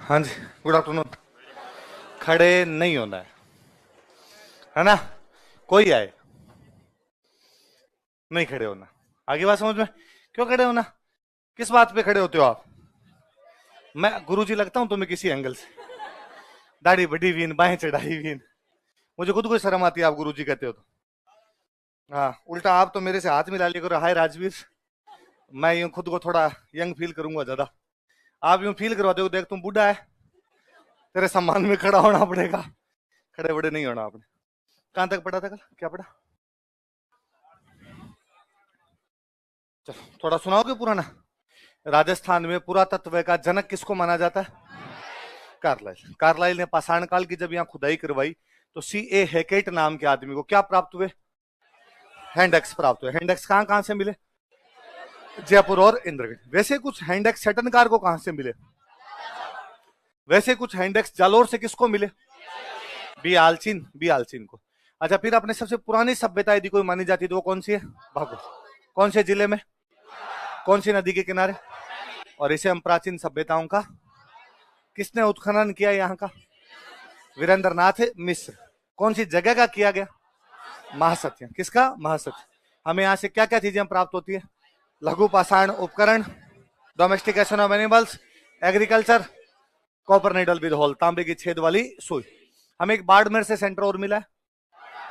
हाँ जी, good afternoon. खड़े नहीं होना है ना? कोई आए, नहीं खड़े होना। आगे बात समझ में? क्यों खड़े होना? किस बात पे खड़े होते हो आप? मैं गुरुजी लगता हूं तुम्हें किसी एंगल से? दाढ़ी बढ़ी हुई, बाहें चढ़ाई हुई, मुझे खुद को शर्म आती है आप गुरुजी कहते हो तो। हाँ, उल्टा आप तो मेरे से हाथ मिला लिया करो, हाय राजवीर। मैं यूं खुद को थोड़ा यंग फील करूंगा ज्यादा। आप यूं फील करवाते हो, देख तुम बूढ़ा है, तेरे सम्मान में खड़ा होना पड़ेगा। खड़े बड़े नहीं होना आपने। कहां तक पढ़ा था कल, क्या पढ़ा? चलो थोड़ा सुनाओगे पुराना? राजस्थान में पुरातत्व का जनक किसको माना जाता है? कार्लाइल। कार्लाइल ने पाषाण काल की जब यहाँ खुदाई करवाई तो सी ए हैकेट नाम के आदमी को क्या प्राप्त हुए? हैंडेक्स प्राप्त हुए। हैंडेक्स कहां कहां से मिले? जयपुर और इंद्रगढ़। वैसे कुछ हैंडेक्स छटनकार को कहां से मिले? वैसे कुछ हैंडेक्स जालोर से किसको मिले? बी आलचीन को। अच्छा, फिर अपने सबसे पुरानी सभ्यता यदि कोई मानी जाती है तो वो कौन सी है? भागो। कौन से जिले में? कौन सी नदी के किनारे? और इसे हम प्राचीन सभ्यताओं का किसने उत्खनन किया यहाँ का? वीरेंद्रनाथ मिश्र। कौन सी जगह का किया गया? महासत्य। किसका? महासत्य। हमें यहाँ से क्या क्या चीजें प्राप्त होती है? लघु पाषाण उपकरण, domestication of animals, agriculture, copper needle with hole, तांबे की छेद वाली सुई। हमें एक बाड़मेर से सेंटर और मिला है,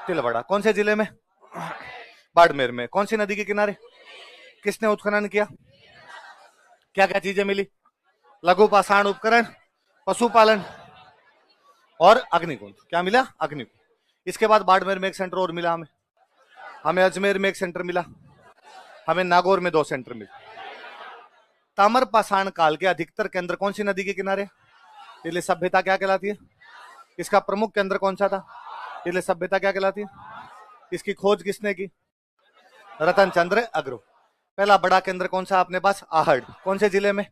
तिलवाड़ा। कौन से जिले में? बाड़मेर में। कौन सी नदी के किनारे? किसने उत्खनन किया? क्या क्या चीजें मिली? लघु पाषाण उपकरण, पशुपालन और अग्निकुंड। क्या मिला? अग्निकुंड। इसके बाद बाड़मेर में एक सेंटर और मिला हमें। हमें अजमेर में एक सेंटर मिला। हमें नागौर में 2 सेंटर मिले। ताम्र पाषाण काल के अधिकतर केंद्र कौन सी नदी के किनारे? इसलिए सभ्यता क्या कहलाती है? इसका प्रमुख केंद्र कौन सा था? इसलिए सभ्यता क्या कहलाती है? इसकी खोज किसने की? रतन चंद्र अग्रो। पहला बड़ा केंद्र कौन सा अपने पास? आहड़। कौन से जिले में?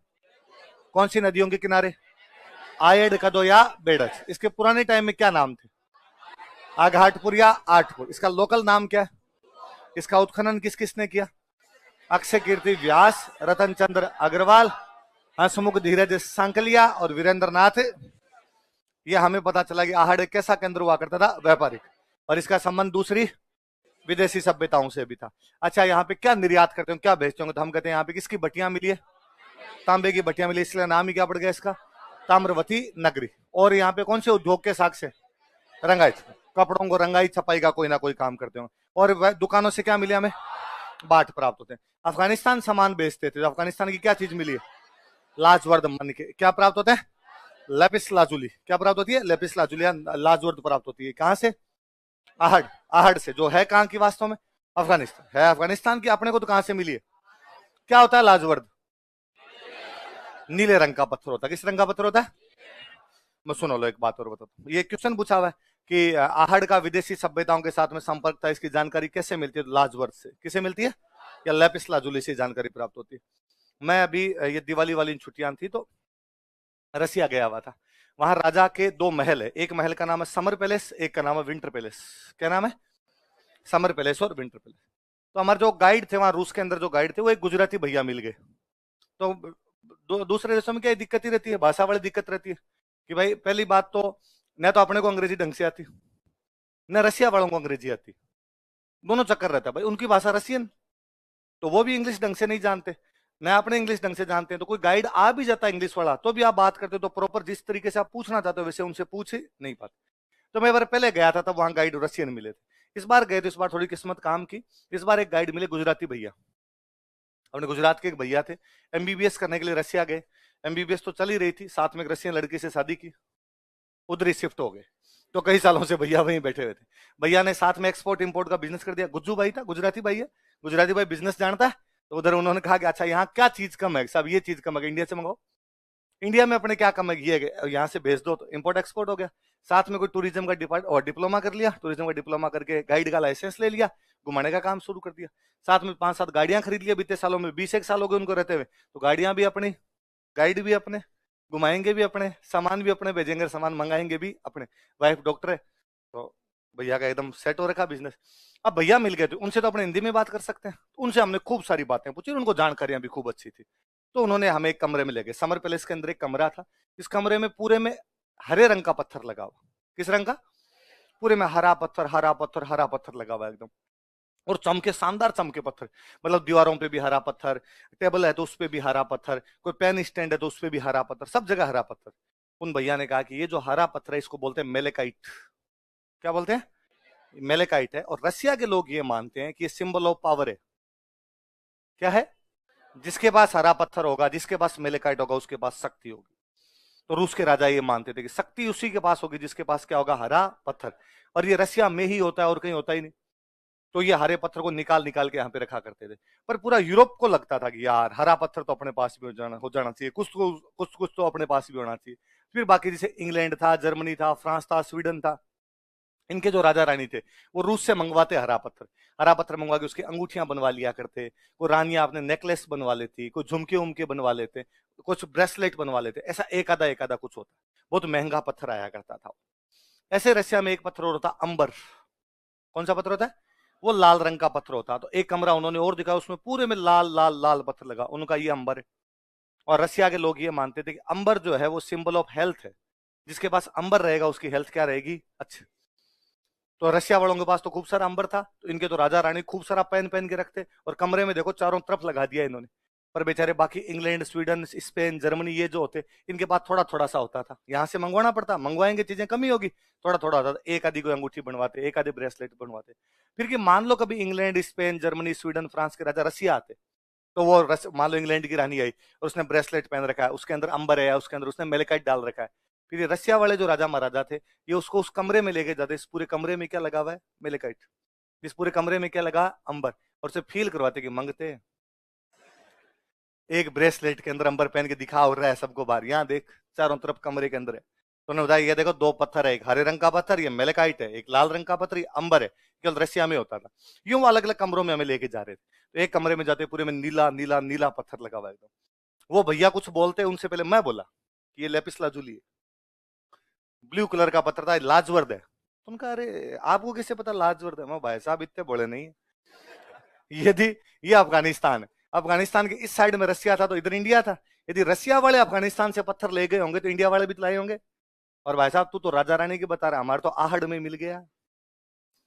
कौन सी नदियों के किनारे? आयड, कदो या बेड़च। इसके पुराने टाइम में क्या नाम थे? आघाटपुर या आठपुर। इसका लोकल नाम क्या है? इसका उत्खनन किस किसने किया? अक्षय कीर्ति व्यास, रतन चंद्र अग्रवाल, हंसमुख धीरज सांकलिया और वीरेंद्रनाथ। ये हमें पता चला कि आहड़ एक कैसा केंद्र हुआ करता था? व्यापारिक। और इसका संबंध दूसरी विदेशी सभ्यताओं से भी था। अच्छा, यहाँ पे क्या निर्यात करते हो, क्या बेचते होंगे? तो हम कहते हैं यहाँ पे किसकी भट्टियां मिली है? तांबे की भट्टियां मिली, इसलिए नाम ही क्या पड़ गया इसका? ताम्रवती नगरी। और यहाँ पे कौन से उद्योग के साक्ष्य? रंगाई। कपड़ों को रंगाई छपाई का कोई ना कोई काम करते हो। और दुकानों से क्या मिले हमें? बाट प्राप्त होते हैं। अफगानिस्तान सामान बेचते थे, तो अफगानिस्तान की क्या चीज मिली है? लाजवर्द मन के क्या प्राप्त होते हैं? Lapis lazuli. क्या प्राप्त होती है? लेपिस लाजुली, लाजवर्द प्राप्त होती है। कहां से? आहड़। आहड़ से, जो है कहां की वास्तव में? अफगानिस्तान है। अफगानिस्तान की। अपने को तो कहां से मिली है? क्या होता है लाजवर्द? नीले रंग का पत्थर होता है। किस रंग का पत्थर होता है? मैं सुनो लो, एक बात और बताता हूँ। ये क्वेश्चन पूछा हुआ है कि आहड़ का विदेशी सभ्यताओं के साथ में संपर्क था, इसकी जानकारी कैसे मिलती है? लाजवर्द से। किसे मिलती है? या लेपिस लाजुली से जानकारी प्राप्त होती है। मैं अभी ये दिवाली वाली छुट्टियां थी तो रसिया गया हुआ था। वहां राजा के 2 महल है। एक महल का नाम है समर पैलेस, एक का नाम है विंटर पैलेस। क्या नाम है? समर पैलेस और विंटर पैलेस। तो हमारे जो गाइड थे वहां, रूस के अंदर जो गाइड थे, वो एक गुजराती भैया मिल गए। तो दूसरे देशों में क्या दिक्कत ही रहती है? भाषा वाली दिक्कत रहती है कि भाई पहली बात तो न तो अपने को अंग्रेजी ढंग से आती, न रसिया वालों को अंग्रेजी आती। दोनों चक्कर रहता है भाई। उनकी भाषा रसियन, तो वो भी इंग्लिश ढंग से नहीं जानते, न अपने इंग्लिश ढंग से जानते हैं। तो कोई गाइड आ भी जाता है इंग्लिश वाला, तो भी आप बात करते हो तो प्रॉपर जिस तरीके से आप पूछना चाहते हो वैसे उनसे पूछ नहीं पाते। तो मैं बार पहले गया था तब वहां गाइड रशियन मिले थे। इस बार गए तो इस बार थोड़ी किस्मत काम की। इस बार एक गाइड मिले गुजराती भैया। अपने गुजरात के एक भैया थे, एमबीबीएस करने के लिए रशिया गए। एमबीबीएस तो चल ही रही थी, साथ में एक रशियन लड़की से शादी की, उधर ही शिफ्ट हो गए। तो कई सालों से भैया वहीं बैठे हुए थे। भैया ने साथ में एक्सपोर्ट इंपोर्ट का बिजनेस कर दिया। गुज्जू भाई था, गुजराती भाई है, गुजराती भाई बिजनेस जानता है। तो उधर उन्होंने कहा कि अच्छा यहाँ क्या चीज कम है साहब? ये चीज कम है, इंडिया से मंगाओ। इंडिया में अपने क्या कम है? ये यहाँ से भेज दो, तो इंपोर्ट एक्सपोर्ट हो गया। साथ में कोई टूरिज्म का डिपार्ट और डिप्लोमा कर लिया। टूरिज्म का डिप्लोमा करके गाइड का लाइसेंस ले लिया, घुमाने का काम शुरू कर दिया। साथ में 5-7 गाड़ियां खरीद लिया बीते सालों में। 20-1 साल हो गए उनको रहते हुए। तो गाड़ियां भी अपनी, गाइड भी अपने, घुमाएंगे भी अपने, सामान भी अपने भेजेंगे, सामान मंगाएंगे भी अपने। वाइफ डॉक्टर है, तो भैया का एकदम सेट हो रखा बिजनेस। अब भैया मिल गए थे, उनसे तो अपने हिंदी में बात कर सकते हैं। उनसे हमने खूब सारी बातें पूछी, उनको जानकारियां भी खूब अच्छी थी। तो उन्होंने हमें एक कमरे में ले गए, समर पैलेस के अंदर एक कमरा था, इस कमरे में पूरे में हरे रंग का पत्थर लगा हुआ। किस रंग का? पूरे में हरा पत्थर, हरा पत्थर, हरा पत्थर लगा हुआ एकदम, और चमके, शानदार चमके पत्थर, मतलब दीवारों पे भी हरा पत्थर, टेबल है तो उस पे भी हरा पत्थर, कोई पेन स्टैंड है तो उस पे भी हरा पत्थर, सब जगह हरा पत्थर। उन भैया ने कहा कि ये जो हरा पत्थर है इसको बोलते हैं मेलेकाइट। क्या बोलते हैं? मेलेकाइट है, और रसिया के लोग ये मानते हैं कि ये सिंबल ऑफ पावर है। क्या है? जिसके पास हरा पत्थर होगा, जिसके पास मेलेकाइट होगा, उसके पास शक्ति होगी। तो रूस के राजा ये मानते थे कि शक्ति उसी के पास होगी जिसके पास क्या होगा? हरा पत्थर। और ये रसिया में ही होता है और कहीं होता ही नहीं। तो ये हरे पत्थर को निकाल निकाल के यहाँ पे रखा करते थे। पर पूरा यूरोप को लगता था कि यार हरा पत्थर तो अपने पास भी हो जाना चाहिए, कुछ तो अपने पास भी होना चाहिए। फिर बाकी जैसे इंग्लैंड था, जर्मनी था, फ्रांस था, स्वीडन था, इनके जो राजा रानी थे वो रूस से मंगवाते हरा पत्थर। हरा पत्थर मंगवा के उसकी अंगूठियां बनवा लिया करते, कोई रानियां अपने नेकलेस बनवा लेती, कोई झुमके उमके बनवा लेते, कुछ ब्रेसलेट बनवा लेते, ऐसा एक आधा कुछ होता। बहुत महंगा पत्थर आया करता था। ऐसे रशिया में एक पत्थर और होता, अंबर। कौन सा पत्थर होता है? वो लाल रंग का पत्थर होता। तो एक कमरा उन्होंने और दिखाया, उसमें पूरे में लाल लाल लाल पत्थर लगा, उनका ये अंबर है। और रसिया के लोग ये मानते थे कि अंबर जो है वो सिंबल ऑफ हेल्थ है, जिसके पास अंबर रहेगा उसकी हेल्थ क्या रहेगी? अच्छी। तो रशिया वालों के पास तो खूब सारा अंबर था, तो इनके तो राजा रानी खूब सारा पहन पहन के रखते, और कमरे में देखो चारों तरफ लगा दिया इन्होंने। पर बेचारे बाकी इंग्लैंड, स्वीडन, स्पेन, जर्मनी, ये जो होते, इनके पास थोड़ा थोड़ा सा होता था, यहाँ से मंगवाना पड़ता, मंगवाएंगे चीजें कमी होगी, थोड़ा थोड़ा होता था, एक आधी कोई अंगूठी बनवाते, एक आधी ब्रेसलेट बनवाते। फिर कि मान लो कभी England, Spain, Germany, Sweden, France के राजा रसिया आते, तो वो मान लो इंग्लैंड की रानी आई और उसने ब्रेसलेट पहन रखा है, उसके अंदर अंबर है, उसके अंदर उसने मेलेकाइट डाल रखा है। फिर ये रसिया वाले जो राजा महाराजा थे, ये उसको उस कमरे में लेके जाते, इस पूरे कमरे में क्या लगा हुआ है? मेलेकाइट। इस पूरे कमरे में क्या लगा? अंबर। और उसे फील करवाते कि मंगते एक ब्रेसलेट के अंदर अंबर पहन के दिखा हो रहा है सबको बाहर, यहाँ देख चारों तरफ कमरे के अंदर है। तो उन्होंने बताया ये देखो दो पत्थर है, एक हरे रंग का पत्थर ये मेलेकाइट है, एक लाल रंग का पत्थर ये अंबर है। केवल रशिया में होता था। यूं अलग अलग कमरों में हमें लेके जा रहे थे, तो एक कमरे में जाते पूरे में नीला नीला नीला पत्थर लगा हुआ है एकदम। वो भैया कुछ बोलते उनसे पहले मैं बोला कि ये लेपिस लाजुली है, ब्लू कलर का पत्थर था, लाजवर्द है। तुम कहा अरे आपको कैसे पता लाजवर्द है? मैं भाई साहब इतने बड़े नहीं है। यदि ये अफगानिस्तान है, अफगानिस्तान के इस साइड में रसिया था तो इधर इंडिया था, यदि रसिया वाले अफगानिस्तान से पत्थर ले गए होंगे तो इंडिया वाले भी तो लाए होंगे। और भाई साहब तू तो राजा रानी की बता रहा, हमारे तो आहड़ में मिल गया।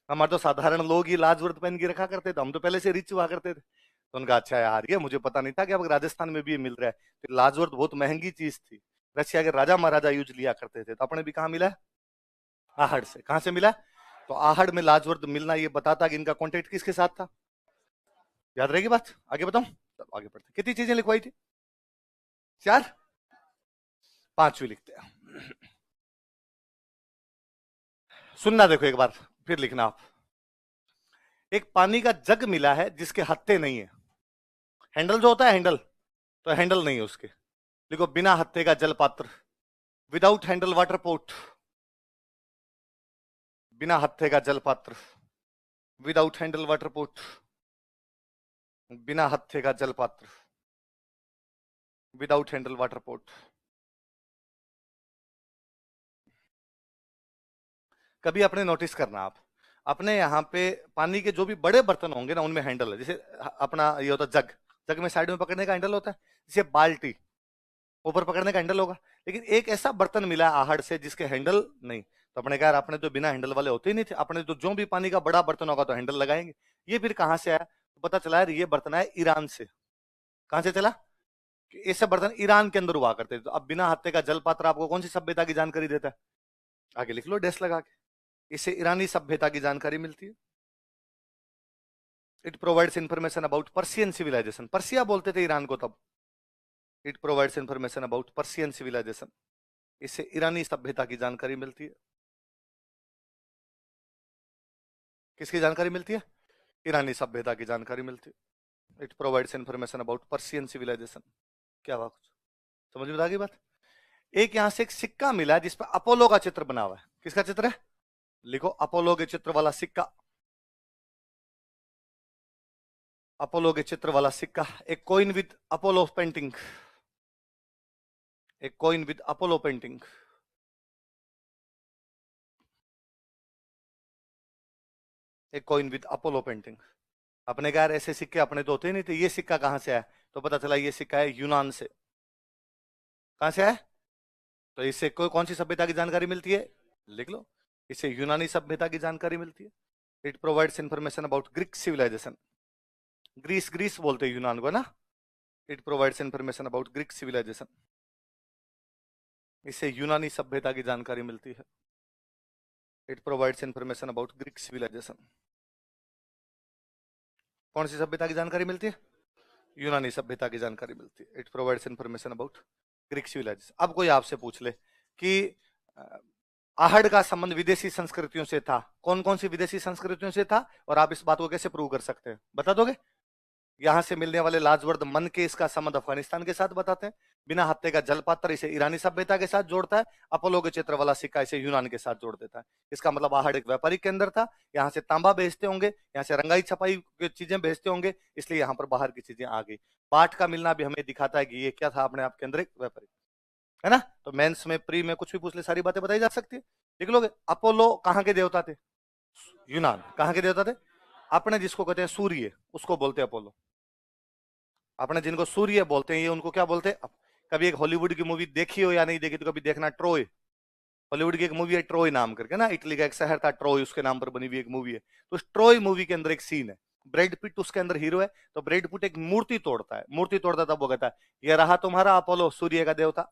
हमारे तो साधारण लोग ही लाजवर्द पहन के रखा करते थे, हम तो पहले से रिच हुआ करते थे। तो उनका अच्छा यार ये मुझे पता नहीं था कि अब राजस्थान में भी ये मिल रहा है। तो लाजवर्द बहुत महंगी चीज थी, रशिया के राजा महाराजा यूज लिया करते थे, तो अपने भी कहाँ मिला? आहड़ से। कहां से मिला? तो आहड़ में लाजवर्द मिलना ये बताता कि इनका कॉन्टेक्ट किसके साथ था। याद रहेगी बात? आगे बताऊं? चलो आगे बढ़ते। कितनी चीजें लिखवाई थी? चार? पांचवी लिखते हैं। सुनना देखो एक बार, फिर लिखना आप। एक पानी का जग मिला है जिसके हत्थे नहीं है। हैंडल जो होता है हैंडल, तो हैंडल नहीं है उसके। देखो बिना हत्थे का जल पात्र, विदाउट हैंडल वाटर पोट। बिना हत्थे का जल पात्र, विदाउट हैंडल वाटर पोट। बिना हत्थे का जल पात्र, विदाउट हैंडल वाटर पोट। कभी अपने नोटिस करना आप, अपने यहाँ पे पानी के जो भी बड़े बर्तन होंगे ना उनमें हैंडल है। जैसे अपना ये होता जग, जग में साइड में पकड़ने का हैंडल होता है। जैसे बाल्टी, ऊपर पकड़ने का हैंडल होगा। लेकिन एक ऐसा बर्तन मिला है आहड़ से जिसके हैंडल नहीं। तो अपने कहा अपने तो बिना हैंडल वाले होते ही नहीं थे, अपने तो जो भी पानी का बड़ा बर्तन होगा तो हैंडल लगाएंगे। ये फिर कहां से आया? तो पता चला यार ये बर्तन है ईरान से। कहां से चला? कि ऐसे बर्तन ईरान के अंदर हुआ करते थे। तो अब बिना हत्थे का जल पात्र आपको कौन सी सभ्यता की जानकारी देता है? आगे लिख लो डेस्क लगा के, इससे ईरानी सभ्यता की जानकारी मिलती है। It provides information about Persian civilization. Persia बोलते थे ईरान को तब। It provides information about Persian civilization, इससे ईरानी सभ्यता की जानकारी मिलती है। किसकी जानकारी मिलती है? ईरानी सभ्यता की जानकारी मिलती है। It provides information about Persian civilization. क्या हुआ? कुछ समझ में आ गई बात? एक यहां से एक सिक्का मिला है जिसपे अपोलो का चित्र बना हुआ है। किसका चित्र है? लिखो अपोलो के चित्र वाला सिक्का। अपोलो के चित्र वाला सिक्का। एक कॉइन विद अपोलो पेंटिंग, एक कॉइन विद अपोलो पेंटिंग। एक कॉइन विद अपोलो पेंटिंग। अपने कहा यार ऐसे सिक्के अपने तो होते ही नहीं थे, ये सिक्का कहां से आया? तो पता चला ये सिक्का है यूनान से। कहां से है? तो इससे कोई कौन सी सभ्यता की जानकारी मिलती है? लिख लो, इससे यूनानी सभ्यता की जानकारी मिलती है। It provides information about Greek civilization. Greece Greece बोलते हैं यूनान को ना। It provides information about Greek civilization. इससे यूनानी सभ्यता की जानकारी मिलती है। It provides information about Greek civilization. कौन सी सभ्यता की जानकारी मिलती है? यूनानी सभ्यता की जानकारी मिलती है। It provides information about Greek civilization. अब कोई आपसे पूछ ले कि आहड़ का संबंध विदेशी संस्कृतियों से था, कौन कौन सी विदेशी संस्कृतियों से था, और आप इस बात को कैसे प्रूव कर सकते हैं, बता दोगे? यहां से मिलने वाले लाजवर्द मन के इसका संबंध अफगानिस्तान के साथ बताते हैं। बिना हत्थे का जलपत्र इसे ईरानी सभ्यता के साथ जोड़ता है। अपोलो के चित्र वाला सिक्का इसे यूनान के साथ जोड़ देता है। इसका मतलब आहड़ एक व्यापारिक केंद्र था। यहाँ से तांबा भेजते होंगे, यहाँ से रंगाई छपाई की चीजें भेजते होंगे, इसलिए यहाँ पर बाहर की चीजें आ गई। पाठ का मिलना भी हमें दिखाता है कि ये क्या था अपने आप के अंदर, एक व्यापारिक, है ना। तो मेंस में प्री में कुछ भी पूछ ले, सारी बातें बताई जा सकती है। लिख लोगे, अपोलो कहाँ के देवता थे? यूनान। कहाँ के देवता थे? अपने जिसको कहते हैं सूर्य, उसको बोलते हैं अपोलो। अपने जिनको सूर्य बोलते हैं, ये उनको क्या बोलते हैं? कभी एक हॉलीवुड की मूवी देखी हो या नहीं देखी तो कभी देखना, ट्रोय। हॉलीवुड की एक मूवी है ट्रोय नाम करके ना, इटली का एक शहर था ट्रोय, उसके नाम पर बनी हुई एक मूवी है। तो उस ट्रोय मूवी के अंदर एक सीन है, ब्रैड पिट उसके अंदर हीरो है। तो ब्रैड पिट एक मूर्ति तोड़ता है, मूर्ति तोड़ता तब वो कहता है, ये रहा तुम्हारा अपोलो, सूर्य का देवता।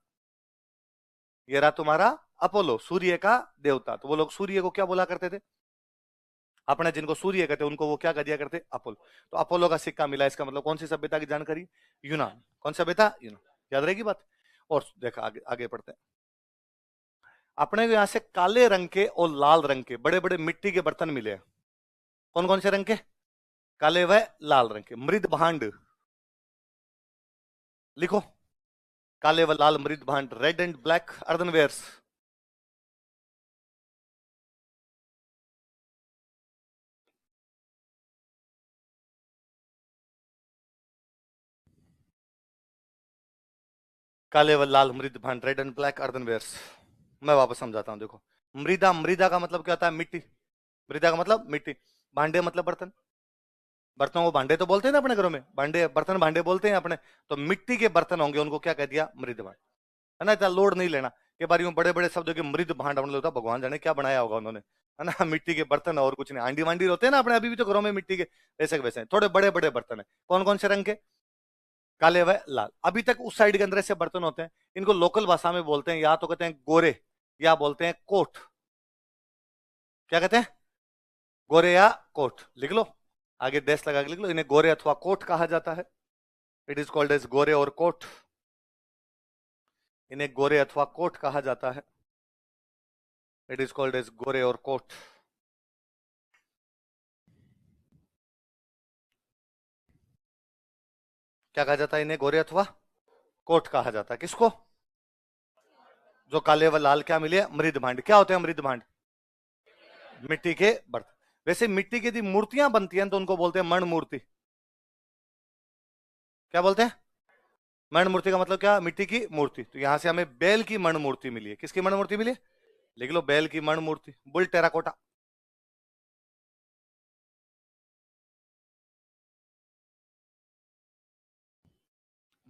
ये रहा तुम्हारा अपोलो, सूर्य का देवता। तो वो लोग सूर्य को क्या बोला करते थे? अपने जिनको सूर्य कहते उनको वो क्या कह दिया करते? अपोलो। तो अपोलो का सिक्का मिला, इसका मतलब कौन सी सभ्यता की जानकारी? यूनान। कौन सी सभ्यता? यूनान। याद रहेगी बात। और देखा, आगे आगे पढ़ते हैं। अपने को यहां से काले रंग के और लाल रंग के बड़े बड़े मिट्टी के बर्तन मिले हैं। कौन कौन से रंग के? काले व लाल रंग के। मृद भांड लिखो, काले व लाल मृद भांड, रेड एंड ब्लैक अर्दनवेयर्स। काले व लाल मृद भांड, रेड एंड ब्लैक अर्दनवेयर्स। मैं वापस समझाता हूं, देखो। मृदा, मृदा का मतलब क्या होता है? मिट्टी। मृदा का मतलब मिट्टी। भांडे मतलब बर्तन। बर्तनों को भांडे तो बोलते हैं ना अपने घरों में, भांडे बर्तन भांडे बोलते हैं अपने। तो मिट्टी के बर्तन होंगे, उनको क्या कह दिया? मृद भांड, है ना। इतना लोड नहीं लेना कि बारी बड़े बड़े शब्दों के मृद भांड हमने होता, भगवान जाने क्या बनाया होगा उन्होंने, है ना। मिट्टी के बर्तन और कुछ नहीं। आंडी वांडी होते हैं ना अपने, अभी भी तो घरों में मिट्टी के ऐसे वैसे हैं। थोड़े बड़े बड़े बर्तन है। कौन कौन से रंग के? काले व लाल। अभी तक उस साइड के अंदर ऐसे बर्तन होते हैं, इनको लोकल भाषा में बोलते हैं, या तो कहते हैं गोरे, या बोलते हैं कोट। क्या कहते हैं? गोरे या कोट। लिख लो, आगे डैश लगा के लिख लो, इन्हें गोरे अथवा कोट कहा जाता है। इट इज कॉल्ड एज गोरे और कोट। इन्हें गोरे अथवा कोट कहा जाता है। इट इज कॉल्ड एज गोरे और कोट। क्या कहा जाता है? इन्हें गोरे अथवा कोट कहा जाता है। किसको? जो काले व लाल क्या मिले? मृद भांड। क्या होते हैं मृद भांड? मिट्टी के बर्तन। वैसे मिट्टी की यदि मूर्तियां बनती हैं तो उनको बोलते हैं मण मूर्ति। क्या बोलते हैं? मण मूर्ति का मतलब क्या? मिट्टी की मूर्ति। तो यहां से हमें बैल की मण मूर्ति मिली है। किसकी मण मूर्ति मिली है? लिख लो, बैल की मण मूर्ति। Bull terracotta.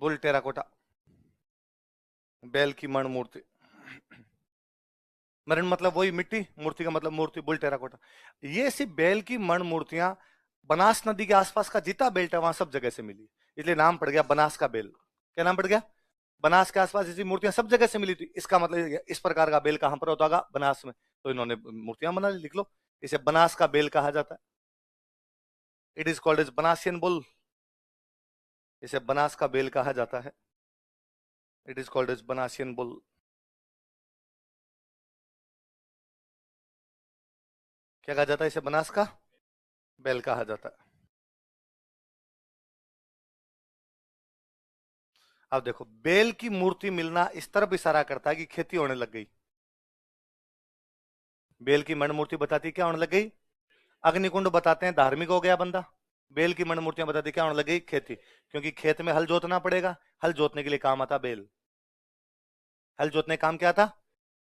बुल टेराकोटा, बैल की मण मूर्ति। मरण मतलब वही मिट्टी, मूर्ति का मतलब मूर्ति, बुल टेराकोटा। ये सिर्फ बैल की मण मूर्तियां बनास नदी के आसपास का जितना बेल्ट है वहां सब जगह से मिली, इसलिए नाम पड़ गया बनास का बेल। क्या नाम पड़ गया? बनास के आसपास ऐसी मूर्तियां सब जगह से मिली थी, इसका मतलब इस प्रकार का बेल कहां पर होता होगा? बनास में। तो इन्होंने मूर्तियां बना ली। लिख लो, इसे बनास का बेल कहा जाता है। It is called as Banasian bull. इसे बनास का बेल कहा जाता है। It is called as Banasian bull. क्या कहा जाता है? इसे बनास का बेल कहा जाता है। अब देखो, बेल की मूर्ति मिलना इस तरफ इशारा करता है कि खेती होने लग गई। बेल की मण मूर्ति बताती क्या होने लग गई? अग्निकुंड बताते हैं धार्मिक हो गया बंदा। बेल की मण मूर्तियां बताती क्या होने लग गई? खेती। क्योंकि खेत में हल जोतना पड़ेगा, हल जोतने के लिए काम आता बेल। हल जोतने काम क्या था?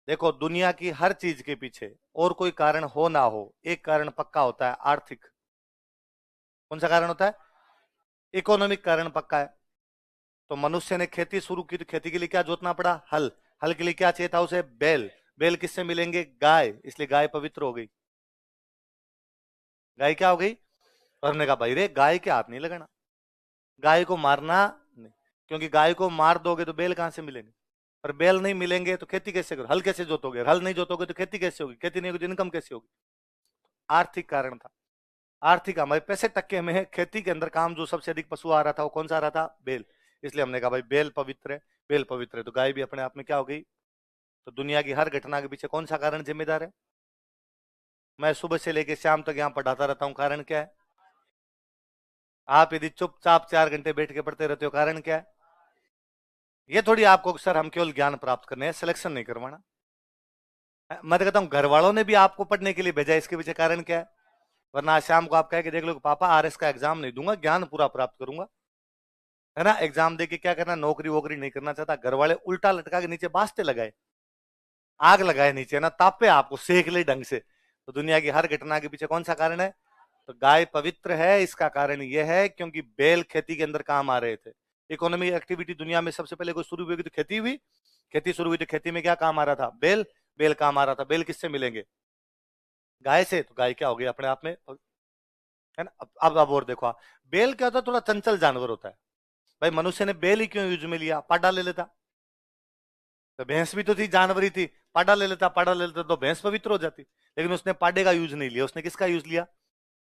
देखो, दुनिया की हर चीज के पीछे और कोई कारण हो ना हो, एक कारण पक्का होता है, आर्थिक। कौन सा कारण होता है? इकोनॉमिक कारण पक्का है। तो मनुष्य ने खेती शुरू की तो खेती के लिए क्या जोतना पड़ा? हल। हल के लिए क्या चाहिए था उसे? बैल। बैल किससे मिलेंगे? गाय। इसलिए गाय पवित्र हो गई। गाय क्या हो गई? और हमने कहा भाई रे गाय के हाथ नहीं लगाना, गाय को मारना नहीं, क्योंकि गाय को मार दोगे तो बैल कहां से मिलेंगे, और बैल नहीं मिलेंगे तो खेती कैसे करो? हल कैसे जोतोगे? हल नहीं जोतोगे तो खेती कैसे होगी? खेती नहीं होगी तो इनकम कैसे होगी? आर्थिक कारण था। आर्थिक हमारे पैसे टक्के में है, खेती के अंदर काम जो सबसे अधिक पशु आ रहा था वो कौन सा आ रहा था? बैल। इसलिए हमने कहा भाई बैल पवित्र है, बैल पवित्र है तो गाय भी अपने आप में क्या हो गई? तो दुनिया की हर घटना के पीछे कौन सा कारण जिम्मेदार है? मैं सुबह से लेकर शाम तक यहाँ पढ़ाता रहता हूँ, कारण क्या है? आप यदि चुपचाप 4 घंटे बैठ के पढ़ते रहते हो, कारण क्या है? ये थोड़ी आपको सर हम केवल ज्ञान प्राप्त करने हैं, सिलेक्शन नहीं करवाना। मैं तो कहता हूँ घर वालों ने भी आपको पढ़ने के लिए भेजा, इसके पीछे कारण क्या है? वरना आज शाम को आप कहे कि देख लो पापा आरएस का एग्जाम नहीं दूंगा, ज्ञान पूरा प्राप्त करूंगा, है ना? एग्जाम दे के क्या करना? नौकरी वोकरी नहीं करना चाहता। घर वाले उल्टा लटका के नीचे बास्ते लगाए, आग लगाए नीचे ना, तापे आपको, सेक ले ढंग से। तो दुनिया की हर घटना के पीछे कौन सा कारण है? तो गाय पवित्र है, इसका कारण यह है क्योंकि बैल खेती के अंदर काम आ रहे थे। इकोनॉमिक एक्टिविटी दुनिया में सबसे पहले कोई शुरू हुई तो खेती हुई, खेती शुरू हुई तो खेती में क्या काम आ रहा था? बैल। बैल काम आ रहा था, बैल किससे मिलेंगे? गाय से। तो गाय क्या हो गई अपने आप में, है ना? अब और देखो, बैल क्या होता है? थोड़ा चंचल जानवर होता है। भाई मनुष्य ने बैल ही क्यों यूज में लिया? पाडा ले लेता, तो भैंस भी तो थी, जानवर ही थी, पाडा ले लेता, पाडा ले लेता तो भैंस पवित्र हो जाती। लेकिन उसने पाडे का यूज नहीं लिया, उसने किसका यूज लिया?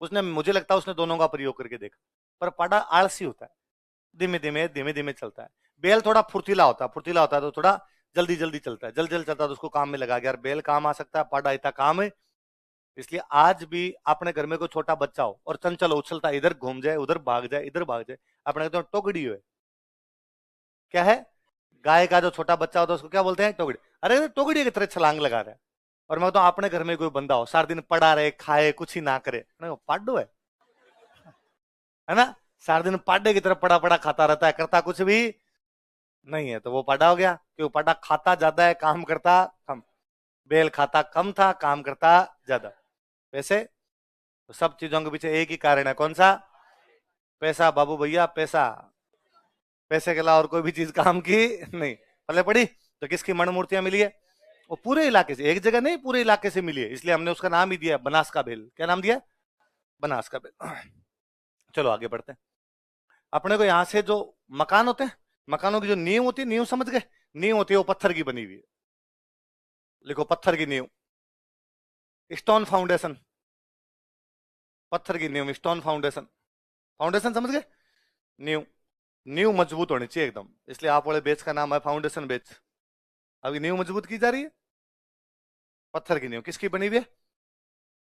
उसने, मुझे लगता है उसने दोनों का प्रयोग करके देखा। पर पाडा आलसी होता है, धीमे धीमे धीमे धीमे चलता है। बैल थोड़ा फुर्तीला होता है, फुर्तीला होता है तो थोड़ा जल्दी जल्दी चलता है, जल्दी जल्दी चलता है तो उसको काम में लगा गया। यार बैल काम आ सकता है, पाडा इतना काम है। इसलिए आज भी अपने घर में कोई छोटा बच्चा हो और चंचल उछलता है, इधर घूम जाए, उधर भाग जाए, इधर भाग जाए, अपने कहते हैं टोकड़ी है। क्या है? गाय का जो छोटा बच्चा होता है उसको क्या बोलते हैं? टोकड़ी। अरे टोकड़ी की तरह छलांग लगा रहा है। और मैं तो अपने घर में कोई बंदा हो सारा दिन पड़ा रहे, खाए, कुछ ही ना करे, पाडो है ना? सारा दिन पाडे की तरफ पड़ा पड़ा खाता रहता है, करता कुछ भी नहीं है, तो वो पाडा हो गया। क्यों? पाडा खाता ज्यादा है, काम करता कम। बैल खाता कम था, काम करता ज्यादा। वैसे तो सब चीजों के पीछे एक ही कारण है, कौन सा? पैसा बाबू भैया, पैसा। पैसे के अलावा और कोई भी चीज काम की नहीं। पल्ले पड़ी तो किसकी मण मूर्तियां मिली है? वो पूरे इलाके से, एक जगह नहीं, पूरे इलाके से मिली है। इसलिए हमने उसका नाम ही दिया बनास का बेल। क्या नाम दिया? बनास का बेल। चलो आगे बढ़ते हैं। अपने को यहां से जो मकान होते हैं, मकानों की जो नींव होती है, नींव समझ गए? नींव होती है वो पत्थर की बनी हुई है, लिखो पत्थर की नींव, स्टोन फाउंडेशन। पत्थर की नींव, स्टोन फाउंडेशन। फाउंडेशन समझ गए? नींव। नींव मजबूत होनी चाहिए एकदम, इसलिए आप वाले बेच का नाम है फाउंडेशन बेच। अभी नींव मजबूत की जा रही है। पत्थर की नींव किसकी बनी हुई है?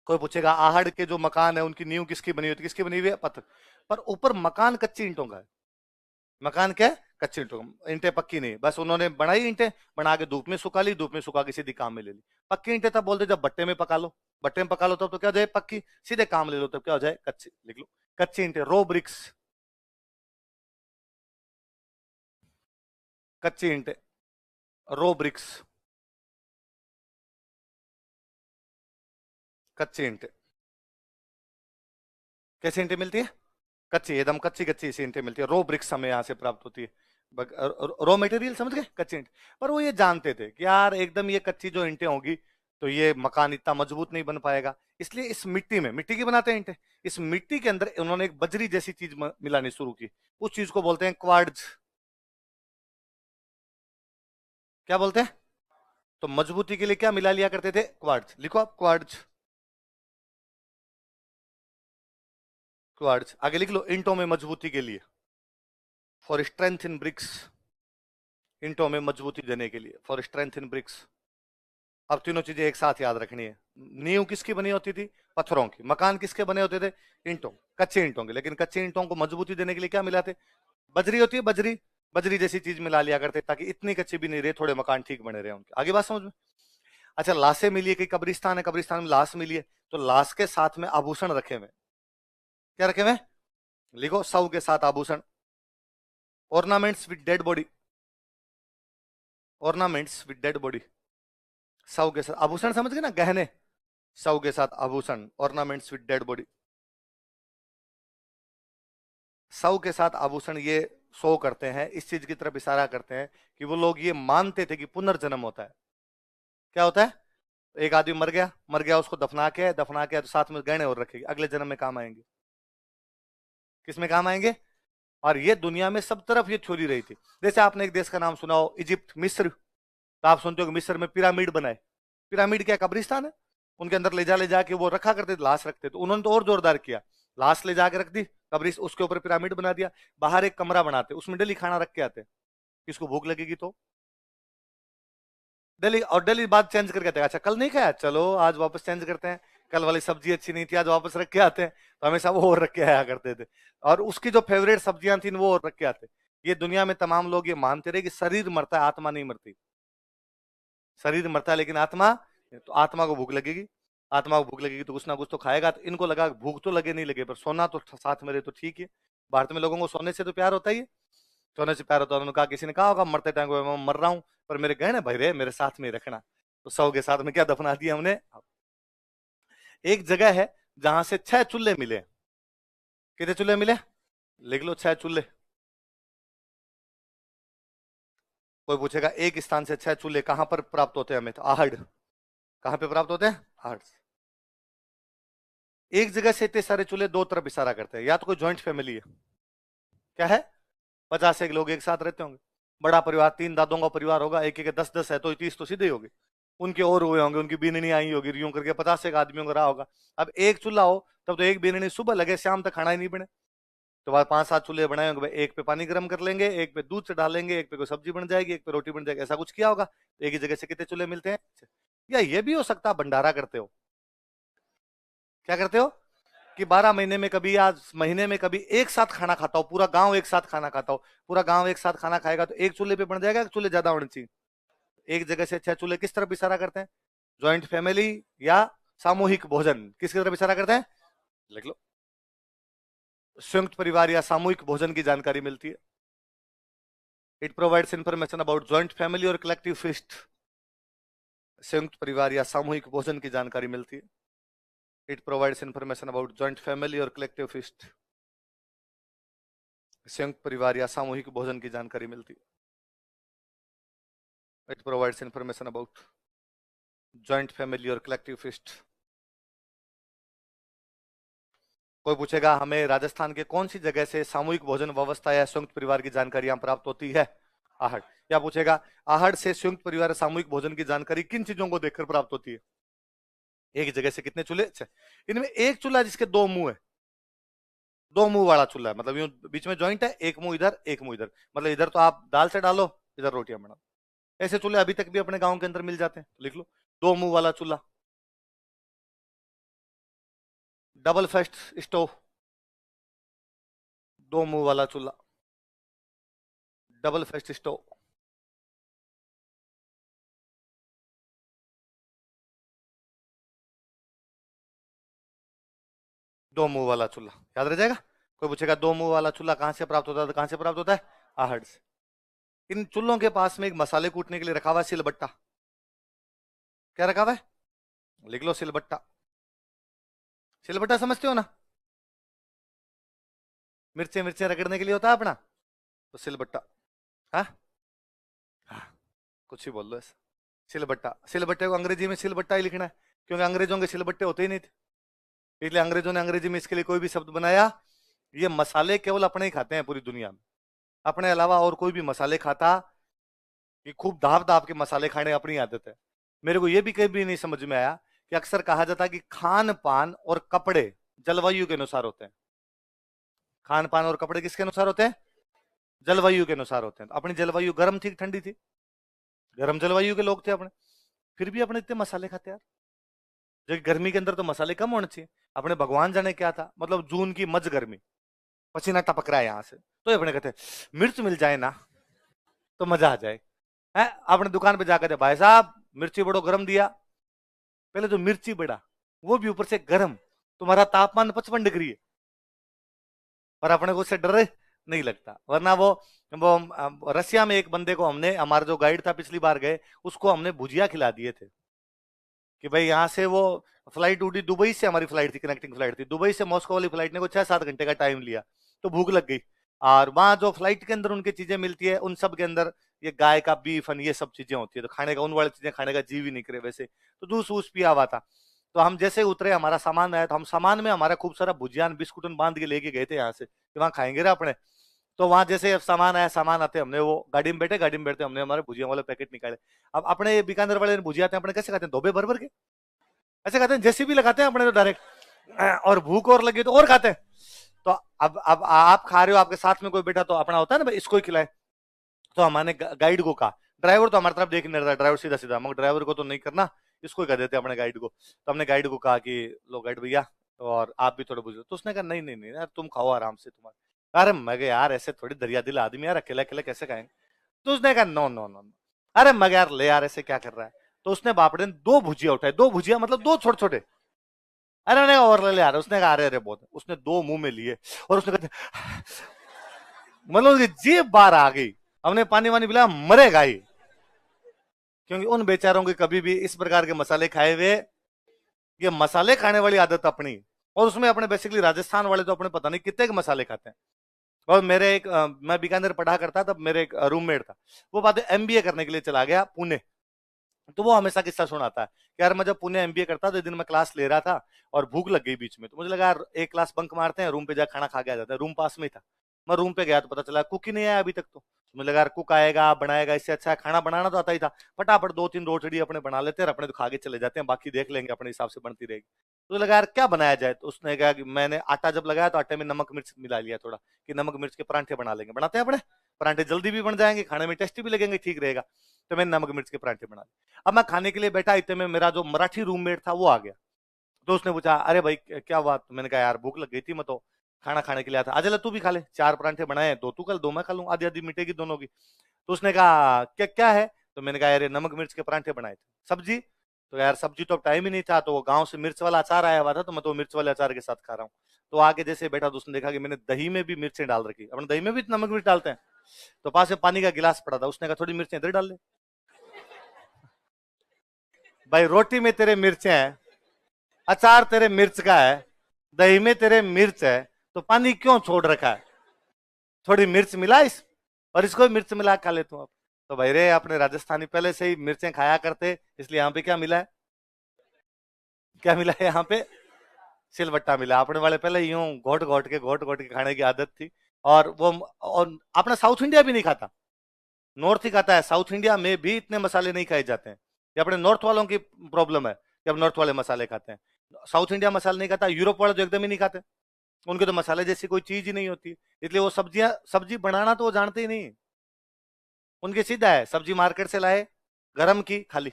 कोई पूछेगा आहड़ के जो मकान है उनकी नींव किसकी बनी हुई है? किसकी बनी हुई है? पत्थर। पर ऊपर मकान कच्ची ईंटों का है। मकान क्या है? कच्ची ईंटों का। ईंटें पक्की नहीं, बस उन्होंने बनाई ईंटें, बना के धूप में सुखा ली, धूप में सुखा के सीधी काम में ले ली। पक्की ईंटें तब बोलते जब भट्टे में पका लो, भट्टे में पका लो तब तो क्या हो जाए? पक्की। सीधे काम ले लो तब क्या हो जाए? कच्ची। लिख लो कच्ची ईंटें, रो ब्रिक्स। कच्ची ईंटें, रो ब्रिक्स, कच्ची ईंटें। कैसी ईंटें मिलती है? कच्ची, एकदम कच्ची कच्ची सी ईंटें मिलती है। रो ब्रिक्स हमें यहाँ से प्राप्त होती है। रॉ मटेरियल समझ गए? कच्ची ईंट। पर वो ये जानते थे कि यार एकदम ये कच्ची जो ईंटें होगी तो ये मकान इतना मजबूत नहीं बन पाएगा, इसलिए इस मिट्टी में, मिट्टी की बनाते हैं ईंटें, इस मिट्टी के अंदर उन्होंने एक बजरी जैसी चीज मिलानी शुरू की। उस चीज को बोलते हैं क्वार्ट्ज। क्या बोलते हैं? तो मजबूती के लिए क्या मिला लिया करते थे? क्वार्ट्ज। लिखो आप क्वार्ट्ज। क्वार्ट्ज आगे लिख लो, ईंटों में मजबूती के लिए, फॉर स्ट्रेंथ इन ब्रिक्स। ईंटों में मजबूती देने के लिए, फॉर स्ट्रेंथ इन ब्रिक्स। अब तीनों चीजें एक साथ याद रखनी है। नींव किसकी बनी होती थी? पत्थरों की। मकान किसके बने होते थे? ईंटों, कच्चे ईंटों के। लेकिन कच्चे ईंटों को मजबूती देने के लिए क्या मिलाते? बजरी होती है, बजरी। बजरी जैसी चीज मिला लिया करते ताकि इतनी कच्ची भी नहीं रहे, थोड़े मकान ठीक बने रहे उनके। आगे बात समझ में? अच्छा, लाशें मिली है, कहीं कब्रिस्तान है, कब्रिस्तान में लाश मिली है, तो लाश के साथ में आभूषण रखे हुए। क्या रखे हुए? लिखो, शव के साथ आभूषण। Ornaments with dead body, ornaments with dead body. शव के साथ आभूषण, समझ गए ना? गहने। शव के साथ आभूषण, ऑर्नामेंट्स विद डेड बॉडी। शव के साथ आभूषण, ये शो करते हैं, इस चीज की तरफ इशारा करते हैं कि वो लोग ये मानते थे कि पुनर्जन्म होता है। क्या होता है? एक आदमी मर गया, उसको दफना के तो साथ में गहने और रखेगी, अगले जन्म में काम आएंगे। किस में काम आएंगे? और ये दुनिया में सब तरफ ये थ्योरी रही थी। जैसे आपने एक देश का नाम सुना हो, इजिप्ट, मिस्र, तो आप सुनते हो कि मिस्र में पिरामिड बनाए। पिरामिड क्या कब्रिस्तान है? उनके अंदर ले जाके वो रखा करते थे, लाश रखते थे। उन्होंने तो और जोरदार किया, लाश ले जाके रख दी कब्रिस, उसके ऊपर पिरामिड बना दिया, बाहर एक कमरा बनाते, उसमें डेली खाना रख के आते, किसको भूख लगेगी तो। डेली, और डेली बात चेंज करके आते हैं, अच्छा कल नहीं खाया, चलो आज वापस चेंज करते हैं, कल वाली सब्जी अच्छी नहीं थी, आज वापस रख के आते हैं। तो हमेशा वो और रख के आया करते थे, और उसकी जो फेवरेट सब्जियां थी वो और रख के आते। ये दुनिया में तमाम लोग ये मानते रहे कि शरीर मरता है, आत्मा नहीं मरती। शरीर मरता है लेकिन आत्मा, तो आत्मा को भूख लगेगी, आत्मा को भूख लगेगी तो कुछ ना कुछ तो खाएगा। तो इनको लगा भूख तो लगे नहीं लगे, पर सोना तो साथ में रहे तो ठीक है। भारत में लोगों को सोने से तो प्यार होता ही है, सोने से प्यार होता है। उन्होंने कहा, किसी ने कहा होगा मरते टाइम को, मैं मर रहा हूं पर मेरे गहने भाई रहे, मेरे साथ में ही रखना। तो सौ के साथ में क्या दफना दिया हमने। एक जगह है जहां से 6 चूल्हे मिले। कितने चूल्हे मिले? लिख लो, 6 चूल्हे। कोई पूछेगा एक स्थान से 6 चूल्हे कहां पर प्राप्त होते हैं हमें, तो आहड़। कहां पे प्राप्त होते हैं? आहड़ से। एक जगह से इतने सारे चूल्हे दो तरफ इशारा करते हैं, या तो कोई ज्वाइंट फैमिली है। क्या है? 50 एक लोग एक साथ रहते होंगे, बड़ा परिवार, 3 दादों का परिवार होगा, एक एक 10-10 है तो 30 तो सीधे ही होगी। उनके और हुए होंगे, उनकी बीननी आई होगी, यूं करके 50 एक आदमियों का रहा होगा। अब एक चूल्हा हो तब तो एक बीननी सुबह लगे शाम तक खाना ही नहीं बने। तो बाद 5-7 चूल्हे बनाए होंगे, एक पे पानी गर्म कर लेंगे, एक पे दूध डालेंगे, एक पे कोई सब्जी बन जाएगी, एक पे रोटी बन जाएगी, ऐसा कुछ किया होगा। एक ही जगह से कितने चूल्हे मिलते हैं? या ये भी हो सकता है भंडारा करते हो। क्या करते हो कि 12 महीने में कभी या महीने में कभी एक साथ खाना खाता हो, पूरा गांव एक साथ खाना खाता हो, पूरा गांव एक साथ खाना खाएगा तो एक चूल्हे पे बन जाएगा, चूल्हे ज्यादा होने चाहिए। एक जगह से 6 चूल्हे किस तरफ इशारा करते हैं? ज्वाइंट फैमिली या सामूहिक भोजन, किसकी तरफ इशारा करते हैं? लिख लो, संयुक्त परिवार या सामूहिक भोजन की जानकारी मिलती है। It provides information about joint family और कलेक्टिव फीस्ट। संयुक्त परिवार या सामूहिक भोजन की जानकारी मिलती है। It provides information about joint family और कलेक्टिव फीस्ट। संयुक्त परिवार या सामूहिक भोजन की जानकारी मिलती है। It provides information about joint family और कलेक्टिव फीस्ट। कोई पूछेगा हमें राजस्थान के कौन सी जगह से सामूहिक भोजन व्यवस्था या संयुक्त परिवार की जानकारी यहाँ प्राप्त होती है? आहड़। क्या पूछेगा? आहड़ से संयुक्त परिवार सामूहिक भोजन की जानकारी किन चीजों को देखकर प्राप्त होती है? एक जगह से कितने चूल्हे? इनमें एक चूल्हा जिसके 2 मुंह है, 2 मुंह वाला चूल्हा है, मतलब यूं बीच में ज्वाइंट है, एक मुंह इधर एक मुंह इधर, मतलब इधर तो आप दाल से डालो, इधर रोटियां बनाओ। ऐसे चूल्हे अभी तक भी अपने गांव के अंदर मिल जाते हैं, लिख लो, 2 मुंह वाला चूल्हा। डबल फेस्ट स्टोव, 2 मुंह वाला चूल्हा, डबल फेस्ट स्टोव। दो मुंह वाला चूल्हा याद रह जाएगा। कोई पूछेगा 2 मुंह वाला चूल्हा कहां से प्राप्त होता है, तो कहां से प्राप्त होता है? आहड़ से। इन चूल्हों के पास में एक मसाले कूटने के लिए रखा हुआ है सिलबट्टा। क्या रखा हुआ है? लिख लो, सिलबट्टा। सिलबट्टा समझते हो ना? मिर्चे मिर्चे रगड़ने के लिए होता है अपना, तो सिलबट्टा। हाँ हाँ, कुछ ही बोल दो ऐसा। सिलबट्टा, सिलबट्टे को अंग्रेजी में सिलबट्टा ही लिखना है, क्योंकि अंग्रेजों के सिलबट्टे होते ही नहीं थे, इसलिए अंग्रेजों ने अंग्रेजी में इसके लिए कोई भी शब्द बनाया। ये मसाले केवल अपने ही खाते हैं पूरी दुनिया में, अपने अलावा और कोई भी मसाले खाता कि खूब दाब दाब के मसाले खाने अपनी आदत है। मेरे को ये भी कभी नहीं समझ में आया कि अक्सर कहा जाता है कि खान पान और कपड़े जलवायु के अनुसार होते हैं। खान पान और कपड़े किसके अनुसार होते हैं? जलवायु के अनुसार होते हैं। तो अपनी जलवायु गर्म थी ठंडी थी? गर्म जलवायु के लोग थे अपने, फिर भी अपने इतने मसाले खाते यार। जबकि गर्मी के अंदर तो मसाले कम होने चाहिए। अपने भगवान जाने क्या था, मतलब जून की मज गर्मी, पसीना टपक रहा है यहाँ से, तो ये अपने कहते मिर्च मिल जाए ना तो मजा आ जाए। है अपने दुकान पे जाकर, भाई साहब मिर्ची बड़ो गर्म दिया, पहले तो मिर्ची बड़ा, वो भी ऊपर से गर्म, तुम्हारा तापमान 55 डिग्री है, पर अपने को उससे डर नहीं लगता। वरना वो रसिया में एक बंदे को हमने, हमारा जो गाइड था पिछली बार गए, उसको हमने भुजिया खिला दिए थे कि भाई यहाँ से वो फ्लाइट उड़ी, दुबई से हमारी फ्लाइट थी, कनेक्टिंग फ्लाइट थी, दुबई से मॉस्को वाली फ्लाइट ने को 6-7 घंटे का टाइम लिया, तो भूख लग गई। और वहां जो फ्लाइट के अंदर उनकी चीजें मिलती है उन सब के अंदर ये गाय का बीफ ये सब चीजें होती है, तो खाने का उन वाली चीजें खाने का जीव ही नहीं करे वैसे। तो जूस वूस पिया हुआ था। तो हम जैसे उतरे, हमारा सामान आया, तो हम सामान में हमारा खूब सारा भुजियान बिस्कुट बांध के लेके गए थे यहाँ से कि वहां खाएंगे रे अपने। तो वहां जैसे सामान आया, सामान आते हमने वो गाड़ी में बैठे, गाड़ी में बैठते हमने हमारे भुजिया वाले पैकेट निकाले। अब अपने बीकानेर वाले भुजिया आते हैं अपने कैसे खाते हैं, धोबे भर भर के ऐसे खाते हैं, जैसे भी लगाते हैं अपने तो डायरेक्ट, और भूख और लगी तो और खाते हैं। तो अब आप खा रहे हो, आपके साथ में कोई बैठा तो अपना होता है ना भाई इसको ही खिलाए। तो हमारे गाइड को कहा, ड्राइवर तो हमारी तरफ देख नहीं रहा, ड्राइवर सीधा सीधा, मगर ड्राइवर को तो नहीं करना, इसको ही कर देते अपने गाइड को। तो हमने गाइड को कहा कि लो गाइड भैया, और आप भी थोड़े बुझे। तो उसने कहा नहीं नहीं नहीं यार तुम खाओ आराम से तुम्हारे। अरे मगे यार ऐसे थोड़ी दरिया दिल आदमी यार, अकेला अकेला कैसे खाएंगे। तो उसने कहा नो नो नो, अरे मगे यार ले यार ऐसे क्या कर रहा है। तो उसने बापड़े ने 2 भुजिया उठाए, 2 भुजिया मतलब 2 छोटे छोटे। अरे मैंने कहा और ले यार, उसने कहा अरे अरे बहुत। उसने 2 मुंह में लिए और उसने कहा मतलब उसकी जीभ बाहर आ गई। हमने पानी वानी पिलाया, मरेगा ही, क्योंकि उन बेचारों के कभी भी इस प्रकार के मसाले खाए हुए, ये मसाले खाने वाली आदत अपनी। और उसमें अपने बेसिकली राजस्थान वाले तो अपने पता नहीं कितने के मसाले खाते हैं। और मेरे एक मैं बीकानेर पढ़ा करता, तब मेरे एक रूममेट था, वो बात एमबीए करने के लिए चला गया पुणे। तो वो हमेशा किस्सा सुनाता है कि यार मैं जब पुणे एमबीए करता तो एक दिन मैं क्लास ले रहा था और भूख लग गई बीच में, तो मुझे लगा यार एक क्लास बंक मारते हैं, रूम पे जाकर खाना खा के आ जाते हैं। रूम पास में ही था, मैं रूम पे गया तो पता चला कुक ही नहीं आया अभी तक। तो मुझे लगा यार कुक आएगा बनाएगा, इससे अच्छा खाना बनाना तो आता ही था, फटाफट 2-3 रोटी अपने बना लेते हैं, अपने तो खा के चले जाते हैं, बाकी देख लेंगे अपने हिसाब से बनती रहेगी। तो लगा यार क्या बनाया जाए। तो उसने कहा कि मैंने आटा जब लगाया तो आटे में नमक मिर्च मिला लिया थोड़ा, कि नमक मिर्च के परांठे बना लेंगे, बनाते हैं अपने परांठे, जल्दी भी बन जाएंगे, खाने में टेस्टी भी लगेंगे, ठीक रहेगा। तो मैंने नमक मिर्च के परांठे बना लिए। अब मैं खाने के लिए बैठा, इतने में मेरा जो मराठी रूममेट था वो आ गया। तो उसने पूछा अरे भाई क्या हुआ। तो मैंने कहा यार भूख लग गई थी, मैं तो खाना खाने के लिए आया था, आजा तू भी खा ले, 4 परांठे बनाए, 2 तू कल 2 मैं खा लूं, आधी आधी मिटेगी दोनों की। तो उसने कहा क्या क्या है। तो मैंने कहा यार नमक मिर्च के परांठे बनाए थे। सब्जी। तो यार सब्जी तो अब टाइम ही नहीं था, तो वो गाँव से मिर्च वाला अचार आया हुआ था, तो मैं तो मिर्च वाले अचार के साथ खा रहा हूँ। तो आगे जैसे बैठा तो उसने देखा कि मैंने दही में भी मिर्चें डाल रखी, अपने दही में भी नमक मिर्च डालते हैं। तो पास में पानी का गिलास पड़ा था, उसने कहा थोड़ी मिर्चें इधर डाल ले। भाई रोटी में तेरे मिर्चें हैं, अचार तेरे मिर्च का है, दही में तेरे मिर्च है, तो पानी क्यों छोड़ रखा है, थोड़ी मिर्च मिला इस, और इसको भी मिर्च मिला खा ले तू अब। तो भाई रे अपने राजस्थानी पहले से ही मिर्चें खाया करते, इसलिए यहाँ पे क्या मिला है, क्या मिला है यहाँ पे, सिलबट्टा मिला। अपने वाले पहले यूं घोट घोट के खाने की आदत थी। और वो, और अपना साउथ इंडिया भी नहीं खाता, नॉर्थ ही खाता है। साउथ इंडिया में भी इतने मसाले नहीं खाए जाते हैं, ये अपने नॉर्थ वालों की प्रॉब्लम है कि अब नॉर्थ वाले मसाले खाते हैं, साउथ इंडिया मसाले नहीं खाता। यूरोप वाले तो एकदम ही नहीं खाते, उनके तो मसाले जैसी कोई चीज ही नहीं होती, इसलिए वो सब्जी बनाना तो वो जानते ही नहीं। उनके सीधा है, सब्जी मार्केट से लाए, गरम की खाली,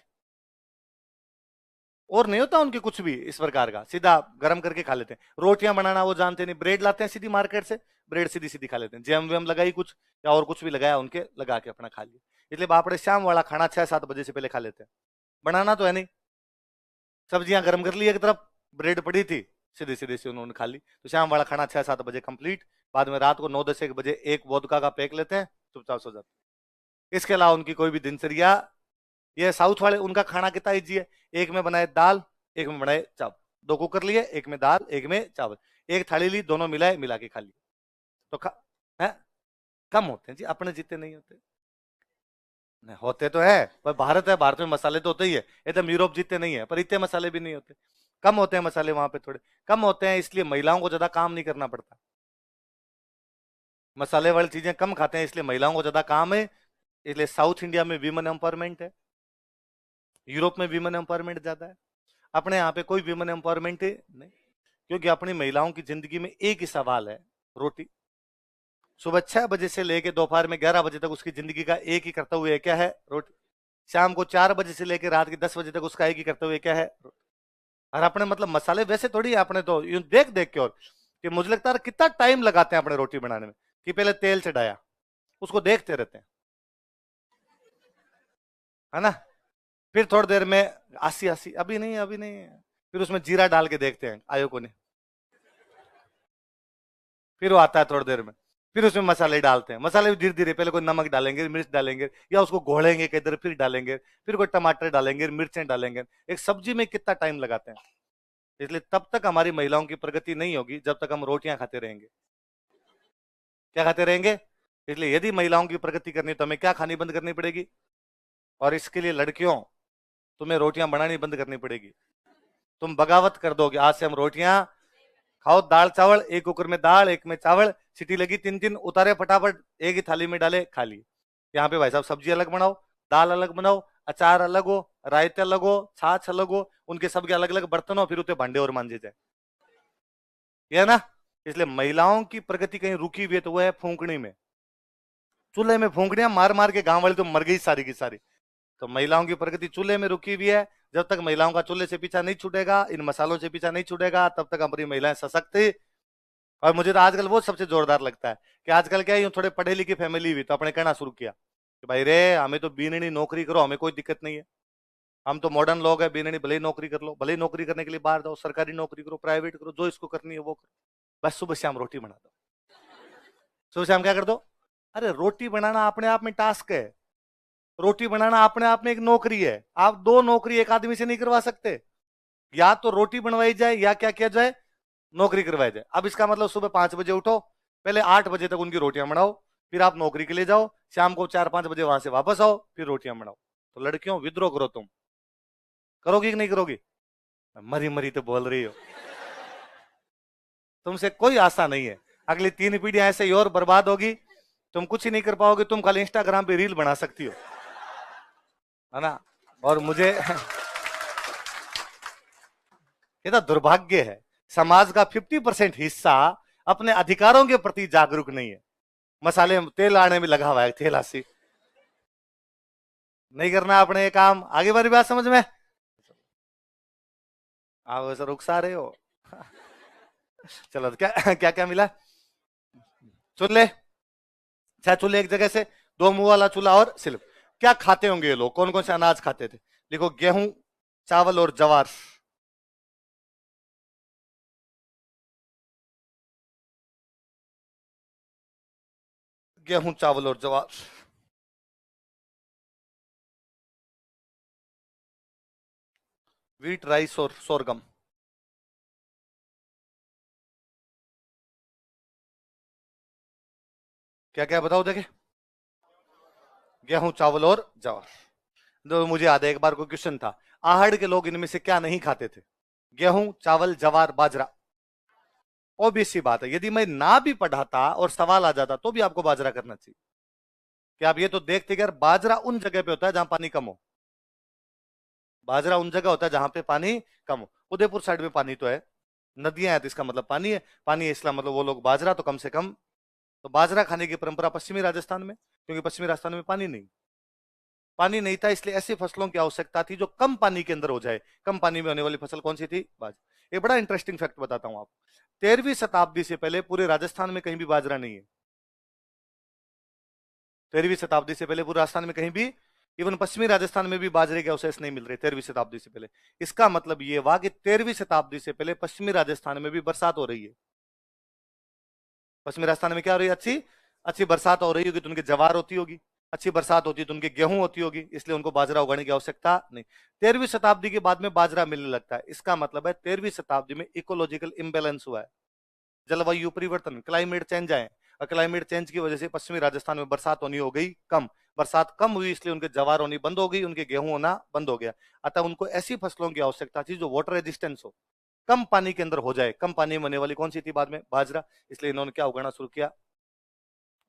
और नहीं होता उनके कुछ भी इस प्रकार का, सीधा गर्म करके खा लेते हैं। रोटियां बनाना वो जानते नहीं, ब्रेड लाते हैं सीधी मार्केट से, ब्रेड सीधी सीधी खा लेते हैं, जैम वैम लगाई कुछ या और कुछ भी लगाया उनके, लगा के अपना खा लिया। इसलिए बापड़े शाम वाला खाना 6-7 बजे से पहले खा लेते हैं, बनाना तो है नहीं। सब्जियां गर्म कर ली एक तरफ, ब्रेड पड़ी थी, सीधे सीधे से उन्होंने खा ली। तो शाम वाला खाना 6-7 बजे कंप्लीट। बाद में रात को 9-10-1 बजे एक वोदका का पैक लेते हैं, चुपचाप सो जाते। इसके अलावा उनकी कोई भी दिनचर्या, ये साउथ वाले उनका खाना कितना इजी है, एक में बनाए दाल, एक में बनाए चावल, 2 कुकर लिए, एक में दाल एक में चावल, एक थाली ली, दोनों मिलाए मिला के खा लिए। तो है, कम होते हैं जी, अपने जितने नहीं होते। नहीं, होते तो है, पर भारत है, भारत में मसाले तो होते ही है, एकदम यूरोप जितने नहीं है, पर इतने मसाले भी नहीं होते, कम होते हैं मसाले वहां पे, थोड़े कम होते हैं, इसलिए महिलाओं को ज्यादा काम नहीं करना पड़ता। मसाले वाली चीजें कम खाते हैं, इसलिए महिलाओं को ज्यादा काम है, इसलिए साउथ इंडिया में विमेन एम्पावरमेंट है, यूरोप में विमेन एम्पावरमेंट ज्यादा है। अपने यहाँ पे कोई विमेन एम्पावरमेंट नहीं, क्योंकि अपनी महिलाओं की जिंदगी में एक ही सवाल है, रोटी। सुबह 6 बजे से लेकर दोपहर में 11 बजे तक उसकी जिंदगी का एक ही कर्तव्य है, क्या है, रोटी। शाम को 4 बजे से लेकर रात के 10 बजे तक उसका एक ही कर्तव्य क्या है, रोटी। और अपने मतलब मसाले वैसे थोड़ी है, अपने तो यूं देख देख के, और कि मुझे लगता है कितना टाइम लगाते हैं अपने रोटी बनाने में, कि पहले तेल चढ़ाया, उसको देखते रहते हैं, है ना, फिर थोड़ी देर में आसी आसी, अभी नहीं अभी नहीं, फिर उसमें जीरा डाल के देखते हैं आयो को नहीं, फिर वो आता है थोड़ी देर में, फिर उसमें मसाले डालते हैं, मसाले भी धीरे धीरे, पहले कोई नमक डालेंगे, मिर्च डालेंगे, या उसको घोलेंगे किधर, फिर डालेंगे, फिर कोई टमाटर डालेंगे, मिर्चें डालेंगे। एक सब्जी में कितना टाइम लगाते हैं, इसलिए तब तक हमारी महिलाओं की प्रगति नहीं होगी जब तक हम रोटियां खाते रहेंगे। क्या खाते रहेंगे? इसलिए यदि महिलाओं की प्रगति करनी तो हमें क्या खानी बंद करनी पड़ेगी? और इसके लिए लड़कियों, तुम्हें रोटियां बनानी बंद करनी पड़ेगी। तुम बगावत कर दोगे, आज से हम रोटियां खाओ, दाल चावल, एक कुकर में दाल, एक में चावल, सीटी लगी, तीन तीन उतारे फटाफट, एक ही थाली में डाले, खा लिए। यहाँ पे भाई साहब सब्जी अलग बनाओ, दाल अलग बनाओ, अचार अलग हो, रायते अलग हो, छाछ अलग हो, उनके सबके अलग अलग बर्तन हो, फिर उतने भांडे और मांजे जाए, ये है ना। इसलिए महिलाओं की प्रगति कहीं रुकी हुई है तो वो है फूंकनी में। चूल्हे में फूंकनियां मार मार के गांव वाले तो मर गई सारी की सारी। तो महिलाओं की प्रगति चूल्हे में रुकी हुई है। जब तक महिलाओं का चूल्हे से पीछा नहीं छूटेगा, इन मसालों से पीछा नहीं छूटेगा, तब तक हमारी महिलाएं सशक्त ही। और मुझे तो आजकल वो सबसे जोरदार लगता है कि आजकल क्या है, थोड़े पढ़े लिखे फैमिली हुई तो अपने कहना शुरू किया कि भाई रे, हमें तो बीननी नौकरी करो, हमें कोई दिक्कत नहीं है, हम तो मॉडर्न लोग हैं, बीननी भले ही नौकरी कर लो, भले ही नौकरी करने के लिए बाहर जाओ, सरकारी नौकरी करो, प्राइवेट करो, जो इसको करनी है वो करो, बस सुबह शाम रोटी बना दो। सुबह शाम क्या कर दो? अरे रोटी बनाना अपने आप में टास्क है, रोटी बनाना अपने आप में एक नौकरी है। आप दो नौकरी एक आदमी से नहीं करवा सकते, या तो रोटी बनवाई जाए या क्या किया जाए, नौकरी करवाई जाए। अब इसका मतलब सुबह 5 बजे उठो, पहले 8 बजे तक उनकी रोटियां बनाओ, फिर आप नौकरी के लिए जाओ, शाम को 4-5 बजे वहां से वापस आओ, फिर रोटियां बनाओ। तो लड़कियों विद्रोह करो, तुम करोगी कि नहीं करोगी? मरी मरी तो बोल रही हो, तुमसे कोई आशा नहीं है। अगली 3 पीढ़ियां ऐसे ही और बर्बाद होगी, तुम कुछ ही नहीं कर पाओगे, तुम खाली इंस्टाग्राम पे रील बना सकती हो, है ना। और मुझे ये तो दुर्भाग्य है, समाज का 50% हिस्सा अपने अधिकारों के प्रति जागरूक नहीं है। मसाले तेल आने में लगा हुआ है, तेलासी नहीं करना अपने ये काम। आगे वाली बात समझ में? आप वैसे रुखसा रहे हो। चलो, क्या क्या क्या मिला? चूल्हे, अच्छा चूल्हे एक जगह से, दो मुंह वाला चूल्हा और सिर्फ। क्या खाते होंगे ये लोग, कौन कौन से अनाज खाते थे? देखो, गेहूं, चावल और जवार। गेहूं, चावल और जवार। व्हीट, राइस और सोरगम। क्या क्या बताओ देखे? गेहूं, चावल और जवार। तो मुझे याद है एक बार कोई क्वेश्चन था, आहड़ के लोग इनमें से क्या नहीं खाते थे? गेहूं, चावल, जवार, बाजरा। ऑब्वियस सी बात है, यदि मैं ना भी पढ़ाता और सवाल आ जाता तो भी आपको बाजरा करना चाहिए। कि आप ये तो देखते कि यार बाजरा उन जगह पे होता है जहां पानी कम हो, बाजरा उन जगह होता है जहां पे पानी कम हो। उदयपुर साइड में पानी तो है, नदियां हैं तो इसका मतलब पानी है, पानी है इसका मतलब वो लोग बाजरा तो कम से कम। तो बाजरा खाने की परंपरा पश्चिमी राजस्थान में, क्योंकि पश्चिमी राजस्थान में पानी नहीं था, इसलिए ऐसी फसलों की आवश्यकता थी जो कम पानी के अंदर हो जाए। कम पानी में होने वाली फसल कौन सी थी? बाजरा। एक बड़ा इंटरेस्टिंग फैक्ट बताता हूं आपको, 13वीं शताब्दी से पहले पूरे राजस्थान में कहीं भी बाजरा नहीं है। 13वीं शताब्दी से पहले पूरे राजस्थान में कहीं भी, इवन पश्चिमी राजस्थान में भी बाजरे के अवशेष नहीं मिल रहे 13वीं शताब्दी से पहले। इसका मतलब ये हुआ कि 13वीं शताब्दी से पहले पश्चिमी राजस्थान में भी बरसात हो रही है। पश्चिमी राजस्थान में क्या हो रही है? अच्छी अच्छी बरसात हो रही होगी तो उनकी जवार होती होगी, अच्छी बरसात होती है तो उनकी गेहूं होती होगी, इसलिए उनको बाजरा उगाने की आवश्यकता नहीं। 13वीं शताब्दी के बाद में बाजरा मिलने लगता है, इसका मतलब है 13वीं शताब्दी में इकोलॉजिकल इम्बेलेंस हुआ है, जलवायु परिवर्तन, क्लाइमेट चेंज आए। और क्लाइमेट चेंज की वजह से पश्चिमी राजस्थान में बरसात होनी हो गई कम, बरसात कम हुई इसलिए उनके जवार होनी बंद हो गई, उनके गेहूं होना बंद हो गया। अतः उनको ऐसी फसलों की आवश्यकता थी जो वाटर रेजिस्टेंस हो, कम पानी के अंदर हो जाए। कम पानी में होने वाली कौन सी थी बाद में? बाजरा। इसलिए इन्होंने क्या उगाना शुरू किया?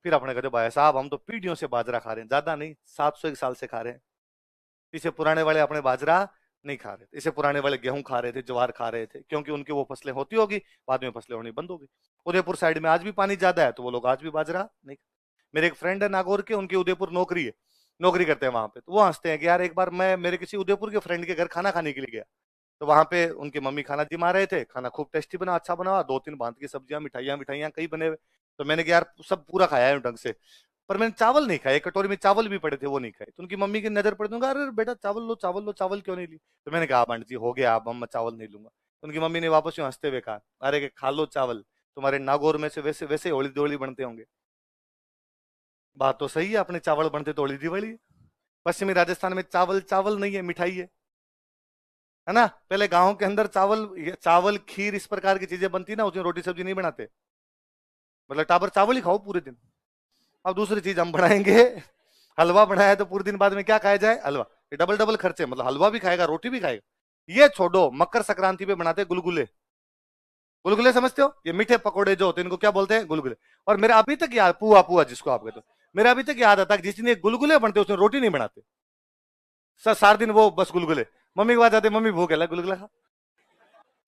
फिर अपने कहते भाई साहब हम तो पीढ़ियों से बाजरा खा रहे हैं, ज्यादा नहीं 701 साल से खा रहे हैं। इसे पुराने वाले अपने बाजरा नहीं खा रहे थे, इसे पुराने वाले गेहूं खा रहे थे, ज्वार खा रहे थे, क्योंकि उनकी वो फसलें होती होगी, बाद में फसलें होनी बंद होगी। उदयपुर साइड में आज भी पानी ज्यादा है तो वो लोग आज भी बाजरा नहीं। मेरे एक फ्रेंड है नागौर के, उनकी उदयपुर नौकरी है, नौकरी करते हैं वहां पे, तो वो हंसते हैं कि यार एक बार मैं मेरे किसी उदयपुर के फ्रेंड के घर खाना खाने के लिए गया, तो वहां पे उनकी मम्मी खाना जिमा रहे थे, खाना खूब टेस्टी बना, अच्छा बना, 2-3 भांत की सब्जियां, मिठाइयां मिठाइयां कई बने हुए। तो मैंने कहा यार सब पूरा खाया है ढंग से, पर मैंने चावल नहीं खाए, एक कटोरी में चावल भी पड़े थे वो नहीं खाए। तो उनकी मम्मी की नजर पड़ दूंगा, अरे बेटा चावल लो चावल लो, चावल क्यों नहीं ली? तो मैंने कहा आंटी जी हो गया, अब मैं चावल नहीं लूंगा। तो उनकी मम्मी ने वापस यूं हंसते हुए कहा, अरे कि खा लो चावल, तुम्हारे नागौर में से वैसे वैसे होली दिवाली बनते होंगे। बात तो सही है, अपने चावल बनते तो होली दिवाली है। पश्चिमी राजस्थान में चावल चावल नहीं है, मिठाई है ना। पहले गांव के अंदर चावल चावल खीर इस प्रकार की चीजें बनती ना, उसमें रोटी सब्जी नहीं बनाते, मतलब टाबर चावल ही खाओ पूरे दिन। अब दूसरी चीज हम बनाएंगे, हलवा बनाया तो पूरे दिन बाद में क्या खाया जाए, हलवा। ये डबल डबल खर्चे, मतलब हलवा भी खाएगा रोटी भी खाएगा। ये छोड़ो, मकर संक्रांति पे बनाते गुलगुले। गुलगुले समझते हो, ये मीठे पकोड़े जो होते हैं इनको क्या बोलते हैं, गुलगुले। और मेरा अभी तक याद, पुआ पुआ जिसको आप कहते हो, मेरा अभी तक याद आता है जिस दिन ये गुलगुले बनते उसने रोटी नहीं बनाते। सारा दिन वो बस गुलगुले। मम्मी के पास जाते, मम्मी भूख है गुलगुला खा।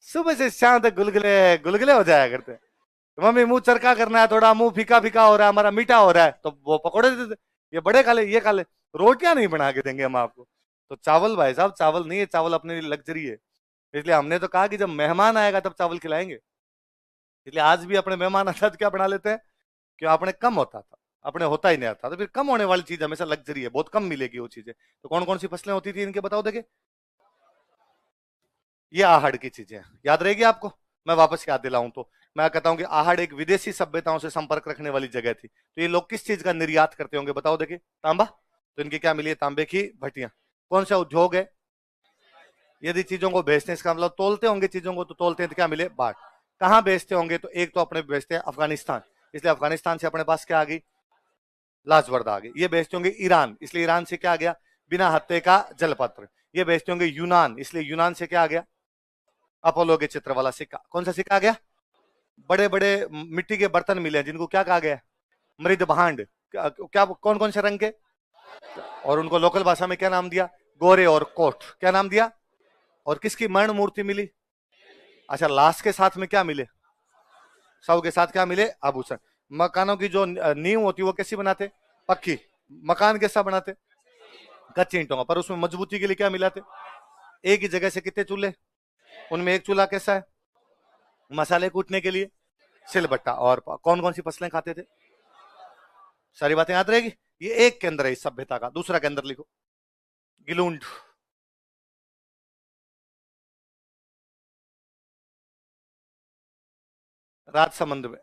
सुबह से शाम तक गुलगुले गुलगुले हो जाया करते। तो मम्मी मुंह चरका करना है, थोड़ा मुंह फीका फीका हो रहा है, हमारा मीठा हो रहा है, तो वो पकौड़े दे देते। ये बड़े खा ले, ये खा ले, रोटियां नहीं बना के देंगे हम आपको। तो चावल भाई साहब, चावल नहीं है, चावल अपने लिए लग्जरी है। इसलिए हमने तो कहा कि जब मेहमान आएगा तब चावल खिलाएंगे। इसलिए आज भी अपने मेहमान आता तो क्या बना लेते हैं, कि अपने कम होता था, अपने होता ही नहीं आता, तो फिर कम होने वाली चीज हमेशा लग्जरी है, बहुत कम मिलेगी वो चीजें। तो कौन कौन सी फसलें होती थी इनके बताओ देखे। ये आहड़ की चीजें याद रहेगी आपको, मैं वापस याद दिलाऊं तो। मैं कहता हूं कि आहड़ एक विदेशी सभ्यताओं से संपर्क रखने वाली जगह थी। तो ये लोग किस चीज का निर्यात करते होंगे बताओ देखिए, तांबा। तो इनकी क्या मिली है, तांबे की भट्टियां। कौन सा उद्योग है, यदि चीजों को बेचते हैं इसका मतलब तोलते होंगे चीजों को, तो तोलते हैं तो क्या मिले, बाट। कहाँ बेचते होंगे, तो एक तो अपने बेचते हैं अफगानिस्तान, इसलिए अफगानिस्तान से अपने पास क्या आ गई, लाजवर्द आ गई। ये बेचते होंगे ईरान, इसलिए ईरान से क्या आ गया, बिना हत्थे का जलपत्र। ये बेचते होंगे यूनान, इसलिए यूनान से क्या आ गया, अपोलो के चित्र वाला सिक्का। कौन सा सिक्का आ गया, बड़े बड़े मिट्टी के बर्तन मिले हैं जिनको क्या कहा गया, मृद भांड। क्या कौन कौन से रंग के, और उनको लोकल भाषा में क्या नाम दिया, गोरे और कोट। क्या नाम दिया। और किसकी मरण मूर्ति मिली, अच्छा लाश के साथ में क्या मिले, शव के साथ क्या मिले, आभूषण। मकानों की जो नींव होती है वो कैसी बनाते, पक्की। मकान कैसा बनाते, कच्ची ईंटों का, पर उसमें मजबूती के लिए क्या मिलाते, एक ही जगह से कितने चूल्हे, उनमें एक चूल्हा कैसा है, मसाले कूटने के लिए सिलबट्टा। और कौन कौन सी फसलें खाते थे, सारी बातें याद रहेगी। ये एक केंद्र है इस सभ्यता का। दूसरा केंद्र लिखो, गिलूंड। राजसमंद में।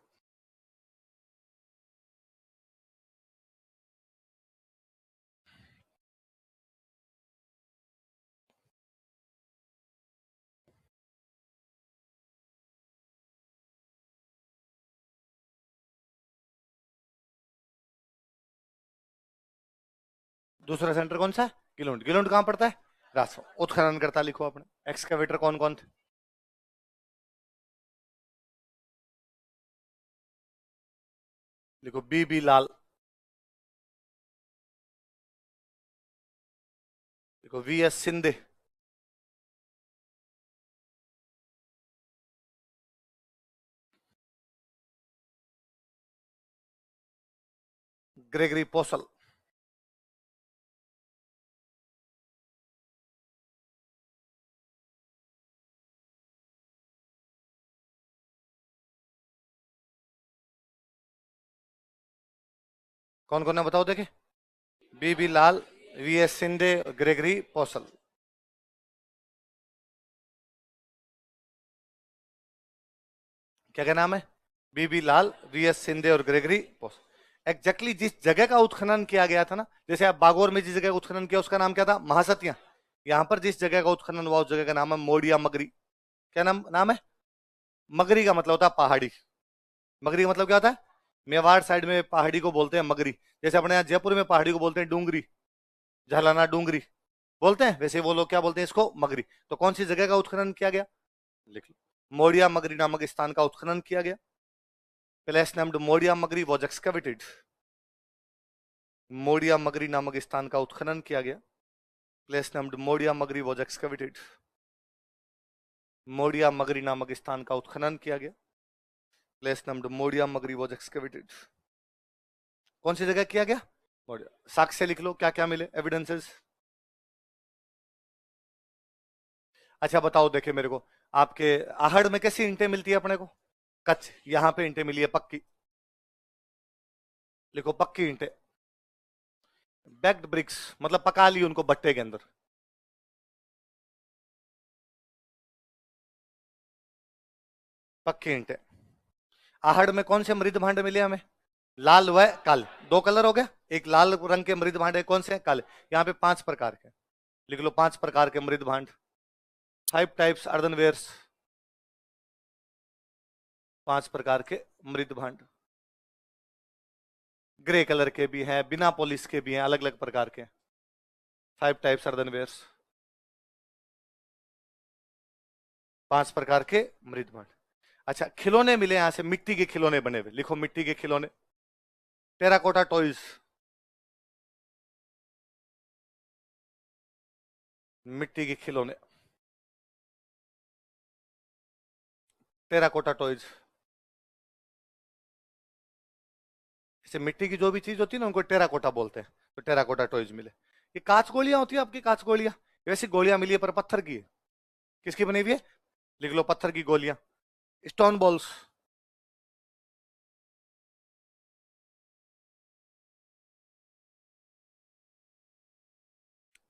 दूसरा सेंटर कौन सा है, गिलूंड। गिलूंड कहां पड़ता है, राजसमंद। उत्खनन करता लिखो आपने, एक्सकेवेटर कौन कौन थे, लिखो बी लाल, लिखो वी एस सिंधे, ग्रेगरी पोसल। कौन कौन है बताओ देखे, बी लाल, वी एस सिंधे, ग्रेगरी पोसल। क्या क्या नाम है, बी लाल, वी एस सिंधे और ग्रेगरी पोसल। एग्जैक्टली जिस जगह का उत्खनन किया गया था ना, जैसे आप बागोर में जिस जगह का उत्खनन किया उसका नाम क्या था, महासतिया। यहां पर जिस जगह का उत्खनन हुआ उस जगह का नाम है मोडिया मगरी। क्या नाम नाम है, मगरी का मतलब होता है पहाड़ी। मगरी का मतलब क्या होता है, मेवाड़ साइड में पहाड़ी को बोलते हैं मगरी। जैसे अपने यहाँ जयपुर में पहाड़ी को बोलते हैं डूंगरी, झालाना डूंगरी बोलते हैं, वैसे वो लोग क्या बोलते हैं इसको, मगरी। तो कौन सी जगह का उत्खनन किया गया, लिख लो, मोडिया मगरी नामक स्थान का उत्खनन किया गया। प्लेस नेम्ड मोडिया मगरी वॉज एक्सकवेटेड। मोडिया मगरी नामक स्थान का उत्खनन किया गया। प्लेस नेम्ड मोडिया मगरी वॉज एक्सकवेटेड। मोडिया मगरी नामक स्थान का उत्खनन किया गया। प्लेस नेम्ड मोडिया मगरी वॉज एक्सकवेटेड। कौन सी जगह किया गया, मोडिया। साक्ष्य लिख लो, क्या क्या मिले एविडेंसेस। अच्छा बताओ देखे मेरे को, आपके आहड़ में कैसी ईंटें मिलती है अपने को, कच्छ। यहां पे ईंटें मिली है पक्की, लिखो पक्की ईंटें। बैक्ड ब्रिक्स मतलब पका ली उनको भट्टे के अंदर। पक्की ईंटें। आहड़ में कौन से मृद भांड मिले हमें, लाल व काले, दो कलर हो गया। एक लाल रंग के मृद भांड है, कौन से काले। यहाँ पे 5 प्रकार के, लिख लो 5 प्रकार के मृद भांड, 5 टाइप्स अर्दनवेयर्स, 5 प्रकार के मृद भांड। ग्रे कलर के भी हैं, बिना पॉलिश के भी हैं, अलग अलग प्रकार के। 5 टाइप्स अर्धनवेयर्स, 5 प्रकार के मृदभांड। अच्छा, खिलौने मिले यहां से, मिट्टी के खिलौने बने हुए, लिखो मिट्टी के खिलौने। टेराकोटा टॉयज, मिट्टी के खिलौने, टेराकोटा टॉयज। जैसे मिट्टी की जो भी चीज होती है ना, उनको टेराकोटा बोलते हैं, तो टेराकोटा टॉयज मिले। ये कांच गोलियां होती है आपकी, कांच गोलियां, वैसी गोलियां मिली है पर पत्थर की है। किसकी बनी हुई है? लिख लो, पत्थर की गोलियां, स्टोन बॉल्स।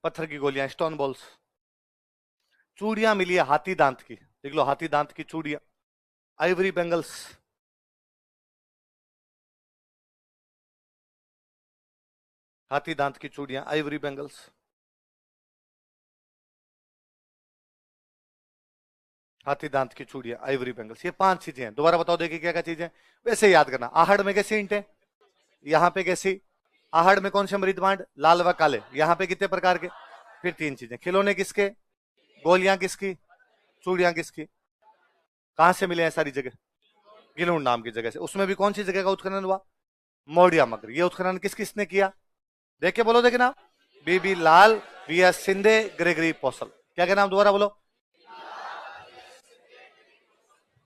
पत्थर की गोलियां, स्टोन बॉल्स। चूड़ियां मिली है हाथी दांत की, देख लो, हाथी दांत की चूड़ियां, आइवरी बैंगल्स। हाथी दांत की चूड़ियां, आइवरी बैंगल्स। हाथी दांत की चूड़ियां, आइवरी बैंगल्स, ये 5 चीजें हैं। दोबारा बताओ, देखिए क्या क्या चीजें। वैसे याद करना, आहड़ में कैसी ईंटें, यहाँ पे कैसी, आहड़ में कौन से मृदभांड, लाल व काले, यहाँ पे कितने प्रकार के, फिर 3 चीजें। खिलौने किसके, गोलियां किसकी, चूड़ियां किसकी। कहां से मिले हैं सारी जगह, गिलून नाम की जगह से। उसमें भी कौन सी जगह का उत्खनन हुआ, मौर्या मगर। ये उत्खनन किस किसने किया, देख के बोलो, देखना, बीबी लाल, वी.एस. शिंदे, ग्रेगरी पोसल। क्या क्या नाम, दोबारा बोलो,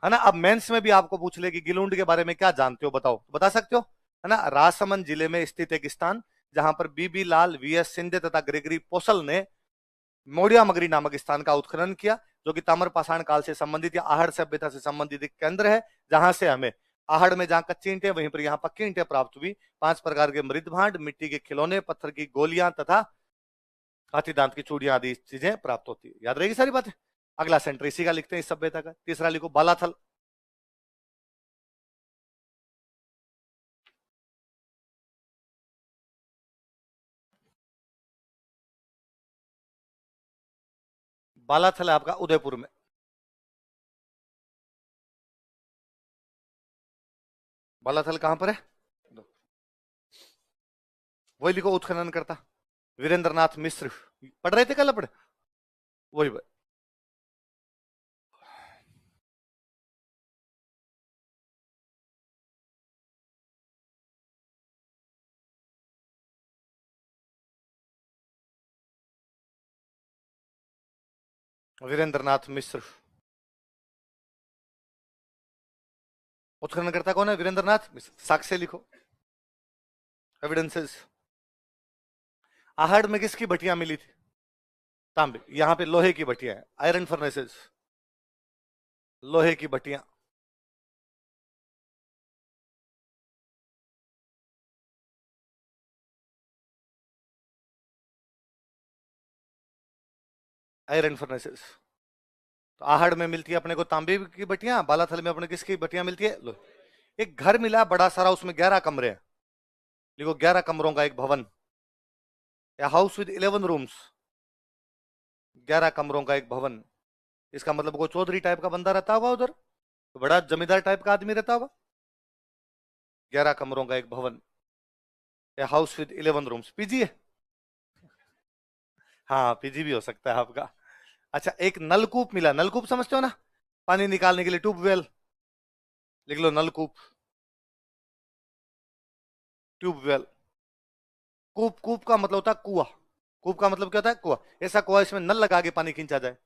है ना। अब मेंस में भी आपको पूछ ले कि गिलूंड के बारे में क्या जानते हो, बताओ, बता सकते हो, है ना। राजसमंद जिले में स्थित एक स्थान, जहां पर बीबी लाल, वी.एस. शिंदे तथा ग्रेगरी पोसल ने मोड़िया मगरी नामक स्थान का उत्खनन किया, जो कि ताम्र पाषाण काल से संबंधित या आहड़ सभ्यता से संबंधित एक केंद्र है, जहां से हमें आहड़ में जहां कच्ची ईंटें, वहीं पर यहाँ पक्की ईंटें प्राप्त हुई। 5 प्रकार के मृदभांड, मिट्टी के खिलौने, पत्थर की गोलियां तथा हाथी दांत की चूड़ियां आदि चीजें प्राप्त होती है। याद रहेगी सारी बातें। अगला सेंटर इसी का लिखते हैं, इस सभ्यता का। तीसरा लिखो, बालाथल। बालाथल है आपका उदयपुर में। बालाथल कहां पर है, वही लिखो, उत्खनन करता वीरेंद्र नाथ मिश्र। पढ़ रहे थे कल अपने, वही वही। वीरेंद्र नाथ मिश्र, उत्खनन करता कौन है, वीरेंद्र नाथ मिश्र। साक्ष्य लिखो, एविडेंसेस। आहड़ में किसकी भट्टियां मिली थी, तांबे। यहां पे लोहे की भट्टियां हैं, आयरन फर्नेसेस, लोहे की भट्टियां। Iron furnaces. तो आहड़ में मिलती है अपने को तांबे की भट्टियां, बालाथल में अपने किसकी भट्टियां मिलती है, लोहे। एक घर मिला बड़ा सारा, उसमें 11 कमरे हैं, देखो 11 कमरों का एक भवन, या हाउस विद 11 रूम्स। 11 कमरों का एक भवन, इसका मतलब कोई चौधरी टाइप का बंदा रहता होगा उधर, तो बड़ा जमींदार टाइप का आदमी रहता होगा। 11 कमरों का एक भवन, या हाउस विद 11 रूम्स, पीजी है। हाँ, पीजी भी हो सकता है आपका। अच्छा, एक नलकूप मिला, नलकूप समझते हो ना, पानी निकालने के लिए, ट्यूबवेल। लिख लो, नलकूप, ट्यूबवेल। कूप, कूप का मतलब होता है कुआ। कूप का मतलब क्या होता है, कुआ। ऐसा कुआ इसमें नल लगा के पानी खींचा जाए,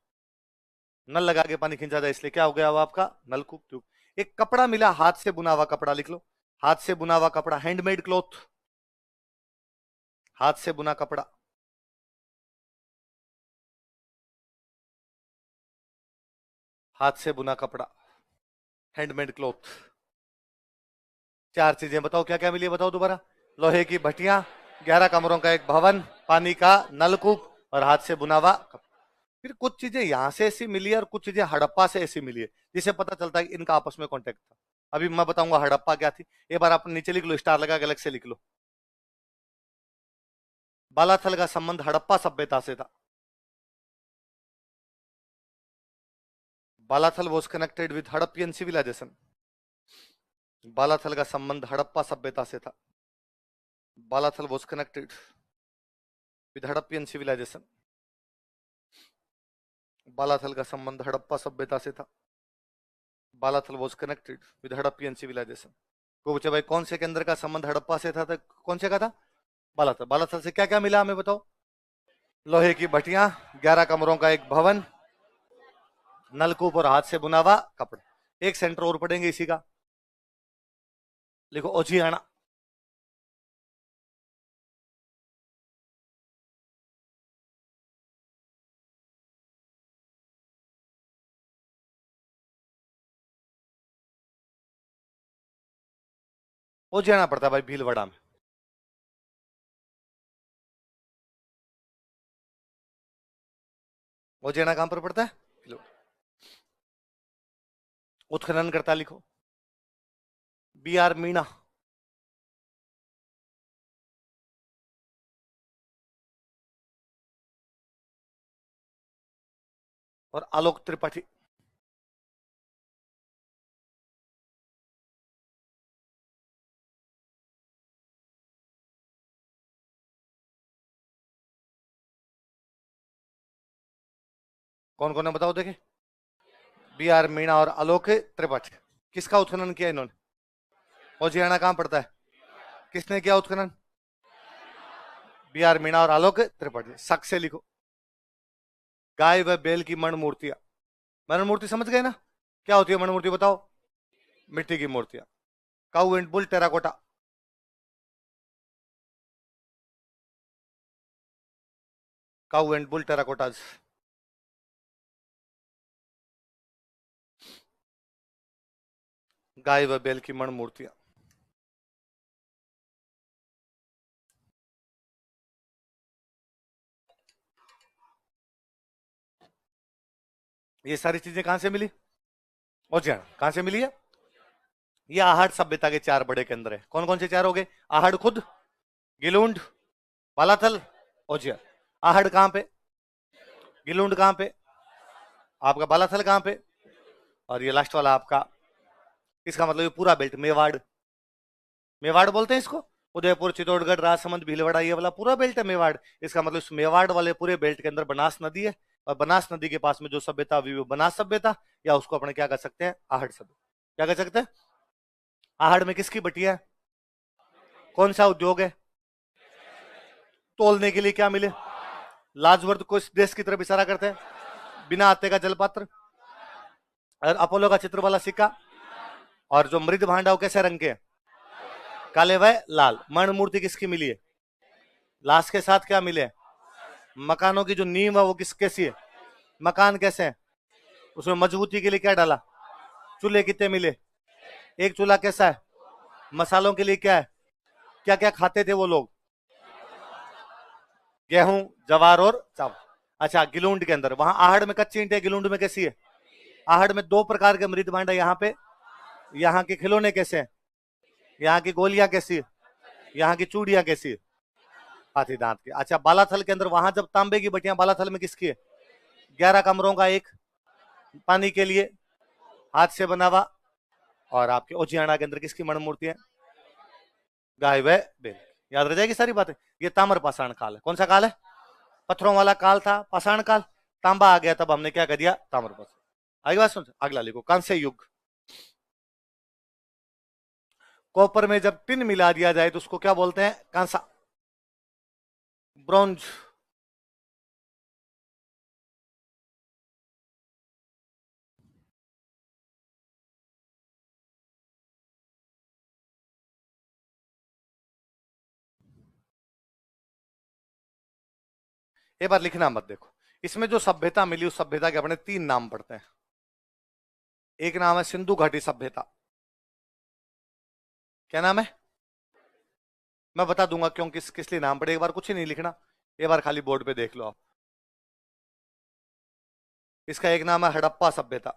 नल लगा के पानी खींचा जाए, इसलिए क्या हो गया वो आपका, नलकूप, ट्यूब। एक कपड़ा मिला, हाथ से बुना हुआ कपड़ा, लिख लो, हाथ से बुना हुआ कपड़ा, हैंडमेड क्लॉथ, हाथ से बुना कपड़ा। हाथ से बुना कपड़ा, हैंडमेड क्लॉथ। 4 चीजें बताओ क्या क्या मिली है, बताओ दोबारा। लोहे की भट्टियां, 11 कमरों का एक भवन, पानी का नलकूप, और हाथ से बुना हुआ कपड़ा। फिर कुछ चीजें यहां से ऐसी मिली है और कुछ चीजें हड़प्पा से ऐसी मिली है, जिसे पता चलता है कि इनका आपस में कॉन्टेक्ट था। अभी मैं बताऊंगा हड़प्पा क्या थी। एक बार आप नीचे लिख लो, स्टार लगा के अलग से लिख लो। बालाथल का संबंध हड़प्पा सभ्यता से था। Balathal was connected with Harappan civilisation. Balathal का संबंध हड़प्पा सभ्यता से था। Balathal was connected with Harappan civilisation. Balathal का संबंध हड़प्पा सभ्यता से था। Balathal was connected with Harappan civilisation. को पूछे भाई कौन से केंद्र का संबंध हड़प्पा से था, तो कौन से का था? बालाथल। बालाथल से क्या क्या मिला हमें बताओ? लोहे की भट्टियां, 11 कमरों का एक भवन, नलकूप और हाथ से बुना हुआ कपड़ा। एक सेंटर और पढ़ेंगे इसी का, लिखो ओझियाना। ओझियाना पड़ता है भाई भीलवाड़ा में। ओझियाना कहां पर पड़ता है? उत्खनन करता लिखो B.R. मीणा। और आलोक त्रिपाठी। कौन कौन है बताओ देखे? B.R. मीणा और आलोक त्रिपाठी। किसका उत्खनन किया इन्होंने? ओझियाना कहां पड़ता है? किसने किया उत्खनन? B.R. मीणा और आलोक त्रिपाठी। शक से लिखो गाय व बैल की मण मूर्तियां। मण मूर्ति समझ गए ना? क्या होती है मण मूर्ति बताओ? मिट्टी की मूर्तियां। Cow and bull terracotta. Cow and bull terracottas. गाय व बैल की मण मूर्तियां। ये सारी चीजें कहां से मिली? ओझियाना। कहां से मिली है? ये आहड़ सभ्यता के 4 बड़े केंद्र है। कौन कौन से 4 हो गए? आहड़ खुद, गिलुंड, बालाथल, ओझिया। आहड़ कहां पे? गिलुंड कहां पे? आपका बालाथल कहां पे? और ये लास्ट वाला आपका, इसका मतलब ये पूरा बेल्ट मेवाड़। मेवाड़ बोलते हैं इसको। उदयपुर, चित्तौड़गढ़, राजसमंद, भीलवाड़ा, ये वाला पूरा बेल्ट है मेवाड़। इसका मतलब इस मेवाड़ वाले पूरे बेल्ट के अंदर बनास नदी है, और बनास नदी के पास में जो सभ्यता अभी वो बनास सभ्यता, या उसको अपने क्या कर सकते हैं? आहड़ सभ्यता। क्या कर सकते हैं? आहड़ में किसकी बटिया है? कौन सा उद्योग है? तोलने के लिए क्या मिले? लाजवर्द को इस देश की तरफ इशारा करते हैं। बिना आते का जलपात्र, और अपोलो का चित्र वाला सिक्का, और जो मृद भांडा वो कैसे रंग के? काले व लाल। मण मूर्ति किसकी मिली है? लाश के साथ क्या मिले? मकानों की जो नींव है वो कैसी है? मकान कैसे है? उसमें मजबूती के लिए क्या डाला? चूल्हे कितने मिले? एक चूल्हा कैसा है? मसालों के लिए क्या है? क्या क्या खाते थे वो लोग? गेहूं, जवार और चावल। अच्छा, गिलुंड के अंदर वहां आहड़ में कच्ची ईंटें, गिलुंड में कैसी है? आहड़ में 2 प्रकार के मृद भांडा। यहाँ पे यहाँ के खिलौने कैसे हैं? यहाँ की गोलियां कैसी है? यहाँ की चूड़ियां कैसी है? हाथी दांत की। अच्छा, बालाथल के अंदर वहां जब तांबे की बटियां, बालाथल में किसकी है? 11 कमरों का एक, पानी के लिए, हाथ से बना हुआ। और आपके ओजियाना के अंदर किसकी मण मूर्ति है? गाय व बैल। याद रह जाएगी सारी बातें। ये ताम्र पाषाण काल है। कौन सा काल है? पत्थरों वाला काल था, पाषाण काल। तांबा आ गया तब हमने क्या कर दिया? ताम्र पाषाण। आगे बात सुन, अगला लिखो कांस्य युग। कॉपर में जब टिन मिला दिया जाए तो उसको क्या बोलते हैं? कांसा। ब्रॉन्ज। एक बार लिखना मत देखो, इसमें जो सभ्यता मिली उस सभ्यता के अपने 3 नाम पड़ते हैं। एक नाम है सिंधु घाटी सभ्यता। क्या नाम है? मैं बता दूंगा क्यों, किस किस लिए नाम पड़े। एक बार कुछ ही नहीं लिखना, एक बार खाली बोर्ड पे देख लो आप। इसका एक नाम है हड़प्पा सभ्यता।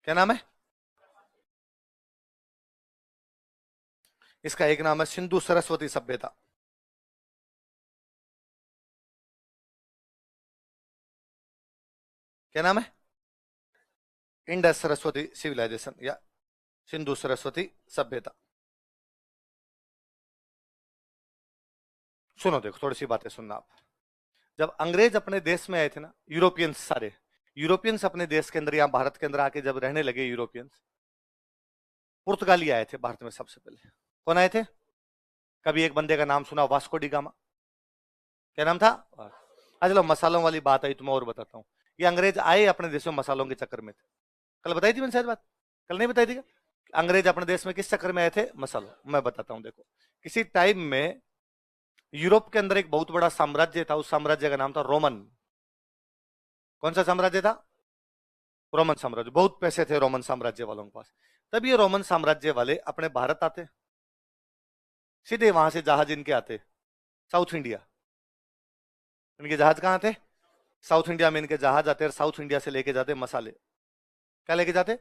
क्या नाम है? इसका एक नाम है सिंधु सरस्वती सभ्यता। क्या नाम है? Indus Saraswati civilization. या सिंधु सरस्वती सभ्यता। सुनो देखो, थोड़ी सी बातें सुनना आप। जब अंग्रेज अपने देश में आए थे ना, यूरोपियंस, सारे यूरोपियंस अपने देश के अंदर, यहां भारत के अंदर आके जब रहने लगे यूरोपियंस, पुर्तगाली आए थे भारत में सबसे पहले। कौन आए थे? कभी एक बंदे का नाम सुना, वास्को डी गामा? क्या नाम था? आज लो मसालों वाली बात आई तो मैं और बताता हूँ। ये अंग्रेज आए अपने देश में मसालों के चक्कर में थे। कल बताई थी मैंने शायद बात, कल नहीं बताई थी क्या? अंग्रेज अपने देश में किस चक्कर में आए थे? मसालों। मैं बताता हूँ देखो। किसी टाइम में यूरोप के अंदर एक बहुत बड़ा साम्राज्य था, उस साम्राज्य का नाम था रोमन। कौन सा साम्राज्य था? रोमन साम्राज्य। बहुत पैसे थे रोमन साम्राज्य वालों के पास। तब ये रोमन साम्राज्य वाले अपने भारत आते, सीधे वहां से जहाज इनके आते साउथ इंडिया। इनके जहाज कहां थे? साउथ इंडिया में इनके जहाज आते और साउथ इंडिया से लेके जाते मसाले। क्या लेके जाते?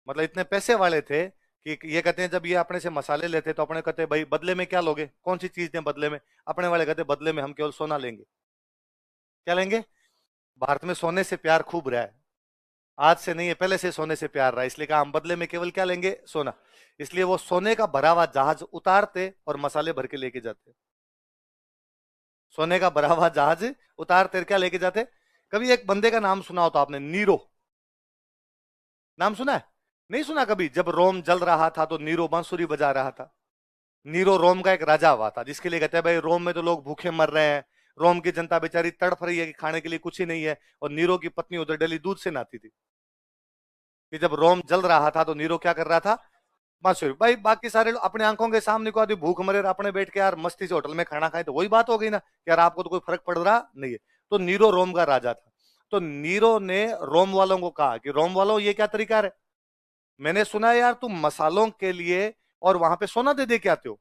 मतलब इतने पैसे वाले थे कि ये कहते हैं जब ये अपने से मसाले लेते तो अपने कहते भाई बदले में क्या लोगे, कौन सी चीज दें बदले में? अपने वाले कहते बदले में हम केवल सोना लेंगे। क्या लेंगे? भारत में सोने से प्यार खूब रहा है, आज से नहीं है, पहले से सोने से प्यार रहा, इसलिए कहा हम बदले में केवल क्या लेंगे? सोना। इसलिए वो सोने का भरा हुआ जहाज उतारते और मसाले भर के लेके जाते। सोने का भरा हुआ जहाज उतारते, क्या लेके जाते? कभी एक बंदे का नाम सुना हो तो आपने, नीरो। नाम सुना है? नहीं सुना कभी? जब रोम जल रहा था तो नीरो बांसुरी बजा रहा था। नीरो रोम का एक राजा हुआ था, जिसके लिए कहते हैं भाई रोम में तो लोग भूखे मर रहे हैं, रोम की जनता बेचारी तड़फ रही है कि खाने के लिए कुछ ही नहीं है। और नीरो की पत्नी उधर डेली दूध से नहाती थी। कि जब रोम जल रहा था तो नीरो क्या कर रहा था? बांसुरी। भाई बाकी सारे लोग अपने आंखों के सामने को आदमी भूख मरे, अपने बैठ के यार मस्ती से होटल में खाना खाए, तो वही बात हो गई ना कि यार आपको तो कोई फर्क पड़ रहा नहीं है। तो नीरो रोम का राजा था। तो नीरो ने रोम वालों को कहा कि रोम वालों ये क्या तरीका है, मैंने सुना है यार तुम मसालों के लिए और वहां पे सोना दे दे के आते हो,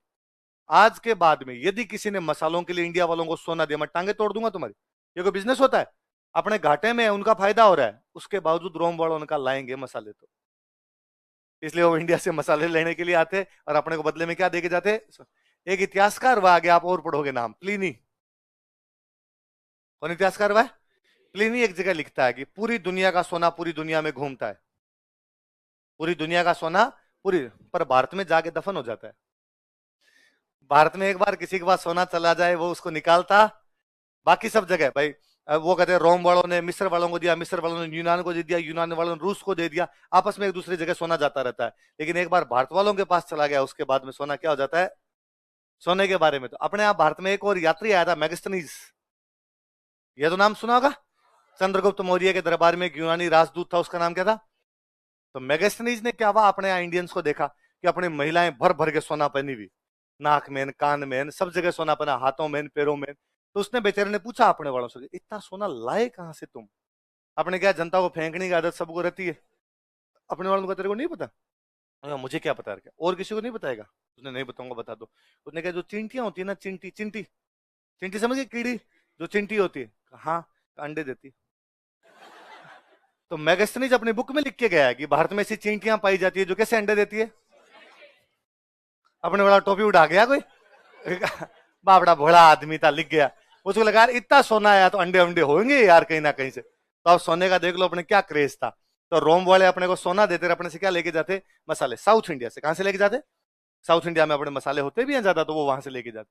आज के बाद में यदि किसी ने मसालों के लिए इंडिया वालों को सोना दिया मैं टांगे तोड़ दूंगा तुम्हारी। ये कोई बिजनेस होता है? अपने घाटे में है, उनका फायदा हो रहा है, उसके बावजूद रोम वालों उनका लाएंगे मसाले तो। इसलिए वो इंडिया से मसाले लेने के लिए आते और अपने को बदले में क्या देके जाते? एक इतिहासकार वह आगे आप और पढ़ोगे नाम, प्लीनी। कौन इतिहासकार वह? प्लीनी एक जगह लिखता है कि पूरी दुनिया का सोना पूरी दुनिया में घूमता है, पूरी दुनिया का सोना पूरी, पर भारत में जाके दफन हो जाता है। भारत में एक बार किसी के पास सोना चला जाए वो उसको निकालता, बाकी सब जगह भाई वो कहते हैं रोम वालों ने मिस्र वालों को दिया, मिस्र वालों ने यूनान को दे दिया, यूनान वालों ने रूस को दे दिया, आपस में एक दूसरी जगह सोना जाता रहता है। लेकिन एक बार भारत वालों के पास चला गया उसके बाद में सोना क्या हो जाता है? सोने के बारे में तो अपने आप भारत में एक और यात्री आया था, मैगस्थनीज। यह तो नाम सुना होगा। चंद्रगुप्त मौर्य के दरबार में एक यूनानी राजदूत था, उसका नाम क्या था? तो मैगस्थनीज ने क्या हुआ, अपने यहाँ इंडियंस को देखा कि अपनी महिलाएं भर भर के सोना पहनी हुई, नाक में कान में सब जगह सोना पहना, हाथों में पैरों में। तो उसने बेचारे ने पूछा अपने वालों से इतना सोना लाए कहां से तुम? अपने क्या जनता को फेंकने की आदत सबको रहती है। अपने वालों को तेरे को नहीं पता? मुझे क्या पता क्या, और किसी को नहीं बताएगा? उसने नहीं बताऊंगा, बता दो। उसने कहा जो चिंटियां होती है ना, चिंटी चिंटी चिंटी समझ गए, कीड़ी जो चिंटी होती है, हाँ अंडे देती है। तो मैगस्थनीज अपनी बुक में लिख के गया है कि भारत में ऐसी चींटियां पाई जाती है जो कैसे अंडे देती है। अपने बड़ा टोपी उठा गया कोई बाबड़ा भोला आदमी था, लिख गया। उसको लगा इतना सोना आया तो अंडे अंडे होंगे यार कहीं ना कहीं से। तो अब सोने का देख लो अपने क्या क्रेज था। तो रोम वाले अपने को सोना देते, अपने से क्या लेके जाते? मसाले। साउथ इंडिया से कहां से लेके जाते? साउथ इंडिया में अपने मसाले होते भी हैं ज्यादा, तो वो वहां से लेके जाते।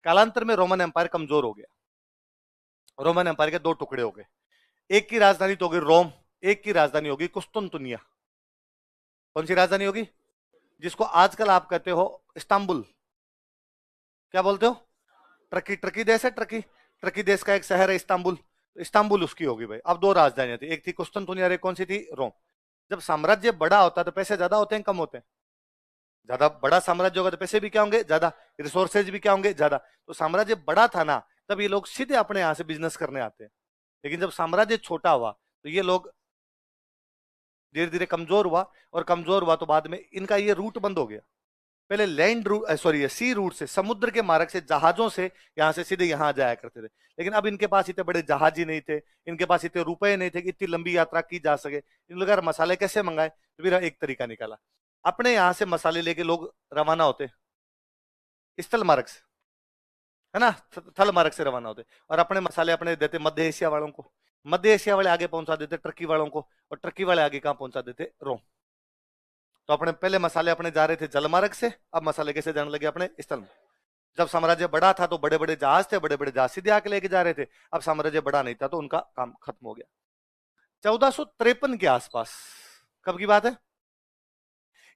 कालांतर में रोमन एम्पायर कमजोर हो गया। रोमन एम्पायर के दो टुकड़े हो गए, एक की राजधानी तो होगी रोम, एक की राजधानी होगी कुस्तुनतुनिया। कौन सी राजधानी होगी? जिसको आजकल आप कहते हो इस्तांबुल। क्या बोलते हो? टर्की, टर्की देश है, टर्की, टर्की देश का एक शहर है इस्तांबुल। इस्तांबुल उसकी होगी भाई। अब दो राजधानियां थी, एक थी कुस्तुनतुनिया, कौन सी थी? रोम। जब साम्राज्य बड़ा होता है तो पैसे ज्यादा होते हैं कम होते हैं? ज्यादा। बड़ा साम्राज्य होगा तो पैसे भी क्या होंगे? ज्यादा, रिसोर्सेज भी क्या होंगे? ज्यादा। तो साम्राज्य बड़ा था ना, तब ये लोग सीधे अपने यहां से बिजनेस करने आते हैं। लेकिन जब साम्राज्य छोटा हुआ तो ये लोग धीरे धीरे कमजोर हुआ, और कमजोर हुआ तो बाद में इनका ये रूट बंद हो गया। पहले land route, sorry sea route से, समुद्र के मार्ग से, जहाजों से यहां से सीधे यहां जाया करते थे। लेकिन अब इनके पास इतने बड़े जहाज ही नहीं थे, इनके पास इतने रुपए नहीं थे कि इतनी लंबी यात्रा की जा सके। इन लोग यार मसाले कैसे मंगाए? तो फिर एक तरीका निकाला, अपने यहां से मसाले लेके लोग रवाना होते स्थल मार्ग से, है ना, थल मार्ग से रवाना होते, और अपने मसाले अपने देते मध्य एशिया वालों को, मध्य एशिया वाले आगे पहुंचा देते टर्की वालों को, और टर्की वाले आगे कहां पहुंचा देते? रोम। तो अपने पहले मसाले अपने जा रहे थे जलमार्ग से, अब मसाले कैसे जाने लगे अपने स्थल में। जब साम्राज्य बड़ा था तो बड़े बड़े जहाज थे, बड़े बड़े जहाज सीधे आके लेके जा रहे थे। अब साम्राज्य बड़ा नहीं था तो उनका काम खत्म हो गया। 1453 के आसपास, कब की बात है,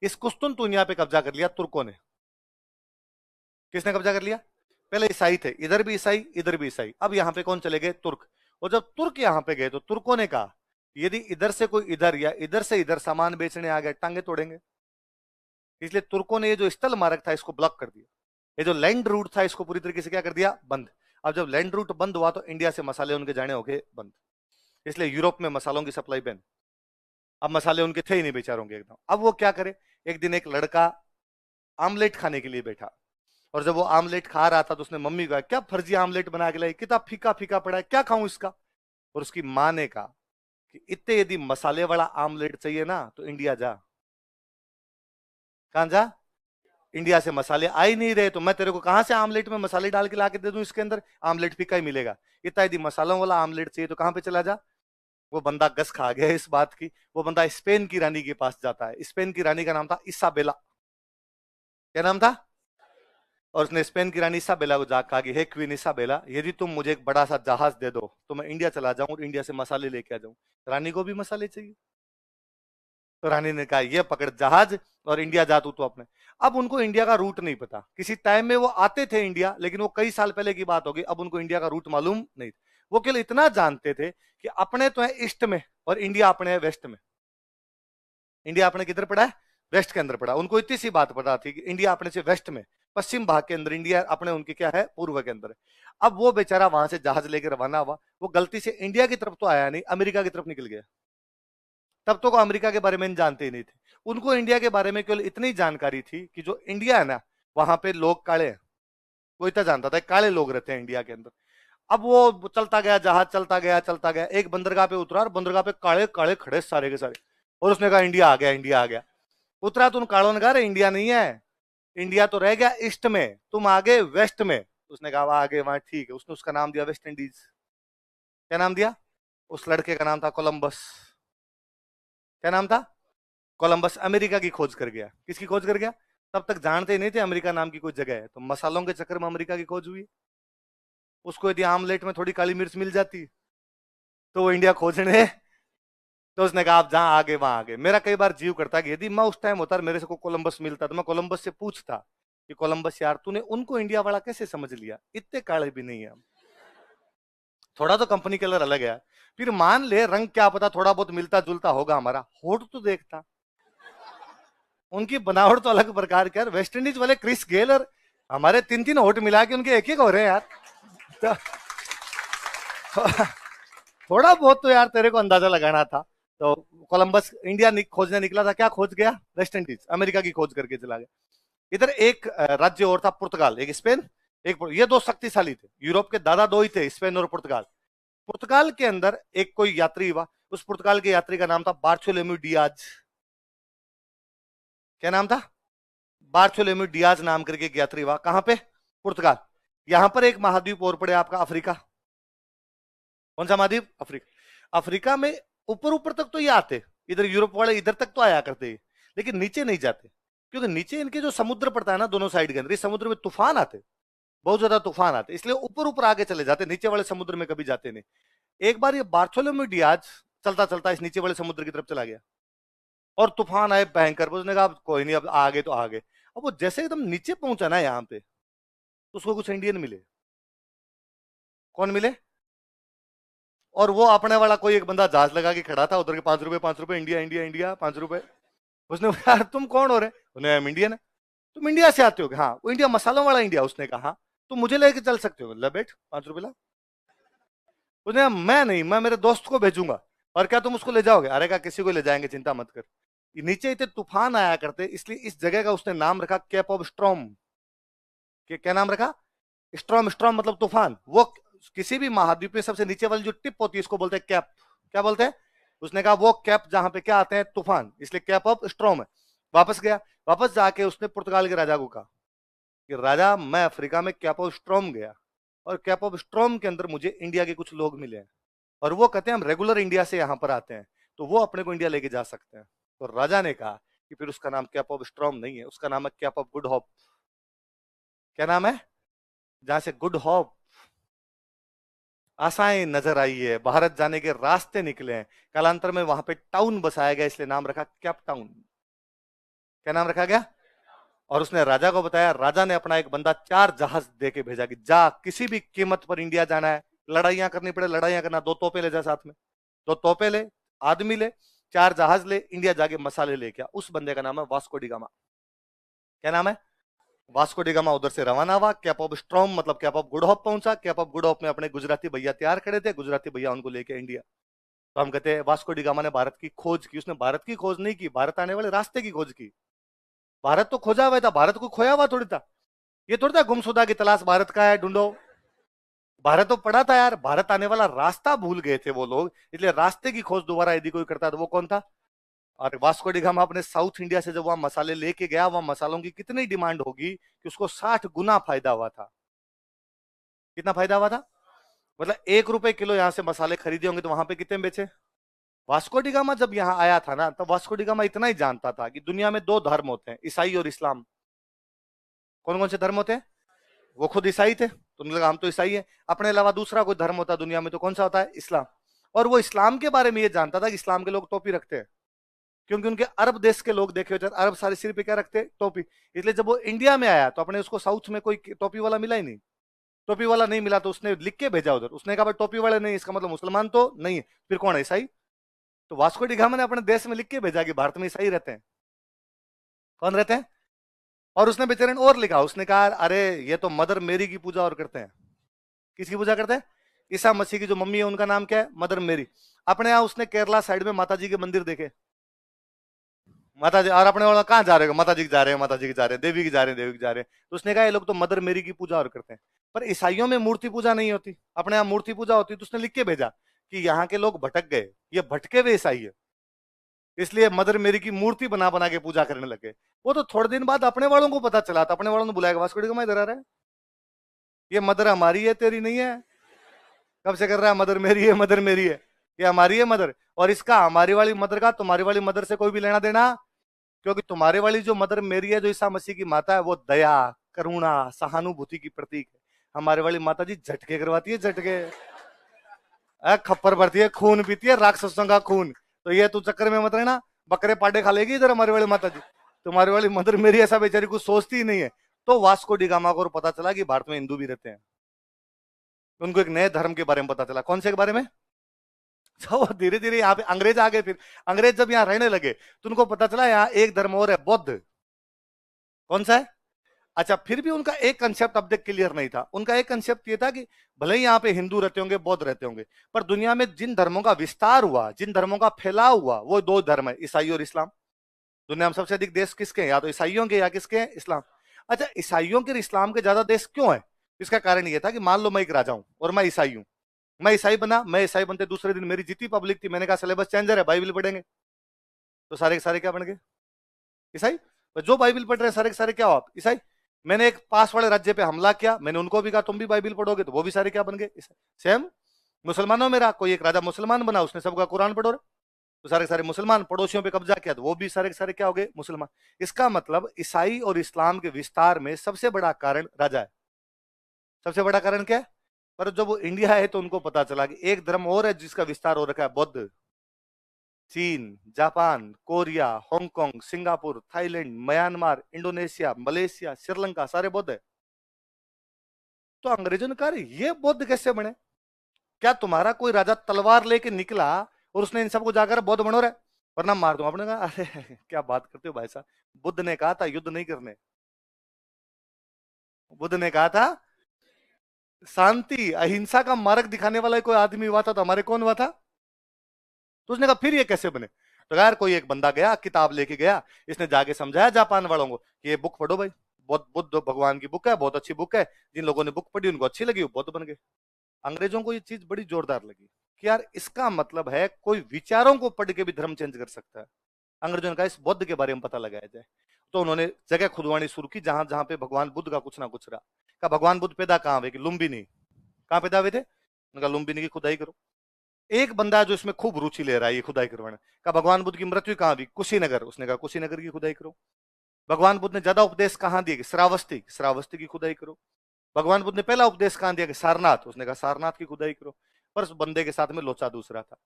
इस कुस्तुनतुनिया पे कब्जा कर लिया तुर्कों ने। किसने कब्जा कर लिया? पहले ईसाई थे, इधर भी ईसाई इधर भी ईसाई। अब यहां पे कौन चले गए? तुर्क। और जब तुर्क यहां पे गए तो तुर्कों ने कहा यदि इधर से कोई इधर या इधर से इधर सामान बेचने आ गए टांगे तोड़ेंगे। इसलिए तुर्कों ने ये जो स्थल मार्ग था इसको ब्लॉक कर दिया। ये जो लैंड रूट था इसको पूरी तरीके से क्या कर दिया? बंद। अब जब लैंड रूट बंद हुआ तो इंडिया से मसाले उनके जाने हो गए बंद। इसलिए यूरोप में मसालों की सप्लाई बंद। अब मसाले उनके थे ही नहीं बेचारों के एकदम। अब वो क्या करे? एक दिन एक लड़का आमलेट खाने के लिए बैठा, और जब वो आमलेट खा रहा था तो उसने मम्मी को कहा क्या फर्जी आमलेट बना के लाई, कितना फीका फीका पड़ा है, क्या खाऊं इसका। और उसकी मां ने कहा कि इतने यदि मसाले वाला आमलेट चाहिए ना तो इंडिया जा। कहां जा? इंडिया से मसाले आ ही नहीं रहे तो मैं तेरे को कहां से आमलेट में मसाले डाल के ला के दे दूं? इसके अंदर आमलेट फीका ही मिलेगा। इतना यदि मसालों वाला आमलेट चाहिए तो कहां पे चला जा। वो बंदा गस खा गया इस बात की। वो बंदा स्पेन की रानी के पास जाता है। स्पेन की रानी का नाम था इसाबेला। क्या नाम था? और उसने स्पेन की रानी इसाबेला को जाकर कहा कि हे क्वीन इसाबेला, यदि तुम मुझे एक बड़ा सा जहाज दे दो तो मैं इंडिया चला जाऊं और इंडिया से मसाले लेके आ जाऊं। रानी को भी मसाले चाहिए। तो रानी ने कहा ये पकड़ जहाज और इंडिया जा तू तो अपने। अब उनको इंडिया का रूट नहीं पता। किसी टाइम में वो आते थे इंडिया, लेकिन वो कई साल पहले की बात होगी। अब उनको इंडिया का रूट मालूम नहीं। वो केवल इतना जानते थे कि अपने तो है ईस्ट में और इंडिया अपने है वेस्ट में। इंडिया अपने किधर पड़ा है? वेस्ट के अंदर पड़ा। उनको इतनी सी बात पता थी कि इंडिया अपने से वेस्ट में, पश्चिम भाग के अंदर, इंडिया अपने उनके क्या है? पूर्व के अंदर। अब वो बेचारा वहां से जहाज लेकर रवाना हुआ। वो गलती से इंडिया की तरफ तो आया नहीं, अमेरिका की तरफ निकल गया। तब तो अमेरिका के बारे में जानते ही नहीं थे। उनको इंडिया के बारे में केवल इतनी जानकारी थी कि जो इंडिया है ना वहां पे लोग काले हैं। वो इतना जानता था काले लोग रहते हैं इंडिया के अंदर। अब वो चलता गया, जहाज चलता गया चलता गया, एक बंदरगाह पे उतरा और बंदरगाह पे काले काले खड़े सारे के सारे। और उसने कहा इंडिया आ गया, इंडिया आ गया। उतरा तो उन कालों ने कहा इंडिया नहीं है, इंडिया तो रह गया ईस्ट में, तुम आगे वेस्ट में। उसने कहा वहां आगे वहां ठीक है। उसने उसका नाम दिया वेस्ट इंडीज। क्या नाम दिया? उस लड़के का नाम था कोलंबस। क्या नाम था? कोलंबस। अमेरिका की खोज कर गया। किसकी खोज कर गया? तब तक जानते ही नहीं थे अमेरिका नाम की कोई जगह है। तो मसालों के चक्कर में अमेरिका की खोज हुई। उसको यदि आमलेट में थोड़ी काली मिर्च मिल जाती तो वो इंडिया खोजने। तो उसने कहा आप जहां आगे वहां आगे। मेरा कई बार जीव करता है कि यदि मैं उस टाइम होता और मेरे से को कोलंबस मिलता तो मैं कोलंबस से पूछता कि कोलंबस यार तूने उनको इंडिया वाला कैसे समझ लिया, इतने काले भी नहीं है हम, थोड़ा तो कंपनी कलर अलग है। फिर मान ले रंग क्या पता थोड़ा बहुत मिलता जुलता होगा, हमारा होठ तो देखता। उनकी बनावट तो अलग प्रकार की यार। वेस्ट इंडीज वाले क्रिस गेल और हमारे तीन तीन होठ मिला के उनके एक एक हो रहे हैं यार। तो थोड़ा बहुत तो यार तेरे को अंदाजा लगाना था। तो कोलंबस इंडिया खोजने निकला था, क्या खोज गया? वेस्ट इंडीज, अमेरिका की खोज करके चला गया। इधर एक राज्य और था पुर्तगाल, एक स्पेन, ये दो शक्तिशाली थे। यूरोप के दादा दो ही थे, स्पेन और पुर्तगाल। पुर्तगाल के अंदर एक कोई यात्री हुआ। उस पुर्तगाल के यात्री का नाम था बार्थोलोम्यू डियाज। क्या नाम था? बार्थोलोम्यू डियाज नाम करके एक यात्री हुआ। कहां पे? पुर्तगाल। यहां पर एक महाद्वीप और पड़े आपका, अफ्रीका। कौन सा महाद्वीप? अफ्रीका। अफ्रीका में ऊपर ऊपर तक तो ये आते, इधर यूरोप वाले इधर तक तो आया करते, लेकिन नीचे नहीं जाते। क्योंकि नीचे इनके जो समुद्र पड़ता है ना दोनों साइड के अंदर, इस समुद्र में तूफान आते, बहुत ज्यादा तूफान आते, इसलिए ऊपर ऊपर आगे चले जाते, नीचे वाले समुद्र में कभी जाते नहीं। एक बार ये बार्थोलोम्यू डियाज चलता चलता इस नीचे वाले समुद्र की तरफ चला गया और तूफान आए भयंकर। उसने कहा कोई नहीं, अब आगे तो आगे। अब वो जैसे एकदम नीचे पहुंचा ना यहाँ पे, तो उसको कुछ इंडियन मिले। कौन मिले? और वो अपने वाला कोई एक बंदा जहाज लगा के खड़ा था उधर के, 5 रुपए 5 रुपए, इंडिया इंडिया इंडिया 5 रुपए। उसने यार तुम कौन हो रहे? उन्हें हम इंडियन है। तुम इंडिया से आते हो? हाँ। वो इंडिया मसालों वाला इंडिया। उसने कहा हाँ। तुम मुझे लेके चल सकते हो? ले बैठ, 5 रुपए ला। उसने मैं नहीं, मैं मेरे दोस्त को भेजूंगा। और क्या तुम उसको ले जाओगे? अरे कहा किसी को ले जाएंगे, चिंता मत कर। नीचे इतने तूफान आया करते, इसलिए इस जगह का उसने नाम रखा कैप ऑफ स्ट्रॉम। क्या नाम रखा? स्ट्रॉम। स्ट्रॉम मतलब तूफान। वो किसी भी महाद्वीप में सबसे नीचे वाली जो टिप होती है इसको बोलते हैं कैप। क्या बोलते हैं? उसने कहा वो कैप जहां पे क्या आते हैं? तूफान, इसलिए कैप ऑफ स्ट्रॉम है। वापस गया। वापस जाके उसने पुर्तगाल के राजा को कहा कि राजा मैं अफ्रीका में कैप ऑफ स्ट्रॉम गया और कैप ऑफ स्ट्रॉम के अंदर मुझे इंडिया के कुछ लोग मिले हैं और वो कहते हैं हम रेगुलर इंडिया से यहां पर आते हैं, तो वो अपने को इंडिया लेके जा सकते हैं। तो राजा ने कहा कि फिर उसका नाम कैप ऑफ स्ट्रॉम नहीं है, उसका नाम है कैप ऑफ गुड होप। क्या नाम है? जहां से गुड होप, आशाएं नजर आई है, भारत जाने के रास्ते निकले हैं। कालांतर में वहां पे टाउन बसाया गया, इसलिए नाम रखा कैप टाउन। क्या नाम रखा गया? और उसने राजा को बताया, राजा ने अपना एक बंदा 4 जहाज दे के भेजा कि जा किसी भी कीमत पर इंडिया जाना है, लड़ाइयां करनी पड़े लड़ाइयां करना, 2 तोपे ले जा साथ में, 2 तोपे ले, आदमी ले, 4 जहाज ले, इंडिया जाके मसाले लेके आ। उस बंदे का नाम है वास्को डी गामा। क्या नाम है? वास्को डी गामा उधर से रवाना हुआ, कैप ऑफ स्ट्रॉम मतलब कैप ऑफ गुड होप पहुंचा। कैप ऑफ गुड होप में अपने गुजराती भैया तैयार खड़े थे, गुजराती भैया उनको लेके इंडिया। तो हम कहते हैं वास्को डी गामा ने भारत की खोज की। उसने भारत की खोज नहीं की, भारत आने वाले रास्ते की खोज की। भारत तो खोजा हुआ था, भारत को खोया हुआ थोड़ी था। ये थोड़ी था गुमशुदा की तलाश भारत का है ढूंढो। भारत तो पड़ा था यार, भारत आने वाला रास्ता भूल गए थे वो लोग, इसलिए रास्ते की खोज दोबारा यदि कोई करता तो वो कौन था? और वास्को डी गामा अपने साउथ इंडिया से जब वहां मसाले लेके गया, वहां मसालों की कितनी डिमांड होगी कि उसको 60 गुना फायदा हुआ था। कितना फायदा हुआ था? मतलब 1 रुपए किलो यहां से मसाले खरीदे होंगे तो वहां पे कितने में बेचे? वास्को डी गामा जब यहाँ आया था ना, तब वास्को डी गामा इतना ही जानता था कि दुनिया में 2 धर्म होते हैं, ईसाई और इस्लाम। कौन कौन से धर्म होते हैं? वो खुद ईसाई थे तो उन्होंने कहा हम तो ईसाई हैं, अपने अलावा दूसरा कोई धर्म होता है दुनिया में तो कौन सा होता है? इस्लाम। और वो इस्लाम के बारे में ये जानता था कि इस्लाम के लोग टोपी रखते हैं, क्योंकि उनके अरब देश के लोग देखे होते हैं, अरब सारे सिर पे क्या रखते हैं? टोपी। इसलिए जब वो इंडिया में आया तो अपने उसको साउथ में कोई टोपी वाला मिला ही नहीं। टोपी वाला नहीं मिला तो उसने लिख के भेजा उधर, उसने कहा भाई टोपी वाले नहीं, इसका मतलब मुसलमान तो नहीं है, फिर कौन है? ईसाई। तो वास्को डी गामा ने अपने देश में लिख के भेजा कि भारत में ईसाई रहते हैं। कौन रहते हैं? और उसने बेचारे ने और लिखा, उसने कहा अरे ये तो मदर मेरी की पूजा और करते हैं। किसकी पूजा करते हैं? ईसा मसीह की जो मम्मी है उनका नाम क्या है? मदर मेरी। अपने यहां उसने केरला साइड में माता जी के मंदिर देखे, माता जी, और अपने वाला कहाँ जा रहे हो? माता जी की जा रहे हैं, माता जी की जा रहे हैं, देवी की जा रहे हैं, देवी की जा रहे हैं। तो उसने कहा ये लोग तो मदर मेरी की पूजा और करते हैं। पर ईसाइयों में मूर्ति पूजा नहीं होती, अपने यहाँ मूर्ति पूजा होती। तो उसने लिख के भेजा कि यहाँ के लोग भटक गए, ये भटके हुए ईसाई है, इसलिए मदर मेरी की मूर्ति बना बना के पूजा करने लगे। वो तो थोड़े दिन बाद अपने वालों को पता चला था, अपने वालों ने बुलाया, वास्को डी गामा इधर आ रहा है, ये मदर हमारी है तेरी नहीं है। कब से कर रहा है मदर मेरी है, मदर मेरी है, ये हमारी है मदर। और इसका हमारी वाली मदर का तुम्हारी वाली मदर से कोई भी लेना देना, क्योंकि तुम्हारे वाली जो मदर मेरी है, जो ईसा मसीह की माता है, वो दया, करुणा, सहानुभूति की प्रतीक है। हमारे वाली माता जी झटके करवाती है, झटके, खप्पर भरती है, खून पीती है, राक्षसों का खून। तो ये तू चक्कर में मत रहना, बकरे पाडे खा लेगी इधर हमारी वाली माता जी। तुम्हारी वाली मदर मेरी ऐसा बेचारी कुछ सोचती ही नहीं है। तो वास्को डी गामा को पता चला कि भारत में हिंदू भी रहते हैं, उनको एक नए धर्म के बारे में पता चला। कौन से के बारे में? तो धीरे धीरे यहाँ पे अंग्रेज आ गए। फिर अंग्रेज जब यहाँ रहने लगे तो उनको पता चला यहाँ एक धर्म और है, बौद्ध। कौन सा है? अच्छा, फिर भी उनका एक कंसेप्ट अब तक क्लियर नहीं था। उनका एक कंसेप्ट ये था कि भले ही यहाँ पे हिंदू रहते होंगे, बौद्ध रहते होंगे, पर दुनिया में जिन धर्मों का विस्तार हुआ, जिन धर्मों का फैलाव हुआ, वो 2 धर्म है, ईसाई और इस्लाम। दुनिया में सबसे अधिक देश किसके हैं? या तो ईसाइयों के या किसके हैं? इस्लाम। अच्छा, ईसाइयों के इस्लाम के ज्यादा देश क्यों है? इसका कारण यह था कि मान लो मैं एक राजा हूं और मैं ईसाई हूं, मैं ईसाई बना, मैं ईसाई बनते दूसरे दिन मेरी जितनी पब्लिक थी, मैंने कहा सिलेबस चेंजर है, बाइबल पढ़ेंगे। तो सारे के सारे क्या बन गए? ईसाई। तो जो बाइबल पढ़ रहे हैं सारे के सारे क्या हो आप? ईसाई। मैंने एक पास वाले राज्य पे हमला किया, मैंने उनको भी कहा तुम भी बाइबल पढ़ोगे, तो वो भी सारे क्या बन गए? ईसाई। सेम मुसलमानों में रहा, कोई एक राजा मुसलमान बना, उसने सबका कुरान पढ़ो, तो सारे के सारे मुसलमान। पड़ोसियों पे कब्जा किया तो वो भी सारे के सारे क्या हो गए? मुसलमान। इसका मतलब ईसाई और इस्लाम के विस्तार में सबसे बड़ा कारण राजा है। सबसे बड़ा कारण क्या है? पर जब वो इंडिया है तो उनको पता चला कि एक धर्म और है जिसका विस्तार हो रखा है, बौद्ध। चीन, Japan, Korea, Hong Kong, Singapore, Thailand, Myanmar, Indonesia, Malaysia, Sri Lanka, सारे बौद्ध है। तो अंग्रेजों ने कहा ये बौद्ध कैसे बने? क्या तुम्हारा कोई राजा तलवार लेके निकला और उसने इन सबको जाकर बौद्ध बनो रहे, वरना मार दूं? आपने कहा अरे क्या बात करते हो भाई साहब, बुद्ध ने कहा था युद्ध नहीं करने, बुद्ध ने कहा था शांति अहिंसा का मार्ग दिखाने वाला कोई आदमी हुआ था तो हमारे कौन हुआ था? तो उसने कहा फिर ये कैसे बने? तो यार कोई एक बंदा गया, किताब लेके गया, इसने जाके समझाया जापान वालों को कि ये बुक पढ़ो भाई, बहुत बुद्ध भगवान की बुक है, बहुत अच्छी बुक है। जिन लोगों ने बुक पढ़ी उनको अच्छी लगी, वो बौद्ध बन गए। अंग्रेजों को ये चीज बड़ी जोरदार लगी कि यार इसका मतलब है कोई विचारों को पढ़ के भी धर्म चेंज कर सकता है। अंग्रेजों ने कहा इस बौद्ध के बारे में पता लगाया जाए। तो उन्होंने जगह खुदवानी शुरू की जहां जहां पे भगवान बुद्ध का कुछ ना कुछ रहा। कहा भगवान बुद्ध पैदा कहां हुए? कि लुम्बिनी। कहां पैदा हुए थे? उनका लुम्बिनी की खुदाई करो। एक बंदा है जो इसमें खूब रुचि ले रहा है ये खुदाई करवाने का। भगवान बुद्ध की मृत्यु कहां हुई? कुशीनगर। उसने कहा कुशीनगर की खुदाई करो। भगवान बुद्ध ने ज्यादा उपदेश कहां दिए? श्रावस्ती, श्रावस्ती की खुदाई करो। भगवान बुद्ध ने पहला उपदेश कहां दिया? कि सारनाथ। उसने कहा सारनाथ की खुदाई करो। पर उस बंदे के साथ में लोचा दूसरा था।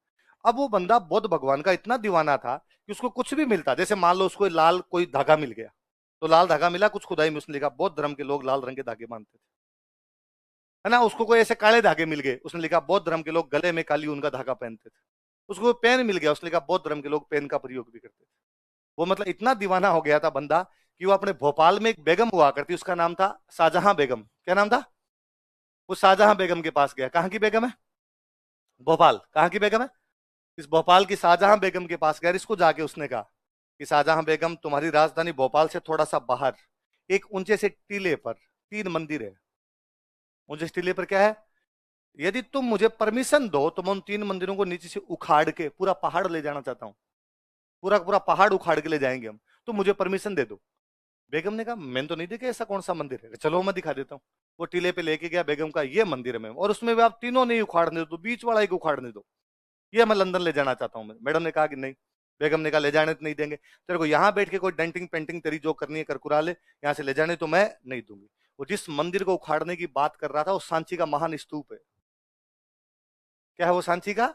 अब वो बंदा बुद्ध भगवान का इतना दीवाना था कि उसको कुछ भी मिलता, जैसे मान लो उसको लाल कोई धागा मिल गया, तो लाल धागा मिला कुछ खुदाई में, उसने लिखा बौद्ध धर्म के लोग लाल रंग के धागे बांधते थे, है ना। उसको कोई ऐसे काले धागे मिल गए, उसने लिखा बौद्ध धर्म के लोग गले में काली ऊन का धागा पहनते थे। उसको पेन मिल गया, उसने लिखा बौद्ध धर्म के लोग पेन का प्रयोग भी करते थे। वो मतलब इतना दीवाना हो गया था बंदा कि वो अपने भोपाल में एक बेगम हुआ करती, उसका नाम था शाहजहां बेगम। क्या नाम था? वो शाहजहां बेगम के पास गया। कहां की बेगम है? भोपाल। कहां की बेगम है? इस भोपाल की शाहजहां बेगम के पास गया। इसको जाके उसने कहा कि शाहजहां बेगम, तुम्हारी राजधानी भोपाल से थोड़ा सा बाहर एक ऊंचे से टीले पर 3 मंदिर है। ऊंचे टीले पर क्या है? यदि तुम मुझे परमिशन दो तो मैं उन 3 मंदिरों को नीचे से उखाड़ के पूरा पहाड़ ले जाना चाहता हूं। पूरा पूरा पहाड़ उखाड़ के ले जाएंगे हम, तो मुझे परमिशन दे दो। बेगम ने कहा मैंने तो नहीं देखा ऐसा कौन सा मंदिर है। चलो मैं दिखा देता हूँ। वो टीले पे लेके गया बेगम का, ये मंदिर है मैम, और उसमें भी आप तीनों नहीं उखाड़ने दो, बीच वाला एक उखाड़ने दो, ये मैं लंदन ले जाना चाहता हूँ। मैडम ने कहा कि नहीं। बेगम ने कहा ले जाने तो नहीं देंगे, तेरे को यहाँ बैठ के कोई डेंटिंग पेंटिंग तेरी जो करनी है कर कुरा ले, यहाँ से ले जाने तो मैं नहीं दूंगी। वो जिस मंदिर को उखाड़ने की बात कर रहा था वो सांची का महान स्तूप है। क्या है वो? सांची का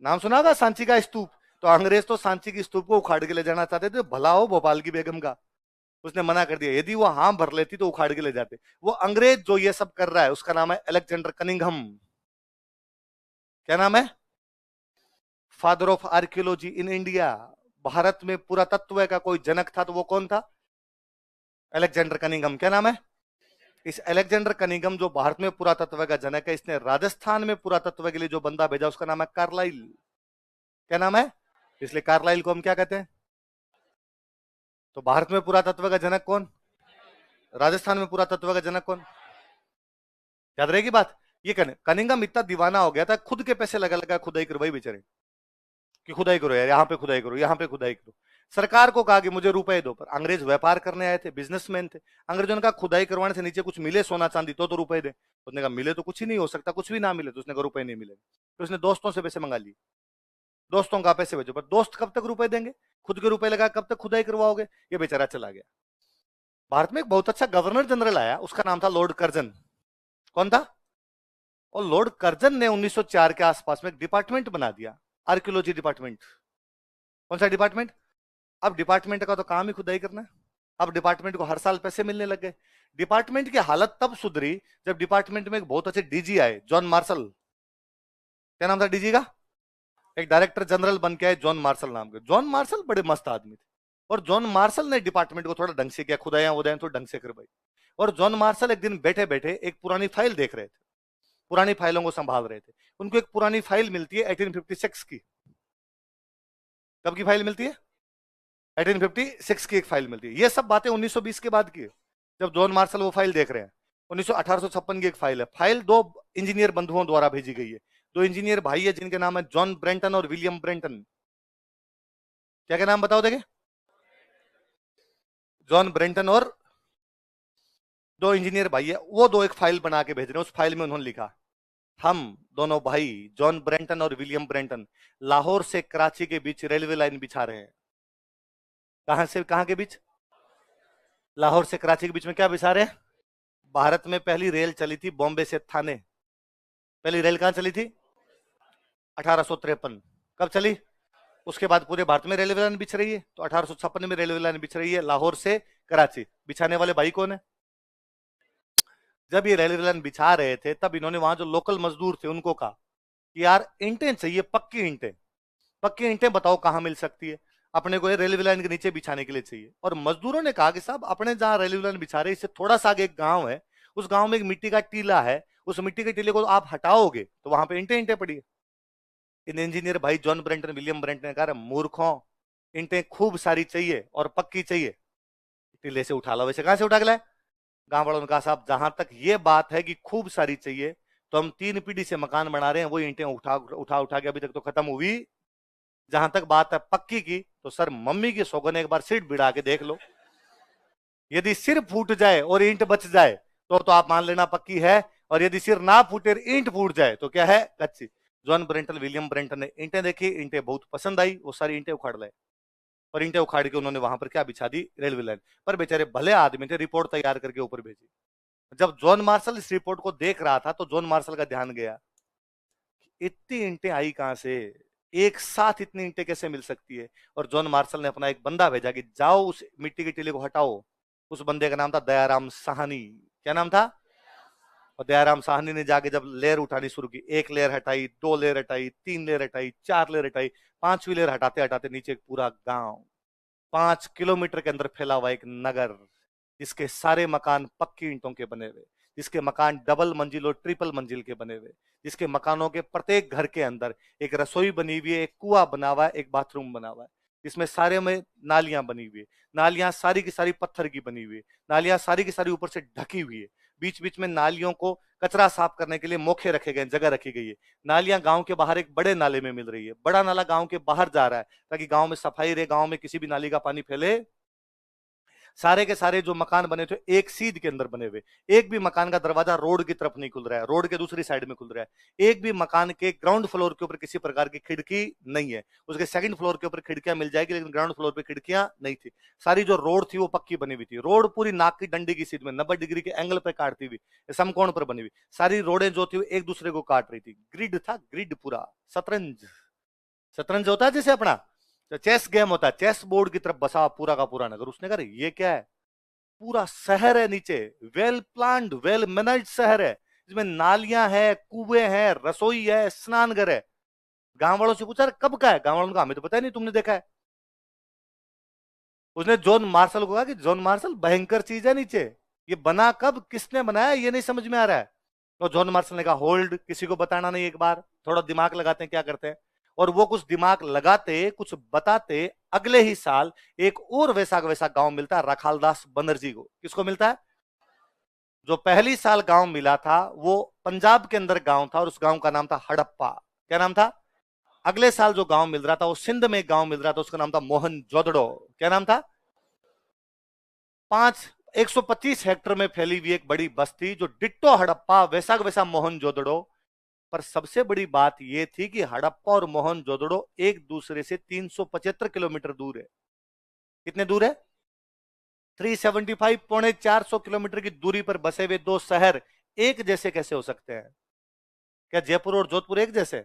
नाम सुना था? सांची का स्तूप। तो अंग्रेज तो सांची की स्तूप को उखाड़ के ले जाना चाहते थे, भला हो भोपाल की बेगम का। उसने मना कर दिया। यदि वो हाँ भर लेती तो उखाड़ के ले जाते। वो अंग्रेज जो ये सब कर रहा है उसका नाम है अलेक्जेंडर कनिंघम। क्या नाम है? Father of archaeology in India. Bharat में पुरातत्व का कोई जनक था तो वो कौन था? Alexander Cunningham. क्या नाम है? इस अलेक्जेंडर कनिंघम जो भारत में पुरातत्व का जनक है, इसने राजस्थान में पुरातत्व के लिए जो बंदा भेजा उसका नाम है कार्लाइल। क्या नाम है? इसलिए कार्लाइल को हम क्या कहते हैं? तो भारत में पुरातत्व का जनक कौन? राजस्थान में पुरातत्व का जनक कौन? याद रहेगी बात। ये कनिंघम इतना दीवाना हो गया था, खुद के पैसे लगा लगा खुदाई करवाई बेचारे, कि खुदाई करो यार, यहाँ पे खुदाई करो, यहाँ पे खुदाई करो। सरकार को कहा कि मुझे रुपए दो, पर अंग्रेज व्यापार करने आए थे, बिजनेसमैन थे। अंग्रेजों ने कहा खुदाई करवाने से नीचे कुछ मिले सोना चांदी तो रुपए दे। उसने कहा मिले तो कुछ ही नहीं हो सकता, कुछ भी ना मिले। तो उसने कहा रुपए नहीं मिले। तो उसने दोस्तों से पैसे मंगा लिए, दोस्तों का पैसे भेजो, पर दोस्त कब तक रुपए देंगे? खुद के रुपए लगा कब तक खुदाई करवाओगे? ये बेचारा चला गया। भारत में एक बहुत अच्छा गवर्नर जनरल आया, उसका नाम था लॉर्ड कर्जन। कौन था? और लॉर्ड कर्जन ने 1904 के आसपास में एक डिपार्टमेंट बना दिया, आर्कियोलॉजी डिपार्टमेंट। कौन सा डिपार्टमेंट? अब डिपार्टमेंट का तो काम ही खुदाई करना है। अब डिपार्टमेंट को हर साल पैसे मिलने लग गए। डिपार्टमेंट की हालत तब सुधरी जब डिपार्टमेंट में एक बहुत अच्छे डीजी आए, जॉन मार्शल। क्या नाम था डीजी का? एक डायरेक्टर जनरल बन के आए जॉन मार्शल नाम के। जॉन मार्शल बड़े मस्त आदमी थे, और जॉन मार्शल ने डिपार्टमेंट को थोड़ा ढंग से किया, खुदाइयां उदाइयां थोड़ा ढंग से करवाई। और जॉन मार्शल एक दिन बैठे बैठे एक पुरानी फाइल देख रहे थे, पुरानी फाइलों को संभाल रहे थे। उनको एक पुरानी फाइल मिलती है 1856 की। कब की फाइल मिलती है? 1856 की एक फाइल मिलती है। ये सब बातें 1920 के बाद की है, जब जॉन मार्शल वो फाइल देख रहे हैं। 1856 की एक फाइल है। फाइल 2 इंजीनियर बंधुओं द्वारा भेजी गई है। 2 इंजीनियर भाई है जिनके नाम है जॉन ब्रेंटन और विलियम ब्रेंटन। क्या क्या नाम बताओ देखे? जॉन ब्रेंटन और 2 इंजीनियर भाई है, वो 2 एक फाइल बना के भेज रहे हैं। उस फाइल में उन्होंने लिखा, हम दोनों भाई जॉन ब्रेंटन और विलियम ब्रेंटन लाहौर से कराची के बीच रेलवे लाइन बिछा रहे हैं। कहां से कहां के बीच? लाहौर से कराची के बीच में क्या बिछा रहे हैं? भारत में पहली रेल चली थी बॉम्बे से थाने। पहली रेल कहां चली थी? 1853। कब चली? उसके बाद पूरे भारत में रेलवे लाइन बिछ रही है, तो 1856 में रेलवे लाइन बिछ रही है लाहौर से कराची। बिछाने वाले भाई कौन है? जब ये रेलवे लाइन बिछा रहे थे तब इन्होंने वहां जो लोकल मजदूर थे उनको कहा कि यार ईंटें चाहिए, पक्की ईंटें। पक्की ईंटें बताओ कहां मिल सकती है? अपने को ये रेलवे लाइन के नीचे बिछाने के लिए चाहिए। और मजदूरों ने कहा कि साहब अपने जहां रेलवे लाइन बिछा रहे इससे थोड़ा सा आगे एक गांव है, उस गांव में एक मिट्टी का टीला है, उस मिट्टी के टीले को आप हटाओगे तो वहां पे ईंटें ईंटें पड़ी है। इन इंजीनियर भाई जॉन ब्रेंटन विलियम ब्रेंटन ने कहा मूर्खों, ईंटें खूब सारी चाहिए और पक्की चाहिए, टीले से उठा लो। वैसे कहां से उठा के लाए? गांव वालों ने कहा साहब जहां तक ये बात है कि खूब सारी चाहिए तो हम 3 पीढ़ी से मकान बना रहे हैं, वो ईंटें उठा उठा उठा के अभी तक तो खत्म हुई। जहां तक बात है पक्की की, तो सर मम्मी की सौगन एक बार सिर भिड़ा के देख लो। यदि सिर फूट जाए और ईंट बच जाए तो आप मान लेना पक्की है, और यदि सिर ना फूटे ईंट फूट जाए तो क्या है? कच्ची। जॉन ब्रेंटन, विलियम ब्रेंटन ने ईंटें देखी, ईंटें बहुत पसंद आई, वो सारी ईंटें उखाड़ लाए और ईंटें उखाड़ के उन्होंने वहां पर क्या बिछा दी, रेलवे लाइन पर। बेचारे भले आदमी थे, रिपोर्ट तैयार करके ऊपर भेजी। जब जॉन मार्शल इस रिपोर्ट को देख रहा था तो जॉन मार्शल का ध्यान गया, इतनी ईंटें आई कहां से, एक साथ इतनी ईंटें कैसे मिल सकती है। और जॉन मार्शल ने अपना एक बंदा भेजा कि जाओ उस मिट्टी के टीले को हटाओ। उस बंदे का नाम था दयाराम साहनी। क्या नाम था? और दयाराम साहनी ने जाके जब लेयर उठानी शुरू की, एक लेयर हटाई, दो लेयर हटाई, तीन लेयर हटाई, चार लेयर हटाई, पांचवी लेयर हटाते हटाते नीचे एक पूरा गांव, 5 किलोमीटर के अंदर फैला हुआ एक नगर, जिसके सारे मकान पक्की ईंटों के बने हुए, जिसके मकान डबल मंजिल और ट्रिपल मंजिल के बने हुए, जिसके मकानों के प्रत्येक घर के अंदर एक रसोई बनी हुई है, एक कुआं बना हुआ है, एक बाथरूम बना हुआ है, जिसमें सारे में नालियां बनी हुई है। नालियां सारी की सारी पत्थर की बनी हुई है, नालियां सारी की सारी ऊपर से ढकी हुई है। बीच बीच में नालियों को कचरा साफ करने के लिए मोखे रखे गए, जगह रखी गई है। नालियां गांव के बाहर एक बड़े नाले में मिल रही है, बड़ा नाला गांव के बाहर जा रहा है ताकि गांव में सफाई रहे, गांव में किसी भी नाली का पानी फैले। सारे के सारे जो मकान बने थे एक सीध के अंदर बने हुए, एक भी मकान का दरवाजा रोड की तरफ नहीं खुल रहा है, रोड के दूसरी साइड में खुल रहा है। एक भी मकान के ग्राउंड फ्लोर के ऊपर किसी प्रकार की खिड़की नहीं है, उसके सेकंड फ्लोर के ऊपर खिड़कियां मिल जाएगी लेकिन ग्राउंड फ्लोर पे खिड़कियां नहीं थी। सारी जो रोड थी वो पक्की बनी हुई थी, रोड पूरी नाक की डंडी की सीध में 90 डिग्री के एंगल पे काटती हुई, समकोण पर बनी हुई सारी रोडें जो थी एक दूसरे को काट रही थी। ग्रिड था, ग्रिड पूरा शतरंज, शतरंज होता है जैसे अपना तो चेस गेम होता है, चेस बोर्ड की तरफ बसा पूरा का पूरा नगर। उसने कहा ये क्या है, पूरा शहर है नीचे, वेल प्लान्ड वेल मैनेज्ड शहर है, जिसमें नालियां है, कुएं हैं, रसोई है, स्नान घर है। गांव वालों से पूछा कब का है, गांव वालों को हमें तो पता ही नहीं, तुमने देखा है। उसने जॉन मार्शल को कहा कि जॉन मार्शल भयंकर चीज है नीचे, ये बना कब, किसने बनाया, ये नहीं समझ में आ रहा है। तो जॉन मार्शल ने कहा होल्ड, किसी को बताना नहीं, एक बार थोड़ा दिमाग लगाते हैं क्या करते हैं। और वो कुछ दिमाग लगाते, कुछ बताते, अगले ही साल एक और वैसा वैसा गांव मिलता है रखालदास बनर्जी को। किसको मिलता है? जो पहली साल गांव मिला था वो पंजाब के अंदर गांव था और उस गांव का नाम था हड़प्पा। क्या नाम था? अगले साल जो गांव मिल रहा था वो सिंध में एक गांव मिल रहा था, उसका नाम था मोहनजोदड़ो। क्या नाम था? 125 हेक्टेयर में फैली हुई एक बड़ी बस्ती जो डिट्टो हड़प्पा वैसा वैसा मोहनजोदड़ो। पर सबसे बड़ी बात यह थी कि हड़प्पा और मोहनजोदड़ो एक दूसरे से 375 किलोमीटर दूर है। कितने दूर है? 375, 450 किलोमीटर की दूरी पर बसे हुए दो शहर एक जैसे कैसे हो सकते हैं? क्या जयपुर और जोधपुर एक जैसे,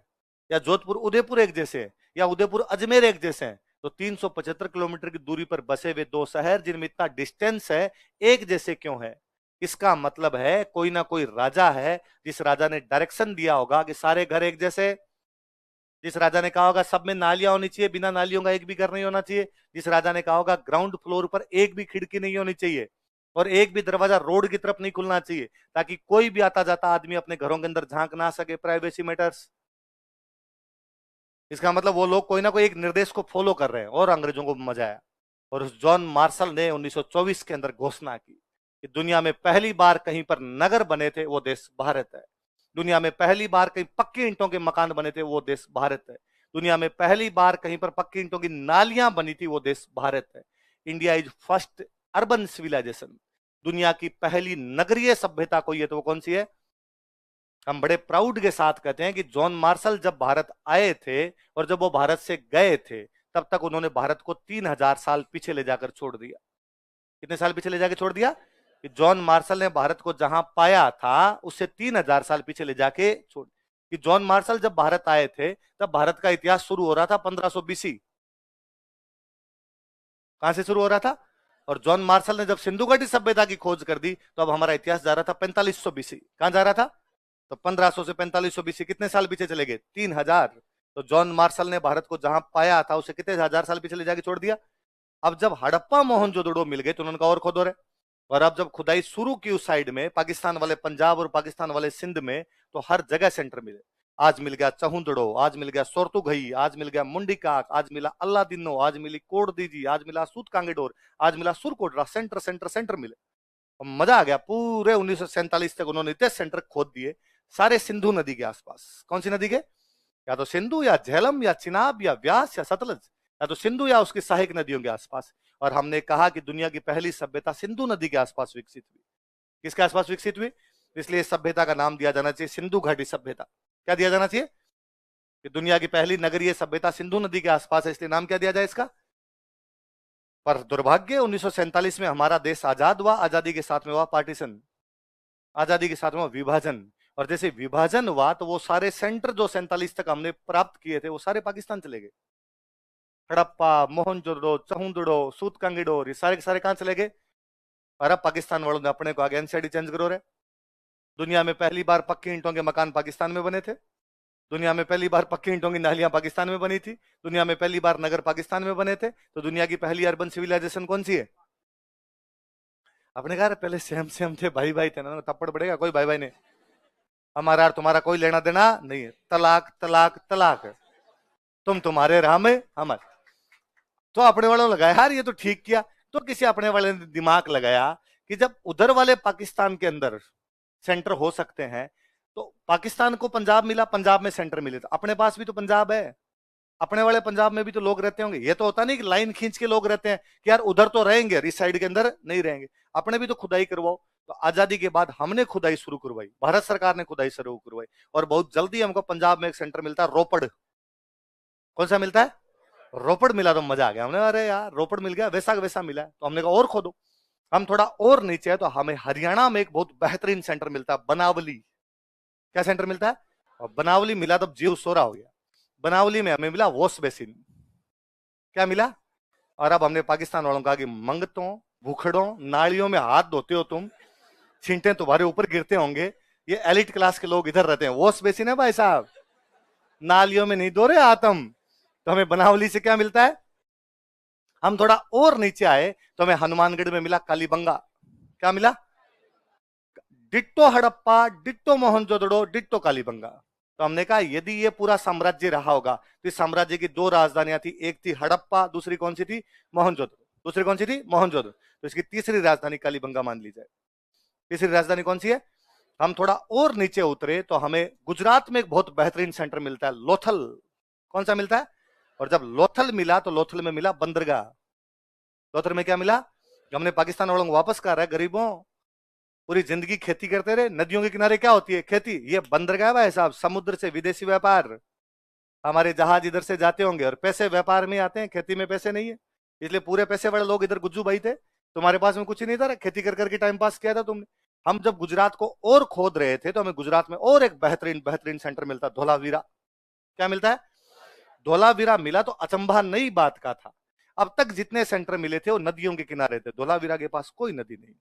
या जोधपुर उदयपुर एक जैसे, या उदयपुर अजमेर एक जैसे हैं? तो 375 किलोमीटर की दूरी पर बसे हुए दो शहर जिनमें इतना डिस्टेंस है, एक जैसे क्यों है? इसका मतलब है कोई ना कोई राजा है, जिस राजा ने डायरेक्शन दिया होगा कि सारे घर एक जैसे, जिस राजा ने कहा होगा सब में नालियां होनी चाहिए, बिना नालियों का एक भी घर नहीं होना चाहिए, जिस राजा ने कहा होगा ग्राउंड फ्लोर पर एक भी खिड़की नहीं होनी चाहिए और एक भी दरवाजा रोड की तरफ नहीं खुलना चाहिए, ताकि कोई भी आता जाता आदमी अपने घरों के अंदर झांक ना सके, प्राइवेसी मैटर्स। इसका मतलब वो लोग कोई ना कोई एक निर्देश को फॉलो कर रहे हैं और अंग्रेजों को मजा आया। और उस जॉन मार्शल ने 1924 के अंदर घोषणा की कि दुनिया में पहली बार कहीं पर नगर बने थे, वो देश भारत है। दुनिया में पहली बार कहीं पक्की ईंटों के मकान बने थे, वो देश भारत है। दुनिया में पहली बार कहीं पर पक्की ईंटों की नालियां बनी थी, वो देश भारत है। India is first urban civilization. दुनिया की पहली नगरीय सभ्यता कोई है तो वो कौन सी है? हम बड़े प्राउड के साथ कहते हैं कि जॉन मार्शल जब भारत आए थे और जब वो भारत से गए थे, तब तक उन्होंने भारत को 3000 साल पीछे ले जाकर छोड़ दिया। कितने साल पीछे ले जाकर छोड़ दिया? कि जॉन मार्शल ने भारत को जहां पाया था उससे 3000 साल पीछे ले जाके छोड़। कि जॉन मार्शल जब भारत आए थे तब भारत का इतिहास शुरू हो रहा था 1500 बीसी। कहां से शुरू हो रहा था? और जॉन मार्शल ने जब सिंधु घाटी सभ्यता की खोज कर दी तो अब हमारा इतिहास जा रहा था 4500 बीसी। कहां जा रहा था? तो 1500 से 4500 बीसी कितने साल पीछे चले गए? 3000। तो जॉन मार्शल ने भारत को जहां पाया था उसे कितने हजार साल पीछे ले जाके छोड़ दिया। अब जब हड़प्पा मोहनजोदड़ो मिल गए तो उन्होंने कहा और खोदो रे। और अब जब खुदाई शुरू की उस साइड में, पाकिस्तान वाले पंजाब और पाकिस्तान वाले सिंध में, तो हर जगह सेंटर मिले। आज मिल गया चहुंदड़ो, आज मिल गया सोरतुघई, आज मिल गया मुंडीकाक, आज मिला अल्लादिनो, आज मिली कोटदीजी, आज मिला सूत कांगेडोर, आज मिला सुरकोटरा। सेंटर सेंटर सेंटर मिले और मजा आ गया। पूरे 1947 तक उन्होंने इतने सेंटर खोद दिए, सारे सिंधु नदी के आसपास। कौन सी नदी के? या तो सिंधु या झेलम या चिनाब या व्यास या सतलज, या तो सिंधु या उसकी सहायक नदियों के आसपास। और हमने कहा कि दुनिया की पहली सभ्यता सिंधु नदी के आसपास विकसित हुई। किसके आसपास विकसित हुई? इसलिए इस सभ्यता का नाम दिया जाना चाहिए सिंधु घाटी सभ्यता। क्या दिया जाना चाहिए? कि दुनिया की पहली नगरीय सभ्यता सिंधु नदी के आसपास है, इसलिए नाम क्या दिया जाए इसका। पर दुर्भाग्य 1947 में हमारा देश आजाद हुआ, आजादी के साथ में हुआ पार्टीशन, आजादी के साथ में हुआ विभाजन, और जैसे विभाजन हुआ तो वो सारे सेंटर जो 47 तक हमने प्राप्त किए थे वो सारे पाकिस्तान चले गए। हड़प्पा, मोहनजोदड़ो, चहुंदड़ो, सूतकांगिडो, ये सारे के सारे कहां चले गए। और अब पाकिस्तान वालों ने अपने को आगे एनसीडी चेंज करो रहे। दुनिया में पहली बार पक्की ईंटों के मकान पाकिस्तान में बने थे, दुनिया में पहली बार पक्की ईंटों की नालियां पाकिस्तान में बनी थी, दुनिया में पहली बार नगर पाकिस्तान में बने थे। तो दुनिया की पहली अर्बन सिविलाइजेशन कौन सी है। अपने कहा पहले सेम सेम थे, भाई भाई थे ना, थप्पड़ पड़ेगा, कोई भाई भाई नहीं, हमारा और तुम्हारा कोई लेना देना नहीं है, तलाक तलाक तलाक, तुम तुम्हारे राह में हमारे। तो अपने वालों ने लगाया यार ये तो ठीक किया। तो किसी अपने वाले ने दिमाग लगाया कि जब उधर वाले पाकिस्तान के अंदर सेंटर हो सकते हैं तो पाकिस्तान को पंजाब मिला, पंजाब में सेंटर मिले, तो अपने पास भी तो पंजाब है, अपने वाले पंजाब में भी तो लोग रहते होंगे। ये तो होता नहीं कि लाइन खींच के लोग रहते हैं कि यार उधर तो रहेंगे, इस साइड के अंदर नहीं रहेंगे। अपने भी तो खुदाई करवाओ। तो आजादी के बाद हमने खुदाई शुरू करवाई, भारत सरकार ने खुदाई शुरू करवाई, और बहुत जल्दी हमको पंजाब में एक सेंटर मिलता है, रोपड़। कौन सा मिलता है, रोपड़ मिला। तो मजा आ गया, हमने अरे यार रोपड़ मिल गया, वैसा वैसा मिला है। तो हमने कहा और खोदो। हम थोड़ा और नीचे है तो हमें हरियाणा में एक बहुत बेहतरीन सेंटर मिलता है, बनावली। क्या सेंटर मिलता है, और बनावली मिला तो जीव सोरा हो गया। बनावली में हमें मिला वॉश बेसिन। क्या मिला। और अब हमने पाकिस्तान वालों को कहा कि मंगतों, भूखड़ों, नालियों में हाथ धोते हो तुम, छींटे तुम्हारे ऊपर गिरते होंगे, ये एलिट क्लास के लोग इधर रहते हैं, वॉश बेसिन है भाई साहब, नालियों में नहीं धो रहे हाथ हम। तो हमें बनावली से क्या मिलता है। हम थोड़ा और नीचे आए तो हमें हनुमानगढ़ में मिला कालीबंगा। क्या मिला, ditto Harappa, ditto Mohenjodaro, ditto Kalibangan. तो हमने कहा यदि ये पूरा साम्राज्य रहा होगा तो इस साम्राज्य की दो राजधानियां थी, एक थी हड़प्पा, दूसरी कौन सी थी, मोहनजोदड़ो। दूसरी कौन सी थी, मोहनजोदड़ो। तो इसकी तीसरी राजधानी कालीबंगा मान ली जाए। तीसरी राजधानी कौन सी है। हम थोड़ा और नीचे उतरे तो हमें गुजरात में एक बहुत बेहतरीन सेंटर मिलता है, लोथल। कौन सा मिलता है। और जब लोथल मिला तो लोथल में मिला बंदरगाह। लोथल में क्या मिला, हमने पाकिस्तान वालों को वापस कहा, गरीबों पूरी जिंदगी खेती करते रहे, नदियों के किनारे क्या होती है, खेती। ये बंदरगाह भाई साहब, समुद्र से विदेशी व्यापार, हमारे जहाज इधर से जाते होंगे और पैसे व्यापार में आते हैं, खेती में पैसे नहीं है, इसलिए पूरे पैसे वाले लोग इधर गुज्जू भाई थे। तुम्हारे पास में कुछ नहीं था, खेती कर करके टाइम पास किया था तुमने। हम जब गुजरात को और खोद रहे थे तो हमें गुजरात में और एक बेहतरीन बेहतरीन सेंटर मिलता, धोलावीरा। क्या मिलता है, धोलावीरा मिला तो अचंभा नई बात का था। अब तक जितने सेंटर मिले थे वो नदियों के किनारे थे, धोलावीरा के पास कोई नदी नहीं।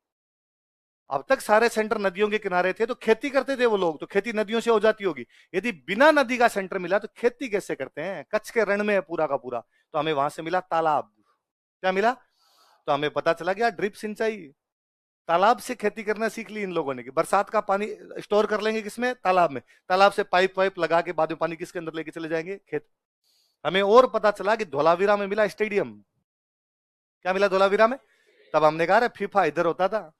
अब तक सारे सेंटर नदियों के किनारे थे तो खेती करते थे वो लोग, तो खेती नदियों से हो जाती होगी। यदि बिना नदी का सेंटर मिला तो खेती कैसे करते हैं, कच्छ के रण में है पूरा का पूरा। तो हमें वहां से मिला तालाब। क्या मिला, तो हमें पता चला गया ड्रिप सिंचाई, तालाब से खेती करना सीख ली इन लोगों ने कि बरसात का पानी स्टोर कर लेंगे किसमें, तालाब में, तालाब से पाइप वाइप लगा के बाद में पानी किसके अंदर लेके चले जाएंगे, खेत। हमें और पता चला कि धोलावीरा में मिला स्टेडियम। क्या मिला धोलावीरा में, तब हमने कहा फीफा इधर होता था।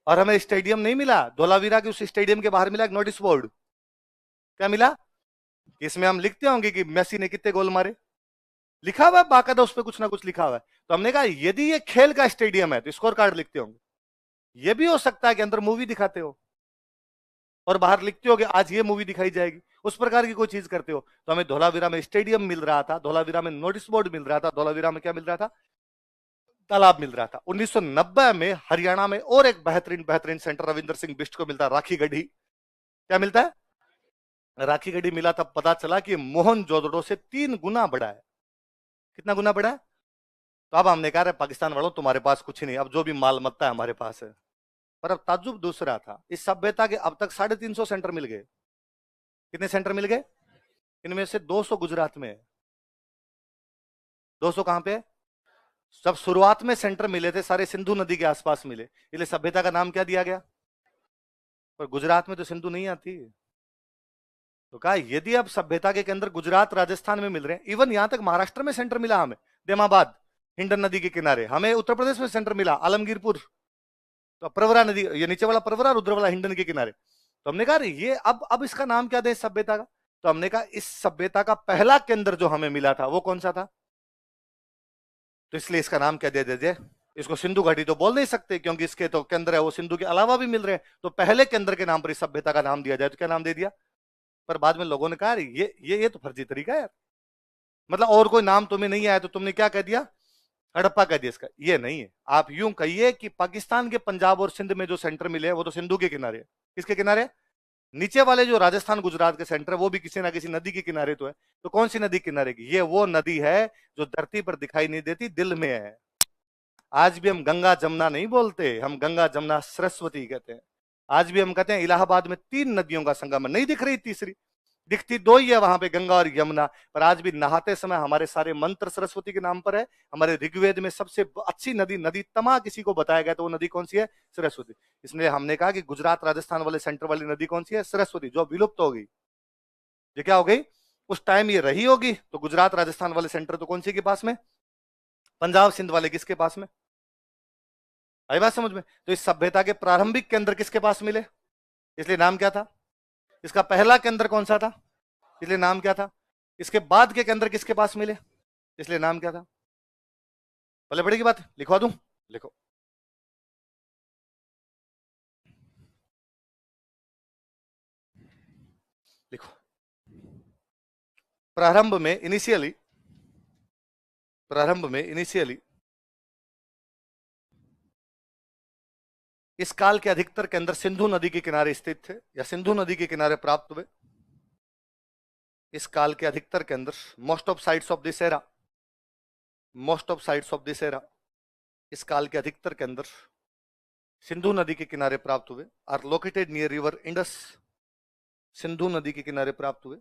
और हमें स्टेडियम नहीं मिला, धोलावीरा के उस स्टेडियम के बाहर मिला एक नोटिस बोर्ड। क्या मिला, इसमें हम लिखते होंगे कि मेसी ने कितने गोल मारे, लिखा हुआ है बाकायदा, उस पर कुछ ना कुछ लिखा हुआ है। तो हमने कहा यदि ये खेल का स्टेडियम है तो स्कोर कार्ड लिखते होंगे। ये भी हो सकता है कि अंदर मूवी दिखाते हो और बाहर लिखते हो कि आज ये मूवी दिखाई जाएगी, उस प्रकार की कोई चीज करते हो। तो हमें धोलावीरा में स्टेडियम मिल रहा था, धोलावीरा में नोटिस बोर्ड मिल रहा था, धोलावीरा में क्या मिल रहा था, तालाब मिल रहा था। 1990 में हरियाणा में और एक बेहतरीन बेहतरीन सेंटर रविंद्र सिंह बिष्ट को मिलता है, राखी गढ़ी। क्या मिलता है, राखी गढ़ी मिला, तब पता चला कि मोहनजोदड़ो से 3 गुना बड़ा है। कितना गुना बड़ा है। तो अब हमने कहा पाकिस्तान वालों तुम्हारे पास कुछ नहीं, अब जो भी माल मत्ता है हमारे पास है। पर अब ताज्जुब दूसरा था, इस सभ्यता के अब तक 350 सेंटर मिल गए। कितने सेंटर मिल गए, इनमें से 200 गुजरात में है। 200 कहां पे है, जब शुरुआत में सेंटर मिले थे सारे सिंधु नदी के आसपास मिले, इसलिए सभ्यता का नाम क्या दिया गया। पर गुजरात में तो सिंधु नहीं आती। तो कहा यदि अब सभ्यता के अंदर गुजरात राजस्थान में मिल रहे हैं, इवन यहां तक महाराष्ट्र में सेंटर मिला हमें, देमाबाद हिंडन नदी के किनारे, हमें उत्तर प्रदेश में सेंटर मिला आलमगीरपुर, तो प्रवरा नदी, ये नीचे वाला प्रवरा और उधर वाला हिंडन के किनारे। तो हमने कहा ये अब इसका नाम क्या दें सभ्यता का। तो हमने कहा इस सभ्यता का पहला केंद्र जो हमें मिला था वो कौन सा था, तो इसलिए इसका नाम क्या दे दीजिए। इसको सिंधु घाटी तो बोल नहीं सकते क्योंकि इसके तो केंद्र है वो सिंधु के अलावा भी मिल रहे हैं, तो पहले केंद्र के नाम पर इस सभ्यता का नाम दिया जाए, तो क्या नाम दे दिया, पर बाद में लोगों ने कहा ये तो फर्जी तरीका है यार, मतलब और कोई नाम तुम्हें नहीं आया तो तुमने क्या कह दिया, हड़प्पा कह दिया इसका। ये नहीं है, आप यूं कहिए कि पाकिस्तान के पंजाब और सिंध में जो सेंटर मिले हैं वो तो सिंधु के किनारे है। किसके किनारे? नीचे वाले जो राजस्थान गुजरात के सेंटर वो भी किसी ना किसी नदी के किनारे तो है। तो कौन सी नदी किनारे की? ये वो नदी है जो धरती पर दिखाई नहीं देती, दिल में है। आज भी हम गंगा जमुना नहीं बोलते, हम गंगा जमुना सरस्वती कहते हैं। आज भी हम कहते हैं इलाहाबाद में 3 नदियों का संगम है, नहीं दिख रही तीसरी, दिखती 2 ही है वहां पे, गंगा और यमुना। पर आज भी नहाते समय हमारे सारे मंत्र सरस्वती के नाम पर है। हमारे ऋग्वेद में सबसे अच्छी नदी नदी तमा किसी को बताया गया तो वो नदी कौन सी है? सरस्वती। इसलिए हमने कहा कि गुजरात राजस्थान वाले सेंटर वाली नदी कौन सी है? सरस्वती, जो विलुप्त हो गई। ये क्या हो गई? उस टाइम ये रही होगी तो गुजरात राजस्थान वाले सेंटर तो कौन सी के पास में? पंजाब सिंध वाले किसके पास में? आई बात समझ में? तो इस सभ्यता के प्रारंभिक केंद्र किसके पास मिले, इसलिए नाम क्या था? इसका पहला केंद्र कौन सा था, इसलिए नाम क्या था? इसके बाद के केंद्र किसके पास मिले, इसलिए नाम क्या था? पहले पड़ेगी बात, लिखवा दूं? लिखो। लिखो। प्रारंभ में इनिशियली इस काल के अधिकतर केंद्र सिंधु नदी के किनारे स्थित थे या सिंधु नदी के किनारे प्राप्त हुए। इस काल के अधिकतर केंद्र, most of sites of this era, most of sites of this era, इस काल के अधिकतर केंद्र सिंधु नदी के किनारे प्राप्त हुए। Are located near river Indus, Sindhu नदी के किनारे प्राप्त हुए।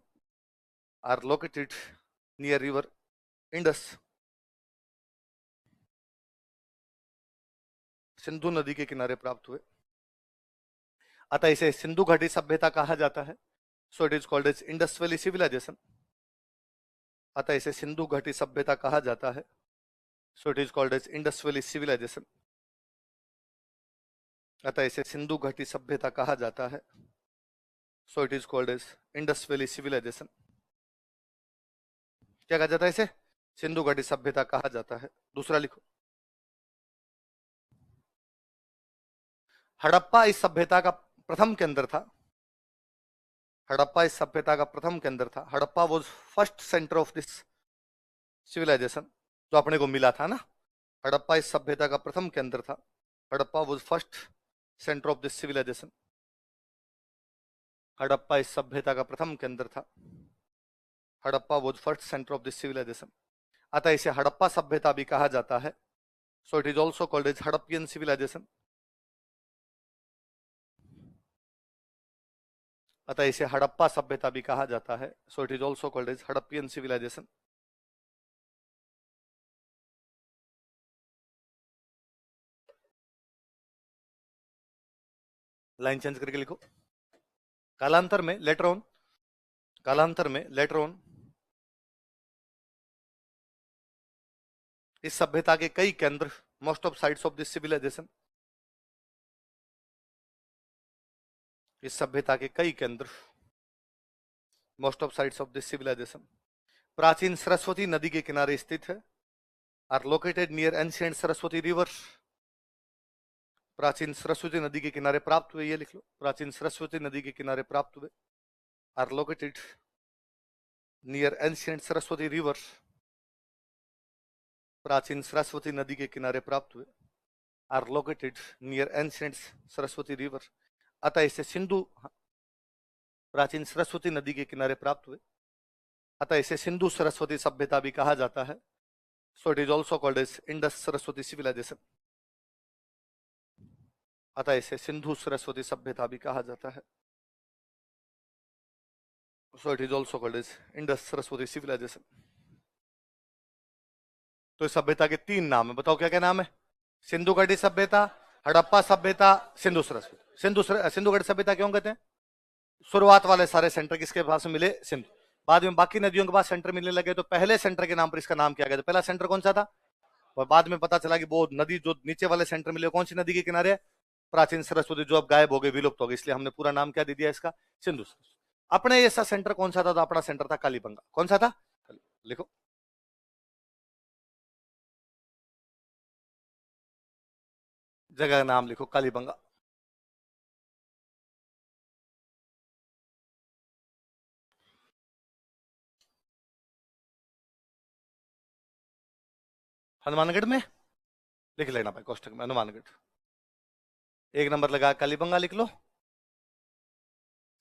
Are located near river Indus, Sindhu नदी के किनारे प्राप्त हुए। अतः इसे सिंधु घाटी सभ्यता कहा जाता है। So it is called as Indus valley civilization. अतः इसे सिंधु घाटी सभ्यता कहा जाता है। So it is called as Indus valley civilization. अतः इसे सिंधु घाटी सभ्यता कहा जाता है। So it is called as Indus valley civilization. क्या कहा जाता है इसे? सिंधु घाटी सभ्यता कहा जाता है। दूसरा लिखो। हड़प्पा इस सभ्यता का प्रथम केंद्र था। हड़प्पा इस सभ्यता का प्रथम केंद्र था। Harappa was first centre of this civilization, जो अपने को मिला था ना। हड़प्पा इस सभ्यता का प्रथम केंद्र था। Harappa was first centre of this civilisation. Harappa इस सभ्यता का प्रथम केंद्र था। Harappa was first centre of this civilisation. अतः इसे हड़प्पा सभ्यता भी कहा जाता है। So it is also called as Harappan civilisation. अतः इसे हड़प्पा सभ्यता भी कहा जाता है। So it is also called as Harappan civilisation. Line change करके लिखो। कालांतर में लेटर ऑन, कालांतर में लेटर ऑन इस सभ्यता के कई केंद्र, most of sites of this civilization, इस सभ्यता के कई केंद्र, most of sites of this civilization प्राचीन सरस्वती नदी के किनारे स्थित है। Are located near ancient Saraswati river. प्राचीन सरस्वती नदी के किनारे प्राप्त हुए, ये लिख लो, प्राचीन सरस्वती नदी के किनारे प्राप्त हुए। Are located near ancient Saraswati river. प्राचीन सरस्वती नदी के किनारे प्राप्त हुए। Are located near ancient Saraswati river. अतः इसे सिंधु, प्राचीन सरस्वती नदी के किनारे प्राप्त हुए। अतः इसे सिंधु सरस्वती सभ्यता भी कहा जाता है। So it is also called as Indus Saraswati civilization. अतः इसे सिंधु सरस्वती सभ्यता भी कहा जाता है। So it is also called as Indus Saraswati civilization. तो इस सभ्यता के 3 नाम है, बताओ क्या क्या नाम है? सिंधु घाटी सभ्यता, हड़प्पा सभ्यता, सिंधु सरस्वती। सिंधु घाटी सभ्यता क्यों कहते हैं? शुरुआत वाले सारे सेंटर किसके पास में मिले? सिंधु। बाद में बाकी नदियों के पास सेंटर मिलने लगे तो पहले सेंटर के नाम पर इसका नाम किया गया। तो पहला सेंटर कौन सा था? और बाद में पता चला कि वो नदी जो नीचे वाले सेंटर मिले कौन सी नदी के किनारे है? प्राचीन सरस्वती, जो अब गायब हो गई, विलुप्त हो गई, इसलिए हमने पूरा नाम क्या दे दिया इसका? सिंधु सरस्वती। अपने ऐसा सेंटर कौन सा था? तो अपना सेंटर था कालीबंगा। कौन सा था? लिखो। जगह का नाम लिखो, कालीबंगा। हनुमानगढ़ में लिख लेना भाई कोष्टक में, हनुमानगढ़। एक नंबर लगा कालीबंगा, लिख लो।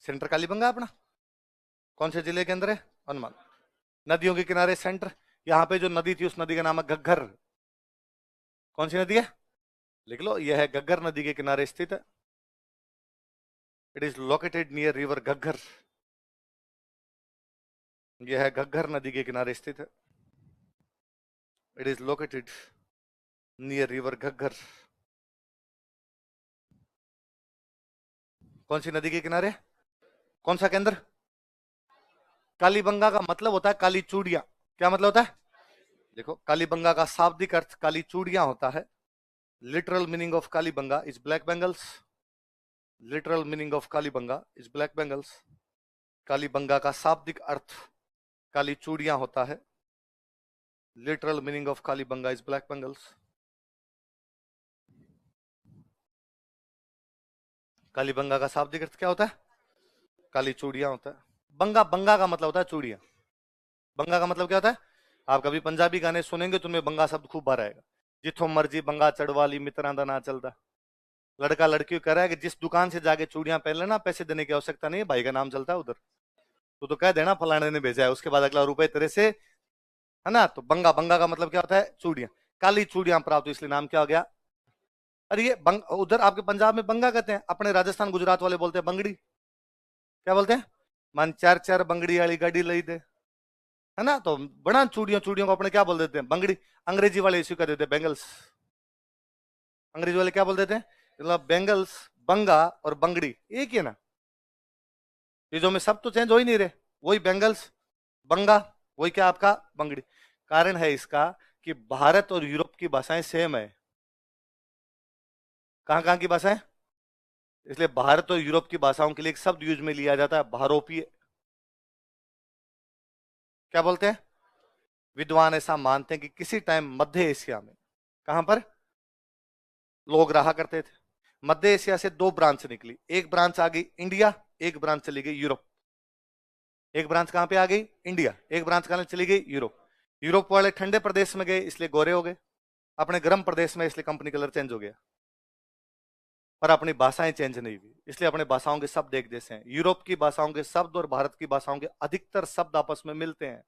सेंटर कालीबंगा अपना कौन से जिले के अंदर है? हनुमान। नदियों के किनारे सेंटर, यहाँ पे जो नदी थी उस नदी का नाम है घग्गर। कौन सी नदी है? लिख लो, यह है घग्गर नदी के किनारे स्थित है। It is located near river Ghaggar. यह है घग्गर नदी के किनारे स्थित है। It is located near river Ghaggar. कौन सी नदी के किनारे? कौन सा केंद्र? कालीबंगा का मतलब होता है काली चूड़ियां। क्या मतलब होता है? देखो, कालीबंगा का शाब्दिक अर्थ काली चूड़ियां होता है। Literal meaning of Kalibangan is black bangles. Literal meaning of Kalibangan is black bangles. Kalibangan का शाब्दिक अर्थ काली चूड़ियां होता है। Literal meaning of Kalibangan is black bangles. Kalibangan का शाब्दिक अर्थ क्या होता है? काली चूड़ियां होता है। बंगा, बंगा का मतलब होता है चूड़ियां। बंगा का मतलब क्या होता है? आप कभी पंजाबी गाने सुनेंगे तो उनमें बंगा शब्द खूब बार आएगा। जिथों मर्जी बंगा चढ़वाली मित्रां दा ना चलता। लड़का लड़की को कह रहा है कि जिस दुकान से जाके चूड़ियां पहन लेना, पैसे देने की आवश्यकता नहीं है, भाई का नाम चलता है उधर। तो कह देना फलाने ने भेजा है, उसके बाद अगला रुपए तेरे से, है ना। तो बंगा, बंगा का मतलब क्या होता है? चूड़ियां। काली चूड़ियां प्राप्त, इसलिए नाम क्या हो गया? अरे ये उधर आपके पंजाब में बंगा कहते हैं, अपने राजस्थान गुजरात वाले बोलते हैं बंगड़ी। क्या बोलते हैं? मन चार चार बंगड़ी वाली गाड़ी ली दे, है ना। तो बड़ा चूड़ियों चूड़ियों को अपने क्या बोल देते हैं? बंगड़ी। अंग्रेजी वाले इसी कह देते हैं बेंगल्स। अंग्रेजी वाले क्या बोल देते हैं? मतलब बेंगल्स, बंगा और बंगड़ी एक ही है ना। चीजों में सब तो चेंज हो ही नहीं रहे। वही बेंगल्स, बंगा, वही क्या आपका बंगड़ी। कारण है इसका कि भारत और यूरोप की भाषाएं सेम है। कहां कहां की भाषाएं? इसलिए भारत और यूरोप की भाषाओं के लिए एक शब्द यूज में लिया जाता है, भारोपीय। क्या बोलते हैं? विद्वान ऐसा मानते हैं कि किसी टाइम मध्य एशिया में, कहां पर लोग रहा करते थे, मध्य एशिया से दो ब्रांच निकली। एक ब्रांच आ गई इंडिया, एक ब्रांच चली गई यूरोप। एक ब्रांच कहां पे आ गई? इंडिया। एक ब्रांच कहां चली गई? यूरोप। यूरोप वाले ठंडे प्रदेश में गए इसलिए गोरे हो गए, अपने गर्म प्रदेश में इसलिए कंपनी कलर चेंज हो गया। पर अपनी भाषाएं चेंज नहीं हुई, इसलिए अपने भाषाओं के शब्द एक जैसे हैं। यूरोप की भाषाओं के शब्द और भारत की भाषाओं के अधिकतर शब्द आपस में मिलते हैं,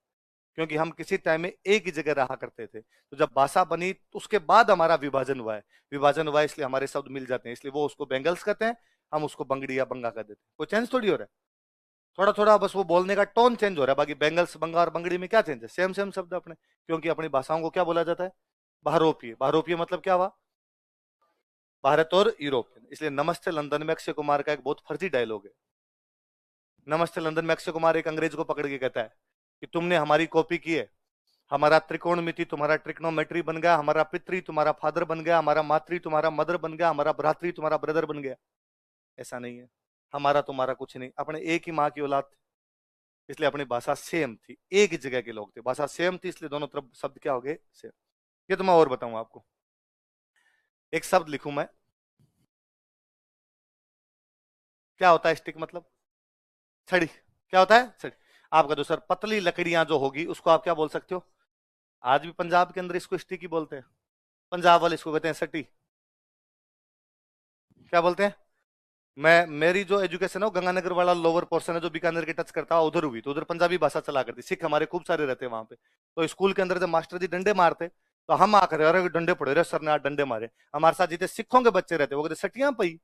क्योंकि हम किसी टाइम में एक ही जगह रहा करते थे। तो जब भाषा बनी तो उसके बाद हमारा विभाजन हुआ है। विभाजन हुआ है इसलिए हमारे शब्द मिल जाते हैं, इसलिए वो उसको बेंगल्स कहते हैं, हम उसको बंगड़ी या बंगा कहते हैं। कोई चेंज थोड़ी हो रहा है, थोड़ा थोड़ा बस वो बोलने का टोन चेंज हो रहा है। बाकी बेंगल्स, बंगा और बंगड़ी में क्या चेंज है? सेम सेम शब्द अपने, क्योंकि अपनी भाषाओं को क्या बोला जाता है? भारोपीय। भारोपीय मतलब क्या हुआ? भारत और यूरोप। इसलिए नमस्ते लंदन में अक्षय कुमार का एक बहुत फर्जी डायलॉग है। नमस्ते लंदन में अक्षय कुमार एक अंग्रेज को पकड़ के कहता है कि तुमने हमारी कॉपी की है। हमारा त्रिकोणमिति तुम्हारा ट्रिग्नोमेट्री बन गया, हमारा पितृ तुम्हारा फादर बन गया, हमारा मातृ तुम्हारा मदर बन गया, हमारा भ्रातृ तुम्हारा ब्रदर बन गया। ऐसा नहीं है, हमारा तुम्हारा कुछ नहीं, अपने एक ही माँ की औलाद थे, इसलिए अपनी भाषा सेम थी। एक ही जगह के लोग थे, भाषा सेम थी, इसलिए दोनों तरफ शब्द क्या हो गए? सेम। ये तो मैं और बताऊं आपको। एक शब्द लिखूं मैं, क्या होता है स्टिक मतलब? छड़ी। क्या होता है? छड़ी। आपका जो सर पतली लकड़ियां जो होगी उसको आप क्या बोल सकते हो? आज भी पंजाब के अंदर इसको स्टिक ही बोलते हैं। पंजाब वाले इसको कहते हैं सटी। क्या बोलते हैं? मैं, मेरी जो एजुकेशन है वो गंगानगर वाला लोअर पोर्शन है जो बीकानेर के टच करता है, उधर हुई। तो उधर पंजाबी भाषा चला करती। सिख हमारे खूब सारे रहते हैं वहां पे। तो स्कूल के अंदर जब मास्टर जी डंडे मारते तो हम आकर, अरे डंडे पड़े रहे सर ने, आज डंडे मारे। हमारे साथ जितने सिखों के बच्चे रहते वो कहते सटियां पई,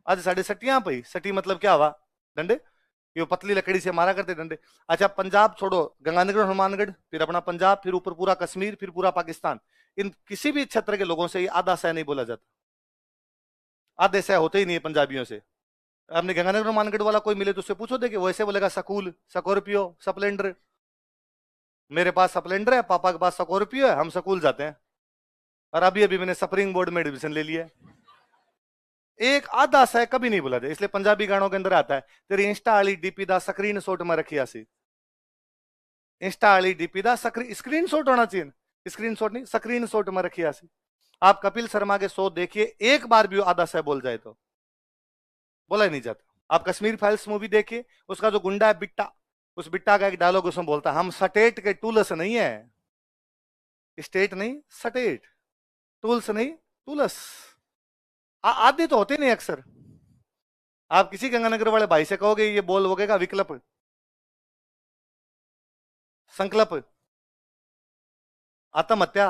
आज साढ़े सटियां पई। सटी मतलब क्या हुआ? डंडे। ये पतली लकड़ी से मारा करते डंडे। अच्छा, पंजाब छोड़ो, गंगानगर, हनुमानगढ़, फिर अपना पंजाब, फिर ऊपर पूरा कश्मीर, फिर पूरा पाकिस्तान, इन किसी भी क्षेत्र के लोगों से ये आधा सह नहीं बोला जाता। आधे सह होते ही नहीं है पंजाबियों से। आपने गंगानगर हनुमानगढ़ वाला कोई मिले तो उससे पूछो, देखिए वो ऐसे बोलेगा सकूल, स्कॉर्पियो, स्प्लेंडर। मेरे पास स्प्लेंडर है, पापा के पास स्कॉर्पियो है, हम सकूल जाते हैं। और अभी अभी मैंने स्प्रिंग बोर्ड में एडमिशन ले लिया है। एक आधा सह कभी नहीं बोला जाए, इसलिए पंजाबी गानों के अंदर आता है, तेरी इंस्टा वाली डीपी दा स्क्रीन शॉट में रखी सी। इंस्टा वाली डीपी दा स्क्रीन शॉट होना चाहिए, स्क्रीन शॉट नहीं, स्क्रीन शॉट में रखी सी। आप कपिल शर्मा के शो देखिए, एक बार भी आधा सह बोल जाए तो बोला ही नहीं जाता। आप कश्मीर फाइल्स मूवी देखिए, उसका जो गुंडा है बिट्टा, उस बिट्टा का एक डायलॉग उसमें बोलता है, हम सटेट के टूलस नहीं है, स्टेट नहीं स्टेट, टूल्स नहीं टूलस। आदि तो होते नहीं अक्सर। आप किसी गंगानगर वाले भाई से कहोगे ये बोल वोगेगा विकल्प, संकल्प, आत्महत्या,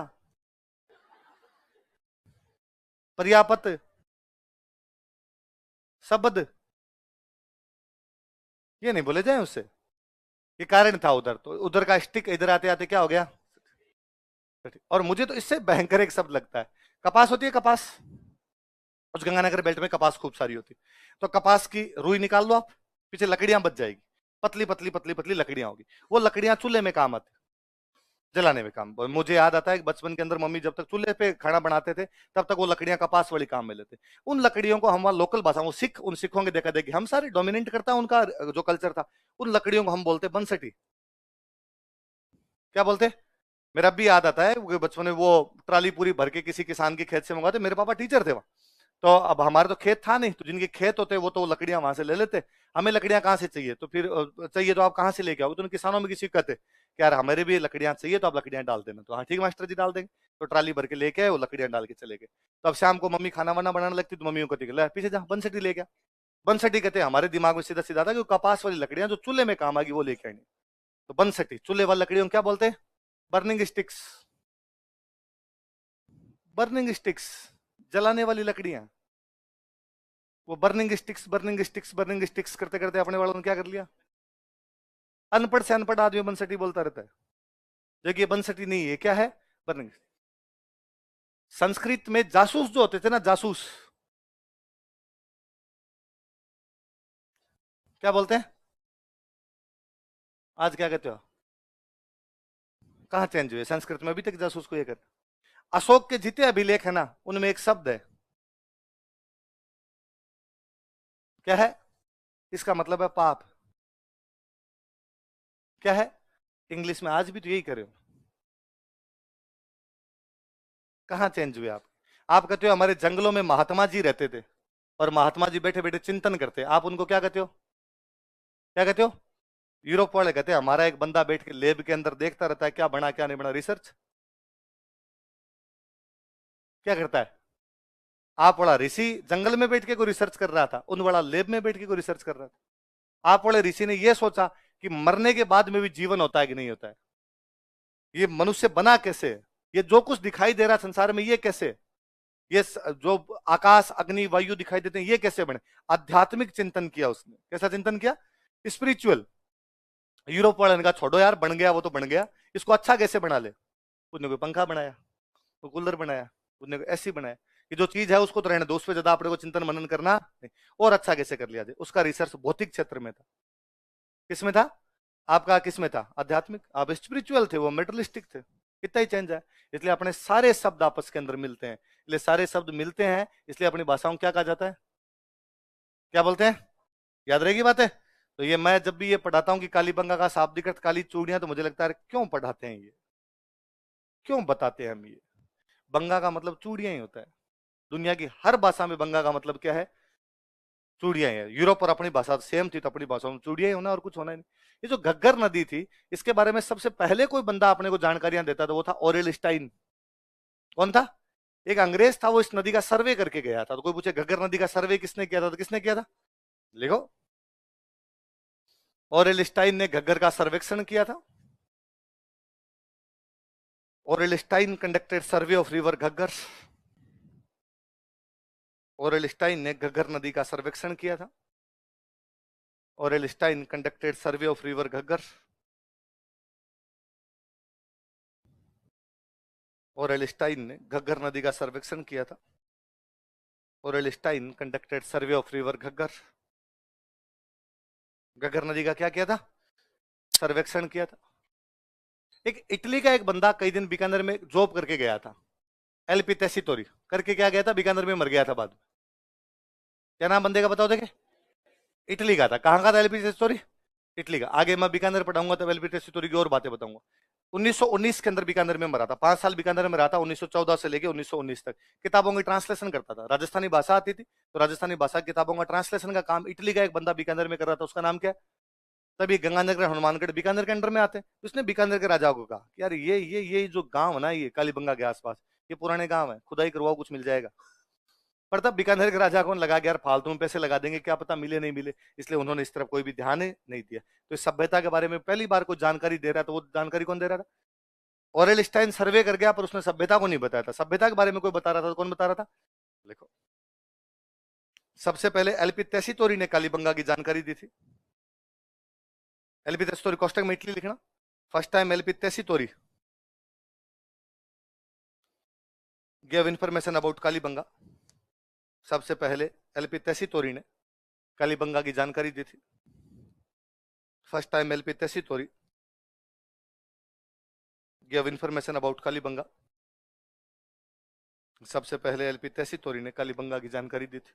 पर्यापत, शब्द, ये नहीं बोले जाए उससे। ये कारण था उधर, तो उधर का स्टिक इधर आते आते क्या हो गया। और मुझे तो इससे भयंकर एक शब्द लगता है, कपास होती है कपास, उस गंगानगर बेल्ट में कपास खूब सारी होती, तो कपास की रुई निकाल लो आप, पीछे लकड़ियां बच जाएगी, पतली पतली पतली पतली लकड़ियां होगी, वो लकड़ियां चूल्हे में काम आती, जलाने में काम। मुझे याद आता है कि बचपन के अंदर मम्मी जब तक चूल्हे पे खाना बनाते थे तब तक वो लकड़ियां कपास वाली काम में लेते। उन लकड़ियों को हम वहाँ लोकल भाषा, वो सिख, उन सिखों के देखा देखी हम सारे डोमिनेट करता उनका जो कल्चर था, उन लकड़ियों को हम बोलते बंसटी। क्या बोलते? मेरा भी याद आता है बचपन में वो ट्राली पूरी भर के किसी किसान के खेत से मंगवाते, मेरे पापा टीचर थे वहां, तो अब हमारे तो खेत था नहीं, तो जिनके खेत होते वो तो लकड़ियां वहां से ले लेते, हमें लकड़ियां कहाँ से चाहिए, तो फिर चाहिए तो आप कहाँ से लेके आओगे, तो उन किसानों में किसी कहते कि यार हमारे भी लकड़ियां चाहिए तो आप लकड़ियां डाल देना, तो हाँ ठीक मास्टर जी डाल देंगे, तो ट्राली भर के लेके आए, वो लकड़ियां डाल के चले गए। तो अब शाम को मम्मी खाना वाना बनाने लगती तो मम्मी को कहती ले पीछे जा बंसटी ले गया। बंसटी कहते हमारे दिमाग में सीधा सीधा था कि कपास वाली लकड़ियां जो चूल्हे में काम आएगी वो लेके आएंगे, तो बंसटी चूल्हे वाली लकड़ियों क्या बोलते हैं? Burning sticks. बर्निंग स्टिक्स, जलाने वाली लकड़ियां। वो burning sticks burning sticks burning sticks करते करते अपने वालों ने क्या कर लिया, अनपढ़ से अनपढ़ आदमी बंसटी बोलता रहता है, जो कि ये बंसटी नहीं है, क्या है? बर्निंग। संस्कृत में जासूस जो होते थे ना, जासूस, क्या बोलते हैं? आज क्या कहते हो? कहां चेंज हुए? संस्कृत में अभी तक जासूस को ये कहते। अशोक के जितने अभिलेख है ना, उनमें एक शब्द है, क्या है? इसका मतलब है पाप। क्या है? इंग्लिश में आज भी तो यही करे हो। कहां चेंज हुए आप कहते हो हमारे जंगलों में महात्मा जी रहते थे, और महात्मा जी बैठे बैठे चिंतन करते, आप उनको क्या कहते हो? क्या कहते हो? यूरोप वाले कहते हैं हमारा एक बंदा बैठ के लेब के अंदर देखता रहता है क्या बना क्या नहीं बना, रिसर्च क्या करता है। आप वाला ऋषि जंगल में बैठ के कोई रिसर्च कर रहा था, उन वाला लेब में बैठ के कोई रिसर्च कर रहा था। आप वाले ऋषि ने यह सोचा कि मरने के बाद में भी जीवन होता है कि नहीं होता है, ये मनुष्य बना कैसे, ये जो कुछ दिखाई दे रहा है संसार में ये कैसे, ये जो आकाश अग्नि वायु दिखाई देते हैं ये कैसे बने। आध्यात्मिक चिंतन किया उसने। कैसा चिंतन किया? स्पिरिचुअल। यूरोप वाले ने कहा छोड़ो यार, बन गया वो तो बन गया, इसको अच्छा कैसे बना ले। उसने कोई पंखा बनाया, कोई कूलर बनाया, उसने कोई एसी बनाया, कि जो चीज है उसको तो रहने दो, उस पर ज्यादा अपने को चिंतन मनन करना नहीं, और अच्छा कैसे कर लिया जाए। उसका रिसर्च भौतिक क्षेत्र में था। किसमें था? आपका किसमें था? आध्यात्मिक। आप स्पिरिचुअल थे, वो मेटलिस्टिक थे। कितना ही चेंज है। इसलिए अपने सारे शब्द आपस के अंदर मिलते हैं, इसलिए सारे शब्द मिलते हैं, इसलिए अपनी भाषाओं क्या कहा जाता है? क्या बोलते हैं? याद रहेगी बात है। तो ये मैं जब भी ये पढ़ाता हूं कि कालीबंगा का शाब्दिक अर्थ काली चूड़ियां, तो मुझे लगता है क्यों पढ़ाते हैं ये, क्यों बताते हैं हम ये। बंगा का मतलब चूड़ियां ही होता है। दुनिया की हर भाषा में बंगा का मतलब क्या है? चूड़ियां है। यूरोप और अपनी भाषा सेम थी, तो अपनी भाषा में चूड़ियां ही होना और कुछ होना ही नहीं। ये जो घग्गर नदी थी, इसके बारे में सबसे पहले कोई बंदा अपने को जानकारियां देता था, वो था ओरेल स्टाइन। कौन था? एक अंग्रेज था, वो इस नदी का सर्वे करके गया था। तो कोई पूछे घग्गर नदी का सर्वे किसने किया था, तो किसने किया था? लिखो। ओरेल स्टाइन ने घग्गर का सर्वेक्षण किया था। Aurel Stein conducted survey of river Ghaggar. Aurel Stein ने घग्गर नदी का सर्वेक्षण किया था। Aurel Stein conducted survey of river Ghaggar. Aurel Stein ने घग्गर नदी का सर्वेक्षण किया था। Aurel Stein conducted survey of river Ghaggar. Ghaggar नदी का क्या किया था? सर्वेक्षण किया था। एक इटली का एक बंदा कई दिन बीकानेर में जॉब करके गया था, एलपी तेसितोरी करके क्या गया था, बीकानेर में मर गया था बाद में। क्या नाम बंदे का बताओ देखे? इटली का था। कहां का था एलपी तेसितोरी? इटली का। आगे मैं बीकानेर पढ़ाऊंगा तब एलपी तेसितोरी की और बातें बताऊंगा। 1919 के अंदर बीकानेर में मरा था, 5 साल बीकानेर में रहा था, 1914 से लेके 1919 तक। किताबों की ट्रांसलेशन करता था, राजस्थानी भाषा आती थी, तो राजस्थानी भाषा की किताबों का ट्रांसलेशन का काम इटली का एक बंदा बीकानेर में कर रहा था। उसका नाम क्या है? तब ये गंगानगर हनुमानगढ़ बीकानेर के अंडर में आते हैं। तो उसने बीकानेर के राजा को कहा कि यार ये जो गांव है ना, ये कालीबंगा के आसपास, ये पुराने गांव है, खुदाई करवाओ कुछ मिल जाएगा। पर तब बीकानेर के राजा को लगा कि यार फालतू में पैसे लगा देंगे, क्या पता मिले नहीं मिले, इसलिए उन्होंने इस तरफ कोई भी ध्यान नहीं दिया। तो इस सभ्यता के बारे में पहली बार कोई जानकारी दे रहा था, वो जानकारी कौन दे रहा था? ऑरेलस्टाइन सर्वे कर गया, पर उसने सभ्यता को नहीं बताया था। सभ्यता के बारे में कोई बता रहा था तो कौन बता रहा था? लिखो, सबसे पहले एलपी तेसीतोरी ने कालीबंगा की जानकारी दी थी। एलपी तेसीतोरी कोष्टक में इटली लिखना। First time LP Tessitori give information about Kalibanga. सबसे पहले एलपी तेसीतोरी ने कालीबंगा की जानकारी दी थी। First time LP Tessitori give information about Kalibanga. सबसे पहले एलपी तेसीतोरी ने कालीबंगा की जानकारी दी थी।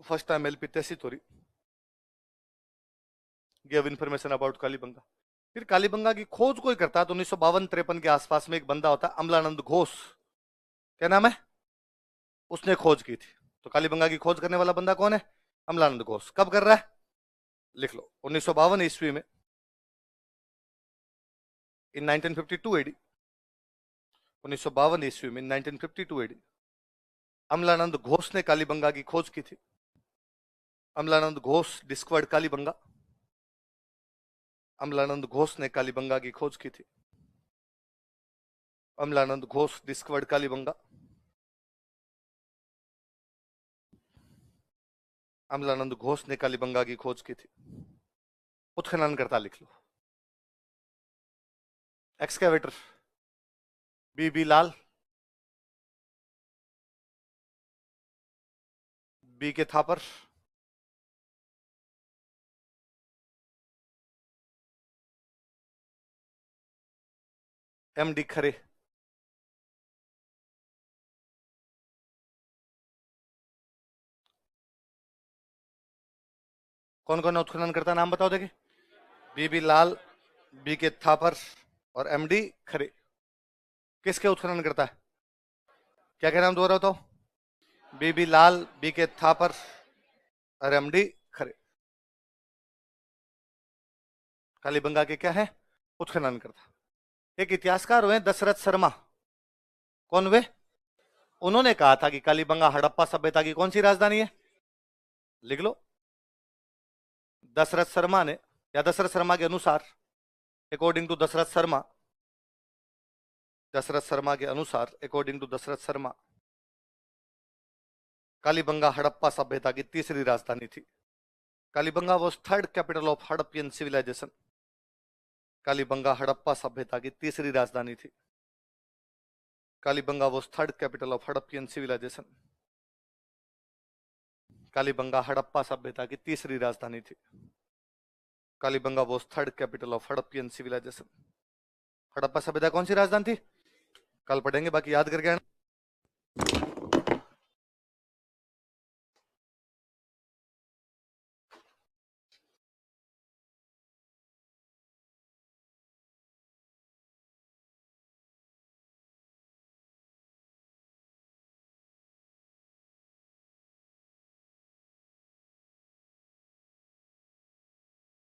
First time LP Tessitori give information about Kalibanga. फिर कालीबंगा की खोज कोई करता तो 1952-53 के आसपास में एक बंदा होता अमलानंद घोष। क्या नाम है? उसने खोज की थी। तो कालीबंगा की खोज करने वाला बंदा कौन है? अमलानंद घोष। कब कर रहा है? लिख लो, 1952 ईस्वी में, इन 1952 एडी। 1952 ईस्वी में, 1952 एडी, अमलानंद घोष ने कालीबंगा की खोज की थी। अमलानंद घोष डिस्कवर्ड कालीबंगा। अमलानंद घोष ने कालीबंगा की खोज की थी। अमलानंद घोष डिस्कवर्ड कालीबंगा। अमलानंद घोष ने कालीबंगा की खोज की थी। उत्खनन करता लिख लो, एक्सकेवेटर बीबी लाल, बी के थापर, एमडी खरे। कौन कौन उत्खनन करता, नाम बताओ देखे। बीबी लाल, बी के थापर और एमडी खरे। किसके उत्खनन करता है? क्या क्या नाम दोहरा बताओ। बीबी लाल, बी के थापर और एमडी खरे। कालीबंगा के क्या है? उत्खनन करता। एक इतिहासकार हुए दशरथ शर्मा। कौन हुए? उन्होंने कहा था कि कालीबंगा हड़प्पा सभ्यता की कौन सी राजधानी है? लिख लो, दशरथ शर्मा ने, या दशरथ शर्मा के अनुसार, अकॉर्डिंग टू दशरथ शर्मा, दशरथ शर्मा के अनुसार, अकॉर्डिंग टू दशरथ शर्मा, कालीबंगा हड़प्पा सभ्यता की तीसरी राजधानी थी। Kalibanga was third capital of Harappan civilisation. Kalibanga Harappa सभ्यता की तीसरी राजधानी थी। Kalibanga was third capital of Harappan civilisation. Kalibanga Harappa सभ्यता की तीसरी राजधानी थी। Kalibanga was third capital of Harappan civilisation. Harappa सभ्यता कौन सी राजधानी थी? कल पढ़ेंगे, बाकी याद करके आना।